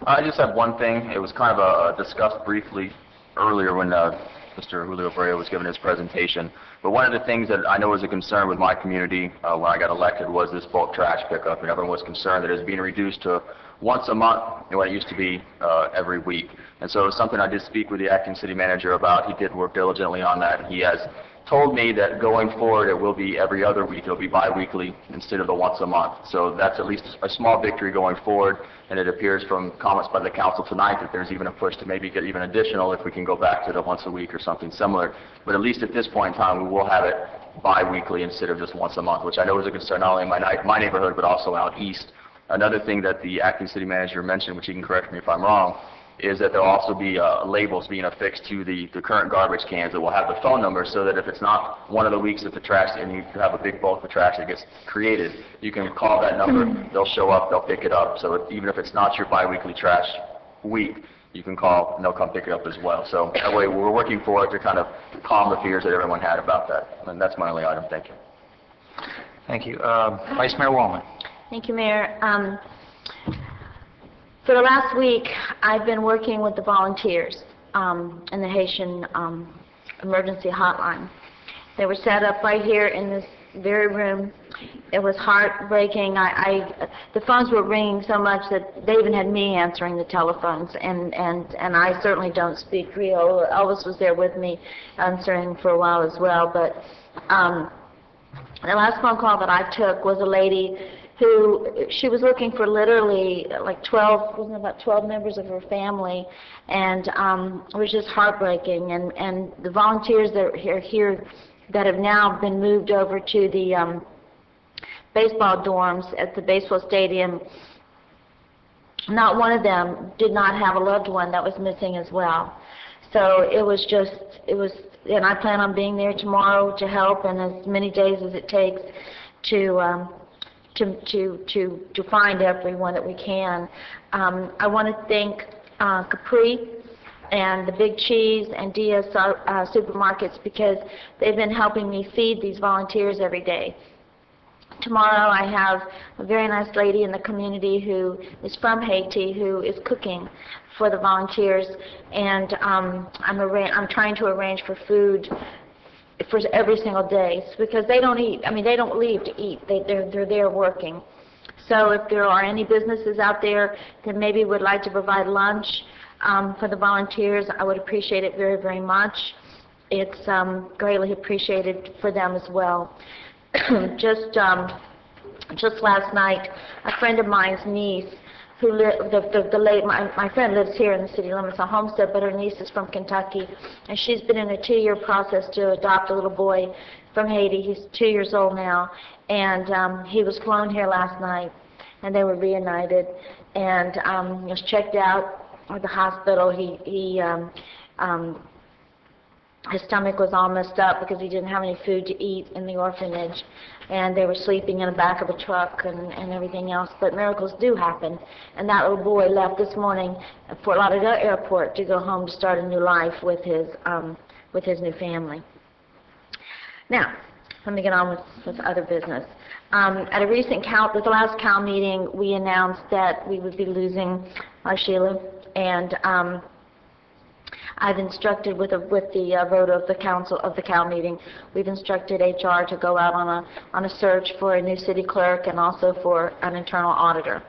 V: I just have one thing. It was kind of discussed briefly earlier when Mr. Julio Brea was giving his presentation. But one of the things that I know was a concern with my community when I got elected was this bulk trash pickup. And everyone was concerned that it was being reduced to once a month when it used to be every week. And so it was something I did speak with the acting city manager about. He did work diligently on that. He has told me that going forward it will be every other week. It'll be bi-weekly instead of the once a month. So that's at least a small victory going forward, and it appears from comments by the council tonight that there's even a push to maybe get even additional if we can go back to the once a week or something similar. But at least at this point in time we will have it bi-weekly instead of just once a month, which I know is a concern not only in my neighborhood but also out east. Another thing that the acting city manager mentioned, which he can correct me if I'm wrong, is that there will also be labels being affixed to the current garbage cans that will have the phone number, so that if it's not one of the weeks that the trash, and you have a big bulk of trash that gets created, you can call that number, they'll show up, they'll pick it up. So even if it's not your bi-weekly trash week, you can call and they'll come pick it up as well. So that way we're working forward to kind of calm the fears that everyone had about that. And that's my only item. Thank you.
S: Thank you. Vice Mayor Wallman.
M: Thank you, Mayor. For the last week, I've been working with the volunteers in the Haitian emergency hotline. They were set up right here in this very room. It was heartbreaking. The phones were ringing so much that they even had me answering the telephones, and I certainly don't speak Creole. Elvis was there with me answering for a while as well, but the last phone call that I took was a lady who, she was looking for literally like 12, wasn't it about 12 members of her family, and it was just heartbreaking. And the volunteers that are here that have now been moved over to the baseball dorms at the baseball stadium, not one of them did not have a loved one that was missing as well. So it was, and I plan on being there tomorrow to help, and as many days as it takes to find everyone that we can. I want to thank Capri and the Big Cheese and Diaz supermarkets, because they've been helping me feed these volunteers every day. Tomorrow I have a very nice lady in the community who is from Haiti who is cooking for the volunteers, and I'm trying to arrange for food for every single day, because they don't eat. I mean, they don't leave to eat. They're there working. So if there are any businesses out there that maybe would like to provide lunch for the volunteers, I would appreciate it very, very much. It's greatly appreciated for them as well. Just last night, a friend of mine's niece, who my friend lives here in the city limits on Homestead, but her niece is from Kentucky, and she's been in a 2-year process to adopt a little boy from Haiti. He's 2 years old now, and he was flown here last night, and they were reunited, and he was checked out at the hospital. His stomach was all messed up because he didn't have any food to eat in the orphanage, and they were sleeping in the back of a truck and everything else. But miracles do happen, and that little boy left this morning at Fort Lauderdale Airport to go home to start a new life with his new family. Now, let me get on with other business. At a recent with the last COW meeting, we announced that we would be losing our Sheila, and I've instructed with the vote of the council of the COW meeting, we've instructed HR to go out on a search for a new city clerk and also for an internal auditor.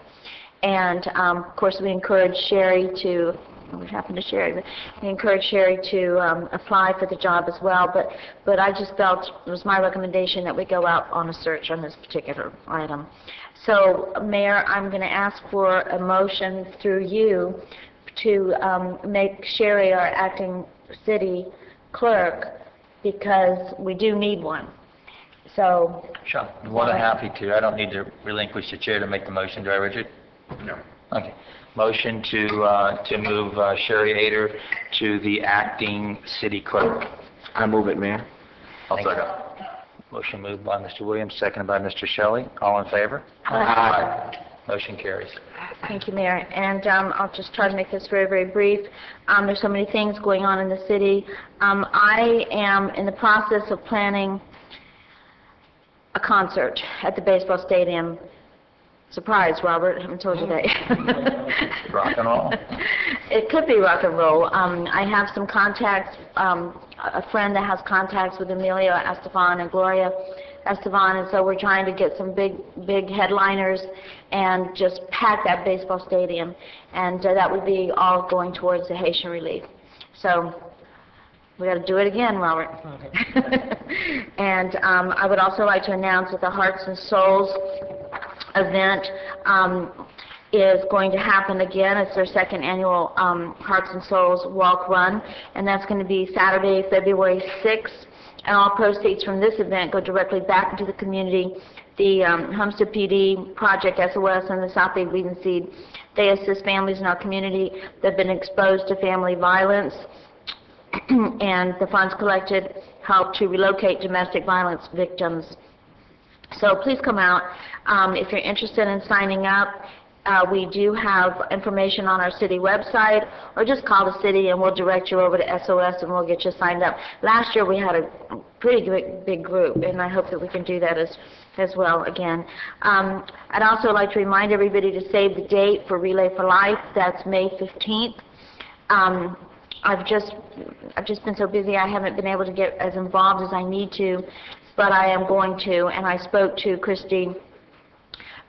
M: And of course, we encourage Sherry to. What happened to Sherry? But we encourage Sherry to apply for the job as well. But I just felt it was my recommendation that we go out on a search on this particular item. So, Mayor, I'm going to ask for a motion through you to make Sherry our acting city clerk, because we do need one. So.
S: Sure. More than happy to. I don't need to relinquish the chair to make the motion, do I, Richard?
H: No.
S: Okay. Motion to move Sherry Ader to the acting city clerk.
R: I move it, Mayor.
S: I'll second. Motion moved by Mr. Williams, seconded by Mr. Shelley. All in favor?
M: Aye.
S: Motion carries.
M: Thank you, Mayor. And I'll just try to make this very, very brief. There's so many things going on in the city. I am in the process of planning a concert at the baseball stadium. Surprise, Robert, I haven't told you that.
S: Rock and roll.
M: It could be rock and roll. I have some contacts, a friend that has contacts with Emilio Estefan and Gloria Estefan, and so we're trying to get some big headliners and just pack that baseball stadium, and that would be all going towards the Haitian relief. So we got to do it again, Robert. And I would also like to announce that the Hearts and Souls event is going to happen again. It's their second annual Hearts and Souls Walk Run, and that's going to be Saturday, February 6th. And all proceeds from this event go directly back into the community. The Homestead PD, Project SOS, and the South Bay Weed and Seed, they assist families in our community that have been exposed to family violence, and the funds collected help to relocate domestic violence victims. So please come out. If you're interested in signing up, we do have information on our city website, or just call the city and we'll direct you over to SOS and we'll get you signed up. Last year we had a pretty big group, and I hope that we can do that as well again. I'd also like to remind everybody to save the date for Relay for Life. That's May 15th. I've just been so busy I haven't been able to get as involved as I need to, but I am going to, and I spoke to Christy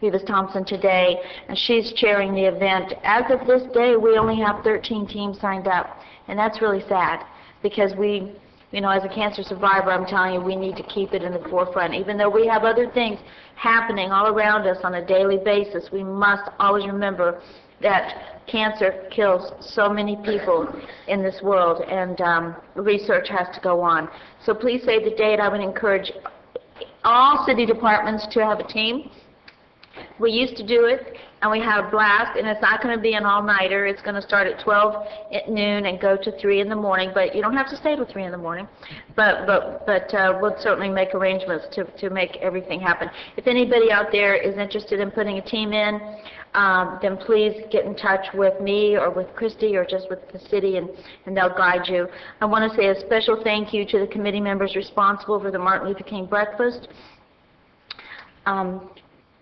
M: Rivas-Thompson today, and she's chairing the event. As of this day, we only have 13 teams signed up, and that's really sad, because we, as a cancer survivor, I'm telling you, we need to keep it in the forefront. Even though we have other things happening all around us on a daily basis, we must always remember that cancer kills so many people in this world, and research has to go on. So please save the date. I would encourage all city departments to have a team. We used to do it, and we had a blast, and it's not going to be an all-nighter. It's going to start at 12 at noon and go to 3 in the morning, but you don't have to stay till 3 in the morning. But we'll certainly make arrangements to make everything happen. If anybody out there is interested in putting a team in, then please get in touch with me or with Christy or just with the city, and they'll guide you. I want to say a special thank you to the committee members responsible for the Martin Luther King breakfast.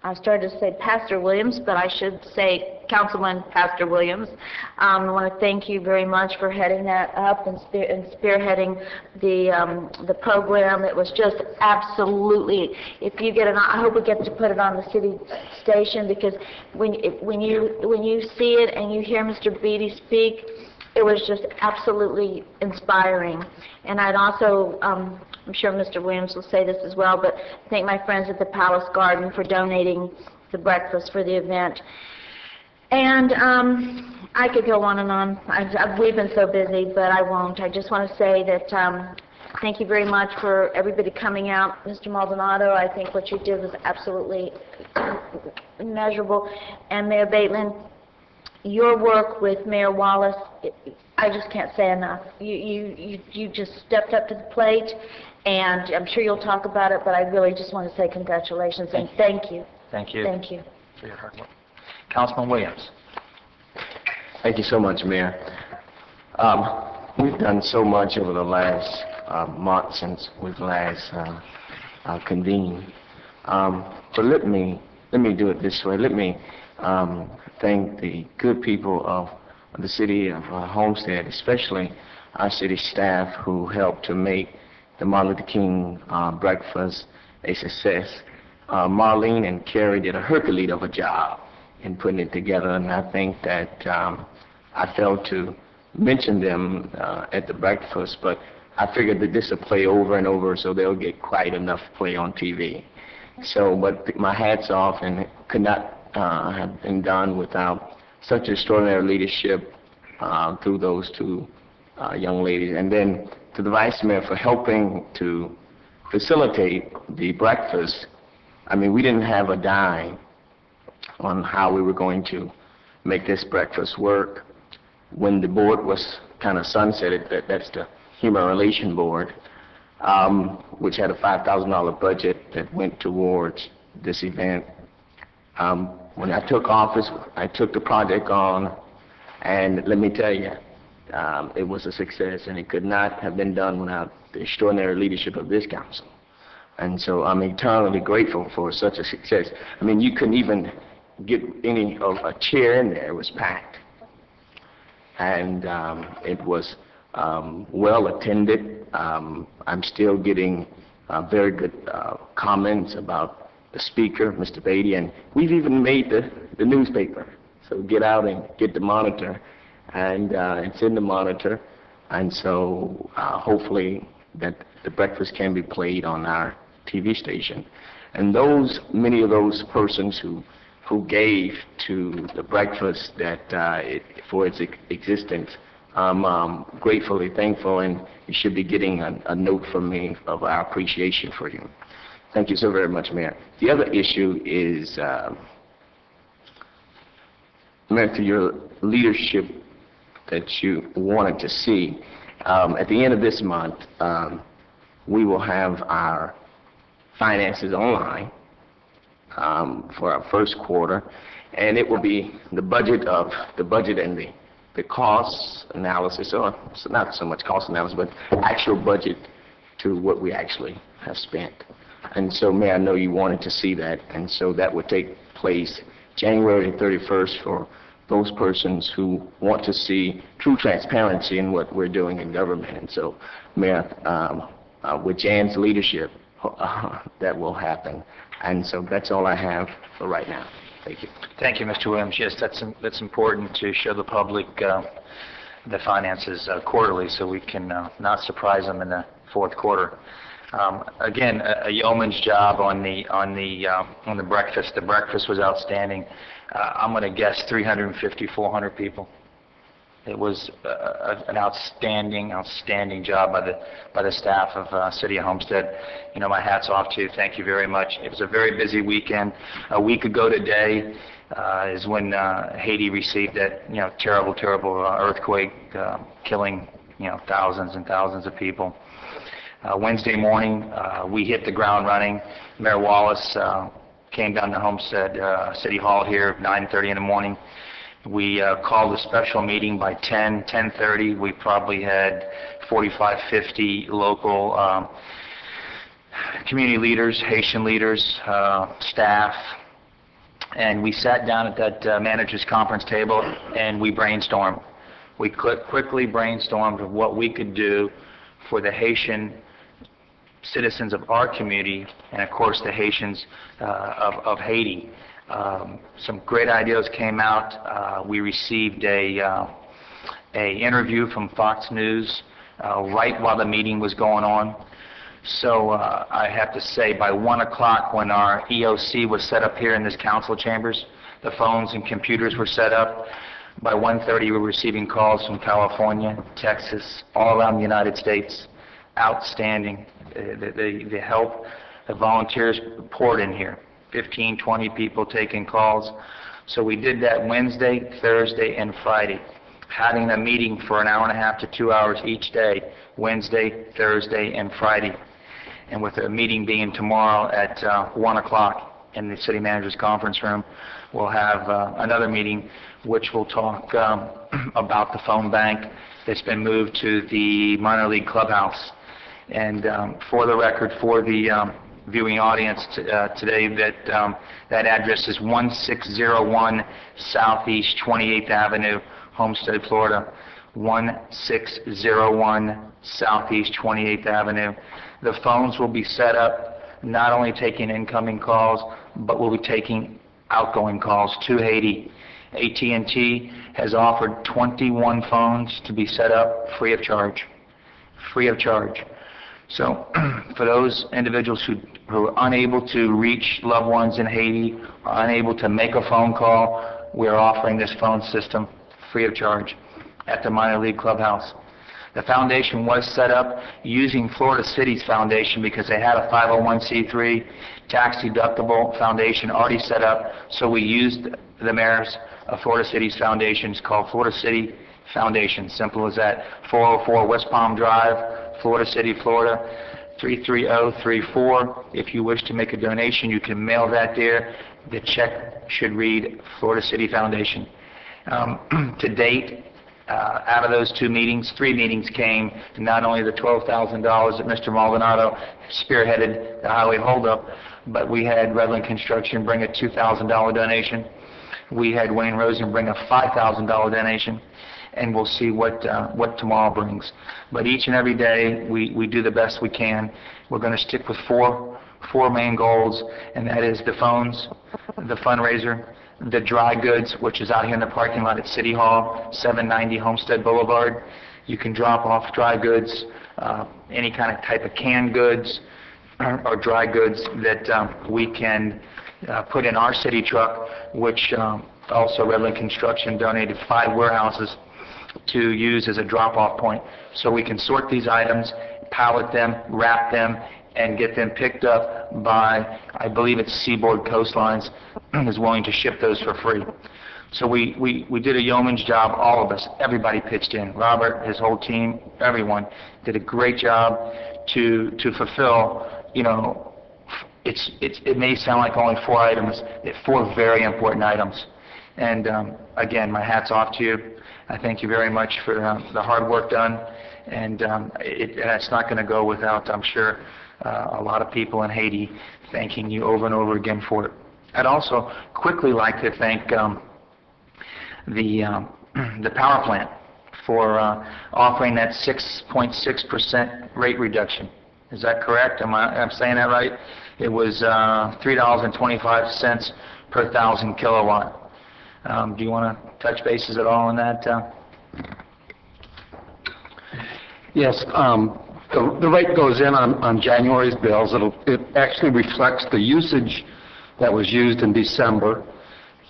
M: I started to say Pastor Williams, but I should say Councilman Pastor Williams. I want to thank you very much for heading that up and spearheading the program. It was just absolutely, if you get I hope we get to put it on the city station, because when you see it and you hear Mr. Beatty speak, it was just absolutely inspiring. And I'd also, I'm sure Mr. Williams will say this as well, but thank my friends at the Palace Garden for donating the breakfast for the event. And I could go on and on. We've been so busy, but I won't. I just want to say that thank you very much for everybody coming out. Mr. Maldonado, I think what you did was absolutely immeasurable. And Mayor Bateman, your work with Mayor Wallace, I just can't say enough. You just stepped up to the plate, and I'm sure you'll talk about it, but I really just want to say congratulations and thank you.
S: Thank you.
M: Thank you.
S: For your hard work. Councilman Williams.
R: Thank you so much, Mayor. We've done so much over the last month since we've last convened. But let me do it this way. Let me thank the good people of the city of Homestead, especially our city staff who helped to make the Martin Luther King breakfast a success. Marlene and Carrie did a Hercules of a job in putting it together, and I think that I failed to mention them at the breakfast, but I figured that this will play over and over, so they'll get quite enough play on TV. So, but my hat's off, and it could not have been done without such extraordinary leadership through those two young ladies. And then to the Vice Mayor for helping to facilitate the breakfast. I mean, we didn't have a dime on how we were going to make this breakfast work. When the board was kind of sunsetted, that's the Human Relation Board, which had a $5,000 budget that went towards this event. When I took office, I took the project on, and let me tell you, it was a success, and it could not have been done without the extraordinary leadership of this council. And so I'm eternally grateful for such a success. I mean, you couldn't even get any of a chair in there. It was packed. And it was well attended. I'm still getting very good comments about the speaker, Mr. Beatty, and we've even made the newspaper. So get out and get the Monitor, and it's in the Monitor. And so hopefully that the breakfast can be played on our TV station. And many of those persons who gave to the breakfast for its existence, I'm gratefully thankful, and you should be getting a note from me of our appreciation for you. Thank you so very much, Mayor. The other issue is, Mayor, to your leadership that you wanted to see, at the end of this month, we will have our finances online for our first quarter, and it will be the budget and the cost analysis, or not so much cost analysis, but actual budget to what we actually have spent. And so, Mayor, I know you wanted to see that, and so that would take place January 31st for those persons who want to see true transparency in what we're doing in government. And so, Mayor, with Jan's leadership, that will happen. And so that's all I have for right now. Thank you.
S: Thank you, Mr. Williams. Yes, that's important to show the public the finances quarterly, so we can not surprise them in the fourth quarter. Again, a yeoman's job on the breakfast. The breakfast was outstanding. I'm going to guess 350, 400 people. It was an outstanding job by the staff of City of Homestead. You know, my hat's off to you. Thank you very much. It was a very busy weekend. A week ago today is when Haiti received that terrible earthquake, killing thousands and thousands of people. Wednesday morning, we hit the ground running. Mayor Wallace came down to Homestead City Hall here at 9:30 in the morning. We called a special meeting by 10:30. We probably had 45, 50 local community leaders, Haitian leaders, staff, and we sat down at that manager's conference table and we brainstormed. We quickly brainstormed of what we could do for the Haitian citizens of our community, and of course the Haitians of Haiti. Some great ideas came out. We received a interview from Fox News right while the meeting was going on. So I have to say, by 1 o'clock, when our EOC was set up here in this council chambers, the phones and computers were set up. By 1:30, we were receiving calls from California, Texas, all around the United States. Outstanding. The help, the volunteers poured in here. 15, 20 people taking calls. So we did that Wednesday, Thursday, and Friday, having a meeting for an hour and a half to 2 hours each day, Wednesday, Thursday, and Friday. And with a meeting being tomorrow at 1 o'clock in the city manager's conference room, we'll have another meeting which will talk about the phone bank that's been moved to the minor league clubhouse. And for the record, for the
A: viewing audience today that that address is 1601 Southeast 28th Avenue, Homestead, Florida. 1601 Southeast 28th Avenue. The phones will be set up not only taking incoming calls, but we'll be taking outgoing calls to Haiti. AT&T has offered 21 phones to be set up free of charge. Free of charge. So for those individuals who are unable to reach loved ones in Haiti, are unable to make a phone call, we're offering this phone system free of charge at the minor league clubhouse. The foundation was set up using Florida City's foundation because they had a 501c3 tax-deductible foundation already set up, so we used the mayor's of Florida City's foundation. It's called Florida City Foundation, simple as that. 404 West Palm Drive, Florida City, Florida, 33034. If you wish to make a donation, you can mail that there. The check should read Florida City Foundation. To date, out of those 2 meetings, 3 meetings came to not only the $12,000 that Mr. Maldonado spearheaded the highway holdup, but we had Redland Construction bring a $2,000 donation. We had Wayne Rosen bring a $5,000 donation, and we'll see what tomorrow brings. But each and every day, we do the best we can. We're going to stick with four main goals, and that is the phones, the fundraiser, the dry goods, which is out here in the parking lot at City Hall, 790 Homestead Boulevard. You can drop off dry goods, any kind of type of canned goods or dry goods that we can put in our city truck, which also Redland Construction donated 5 warehouses to use as a drop-off point. So we can sort these items, pallet them, wrap them, and get them picked up by, I believe it's Seaboard Coastlines, is willing to ship those for free. So we did a yeoman's job, all of us, everybody pitched in. Robert, his whole team, everyone did a great job to fulfill, you know, it may sound like only 4 items, 4 very important items. And again, my hat's off to you. I thank you very much for the hard work done, and it's not going to go without, I'm sure, a lot of people in Haiti thanking you over and over again for it. I'd also quickly like to thank the power plant for offering that 6.6% rate reduction. Is that correct? I'm saying that right? It was $3.25 per 1,000 kilowatt. Do you want to touch bases at all on that?
J: Yes, the rate goes in on January's bills. It actually reflects the usage that was used in December.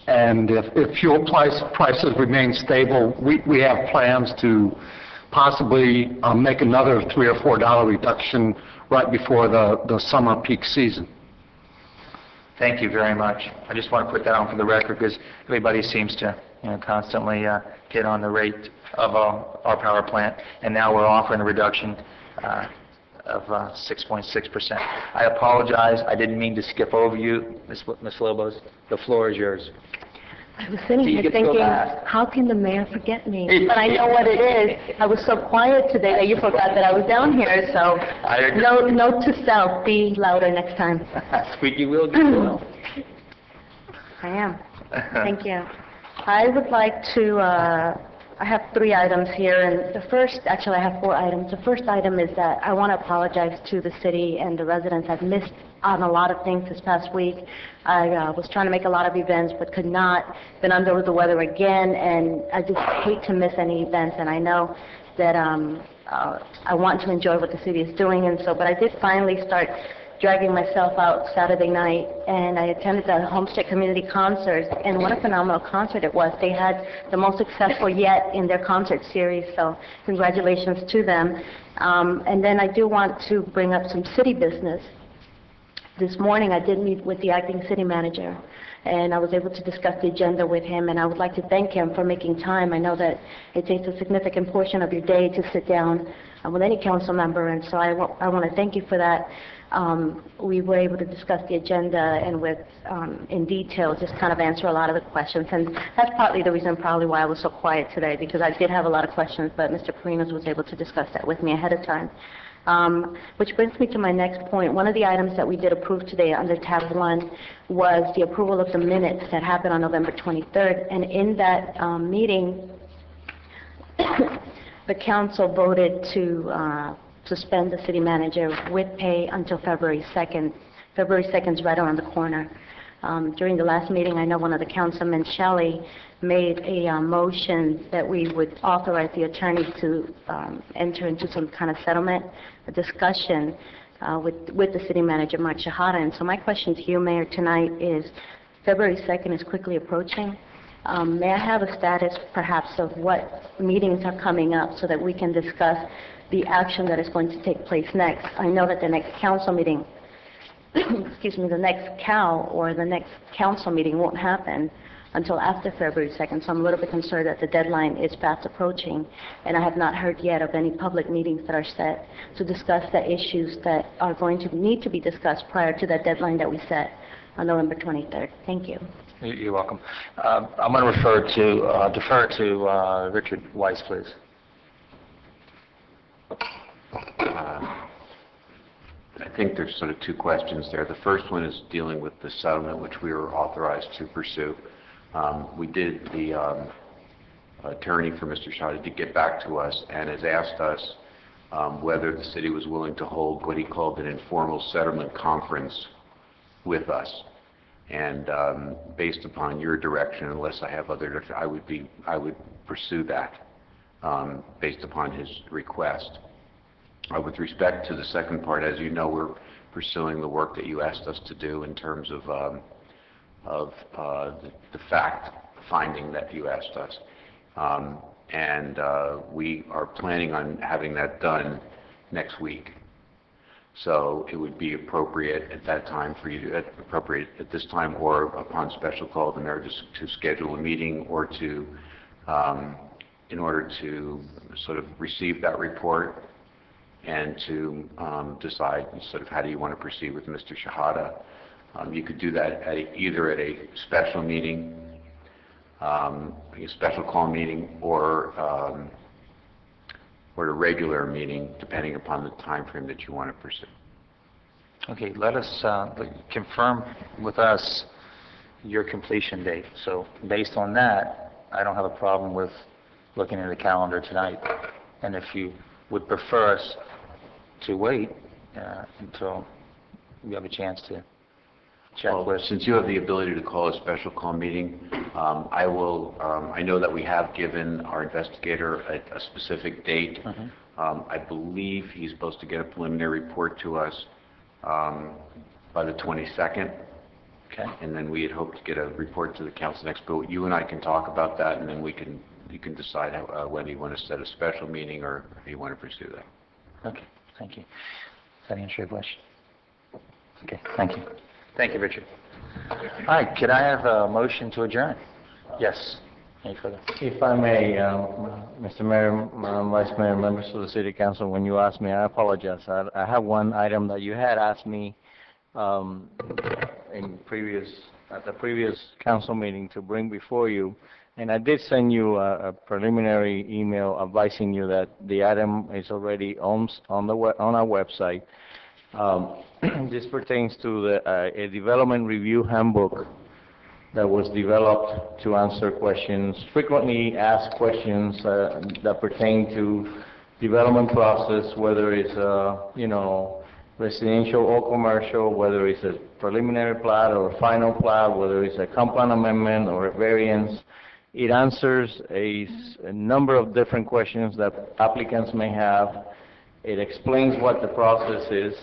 J: And if fuel prices remain stable, we have plans to possibly make another $3 or $4 reduction right before the summer peak season.
A: Thank you very much. I just want to put that on for the record because everybody seems to, constantly hit on the rate of our power plant, and now we're offering a reduction of 6.6%. I apologize. I didn't mean to skip over you, Ms. Lobos. The floor is yours.
U: I was sitting here thinking, how can the mayor forget me? But I know what it is. I was so quiet today that you forgot that I was down here, so note to self, be louder next time.
A: Squeaky wheel gets well.
U: I am. Thank you. I would like to, I have 3 items here, and the first, actually I have 4 items. The first item is that I want to apologize to the city and the residents. I've missed on a lot of things this past week. I was trying to make a lot of events but could not, been under the weather again, and I just hate to miss any events, and I know that I want to enjoy what the city is doing, and so, but I did finally start dragging myself out Saturday night, and I attended the Homestead Community Concert, and what a phenomenal concert it was. They had the most successful yet in their concert series, so congratulations to them. And then I do want to bring up some city business. This morning I did meet with the acting city manager, and I was able to discuss the agenda with him, and I would like to thank him for making time. I know that it takes a significant portion of your day to sit down with any council member, and so I want to thank you for that. We were able to discuss the agenda and in detail just kind of answer a lot of the questions, and that's partly the reason probably why I was so quiet today, because I did have a lot of questions, but Mr. Perinos was able to discuss that with me ahead of time. Which brings me to my next point. One of the items that we did approve today under tab 1 was the approval of the minutes that happened on November 23rd. And in that meeting, the council voted to suspend the city manager with pay until February 2nd. February 2nd is right around the corner. During the last meeting, I know one of the councilmen, Shelley, made a motion that we would authorize the attorney to enter into some kind of settlement, a discussion with the city manager, Mark Shahada. And so my question to you, Mayor, tonight is, February 2nd is quickly approaching. May I have a status, perhaps, of what meetings are coming up so that we can discuss the action that is going to take place next? I know that the next council meeting, excuse me, the next CAL or the next council meeting won't happen until after February 2nd, so I'm a little bit concerned that the deadline is fast approaching, and I have not heard yet of any public meetings that are set to discuss the issues that are going to need to be discussed prior to that deadline that we set on November 23rd. Thank you.
S: You're welcome. I'm going to defer to Richard Weiss, please.
H: I think there's sort of two questions there. The first one is dealing with the settlement, which we were authorized to pursue. The attorney for Mr. Shahada did get back to us and has asked us whether the city was willing to hold what he called an informal settlement conference with us. And based upon your direction, unless I have other direction, I would pursue that based upon his request. With respect to the second part, as you know, we're pursuing the work that you asked us to do in terms of the fact-finding that you asked us. We are planning on having that done next week. So it would be appropriate at that time for you to, appropriate at this time or upon special call of the mayor to schedule a meeting or to, in order to sort of receive that report and to decide sort of how do you want to proceed with Mr. Shahada. You could do that either at a special meeting, a special call meeting, or a regular meeting, depending upon the time frame that you want to pursue.
S: Okay, let us confirm with us your completion date. So based on that, I don't have a problem with looking at the calendar tonight. And if you would prefer us to wait until we have a chance to check with...
H: Since you have the ability to call a special call meeting, I know that we have given our investigator a specific date. I believe he's supposed to get a preliminary report to us by the 22nd.
S: Okay.
H: And then we had hoped to get a report to the council next, but you and I can talk about that, and then you can decide whether you want to set a special meeting or if you want to pursue that.
S: Okay, thank you. Does that answer your question? Okay, thank you. Thank you, Richard. All right, could I have a motion to adjourn? Yes. Any further?
T: If I may, Mr. Mayor, Vice Mayor, members of the City Council, when you asked me, I apologize. I have one item that you had asked me at the previous council meeting to bring before you, and I did send you a preliminary email advising you that the item is already on our website. This pertains to a development review handbook that was developed to answer questions, frequently asked questions that pertain to development process, whether it's residential or commercial, whether it's a preliminary plat or a final plat, whether it's a comp plan amendment or a variance. It answers a number of different questions that applicants may have. It explains what the process is,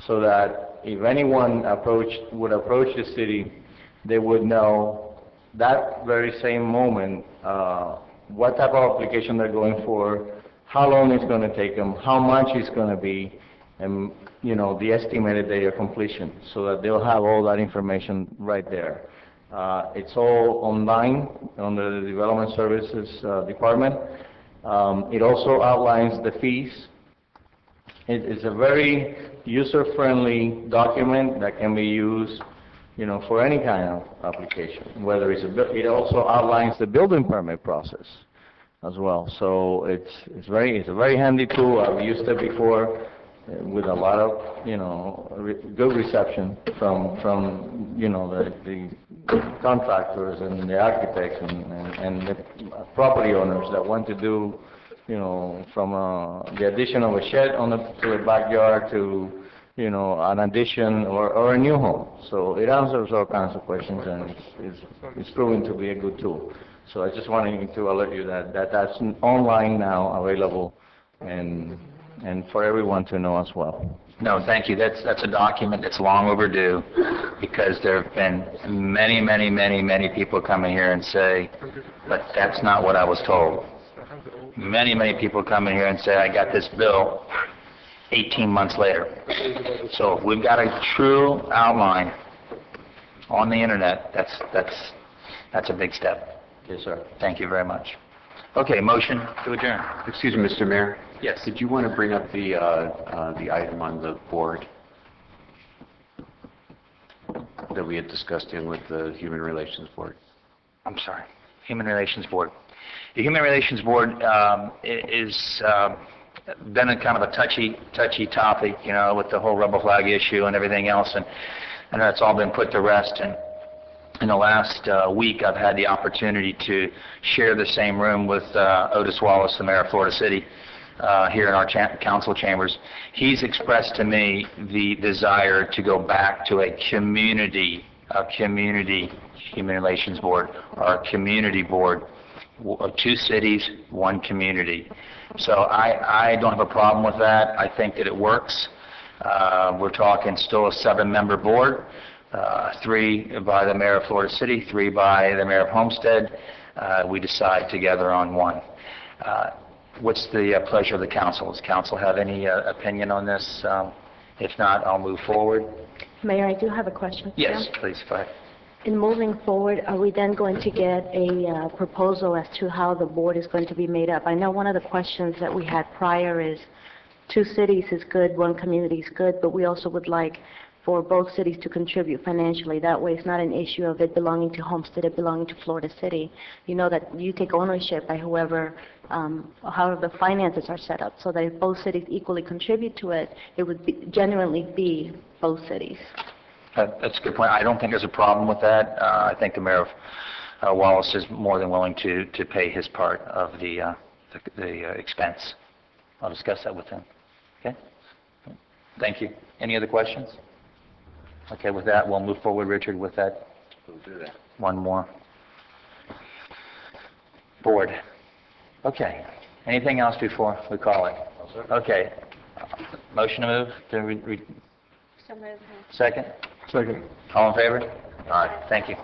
T: so that if anyone would approach the city, they would know that very same moment what type of application they're going for, how long it's going to take them, how much it's going to be, and the estimated date of completion, so that they'll have all that information right there. It's all online under the Development Services Department. It also outlines the fees. It's a very user-friendly document that can be used, for any kind of application. Whether it also outlines the building permit process as well. So it's a very handy tool. I've used it before with a lot of, good reception from the contractors and the architects and the property owners that want to do, from the addition of a shed to the backyard to, an addition or a new home. So it answers all kinds of questions, and it's proven to be a good tool. So I just wanted to alert you that that's online now, available, and for everyone to know as well.
A: No, thank you. That's a document that's long overdue, because there have been many people coming here and say, but that's not what I was told. Many people come in here and say, I got this bill 18 months later. So if we've got a true outline on the internet, that's a big step.
H: Yes, sir.
A: Thank you very much. Okay, motion to adjourn.
H: Excuse me, Mr. Mayor.
A: Yes.
H: Did you want to bring up the item on the board that we had discussed with the Human Relations Board?
A: I'm sorry, Human Relations Board. The Human Relations Board is been a kind of a touchy topic, with the whole rebel flag issue and everything else, and that's all been put to rest. And in the last week, I've had the opportunity to share the same room with Otis Wallace, the mayor of Florida City, here in our council chambers. He's expressed to me the desire to go back to a community Human Relations Board, or a community board, 2 cities, 1 community. So I don't have a problem with that. I think that it works. We're talking still a 7-member board. 3 by the mayor of Florida City, 3 by the mayor of Homestead. We decide together on 1. What's the pleasure of the council? Does council have any opinion on this? If not, I'll move forward.
U: Mayor, I do have a question.
A: Yes, please, go ahead.
U: In moving forward, are we then going to get a proposal as to how the board is going to be made up? I know one of the questions that we had prior is 2 cities is good, 1 community is good, but we also would like for both cities to contribute financially. That way it's not an issue of it belonging to Homestead, it belonging to Florida City. You know that you take ownership by however the finances are set up, so that if both cities equally contribute to it, it would genuinely be both cities.
A: That's a good point. I don't think there's a problem with that. I think the mayor of Wallace is more than willing to pay his part of the expense. I'll discuss that with him. Okay? Thank you. Any other questions? Okay, with that, we'll move forward, Richard, with that.
H: We'll do that.
A: 1 more. Board. Okay. Anything else before we call it? Okay. Motion to move?
U: So moved.
A: Second?
D: Second.
A: All in favor? All right. Thank you.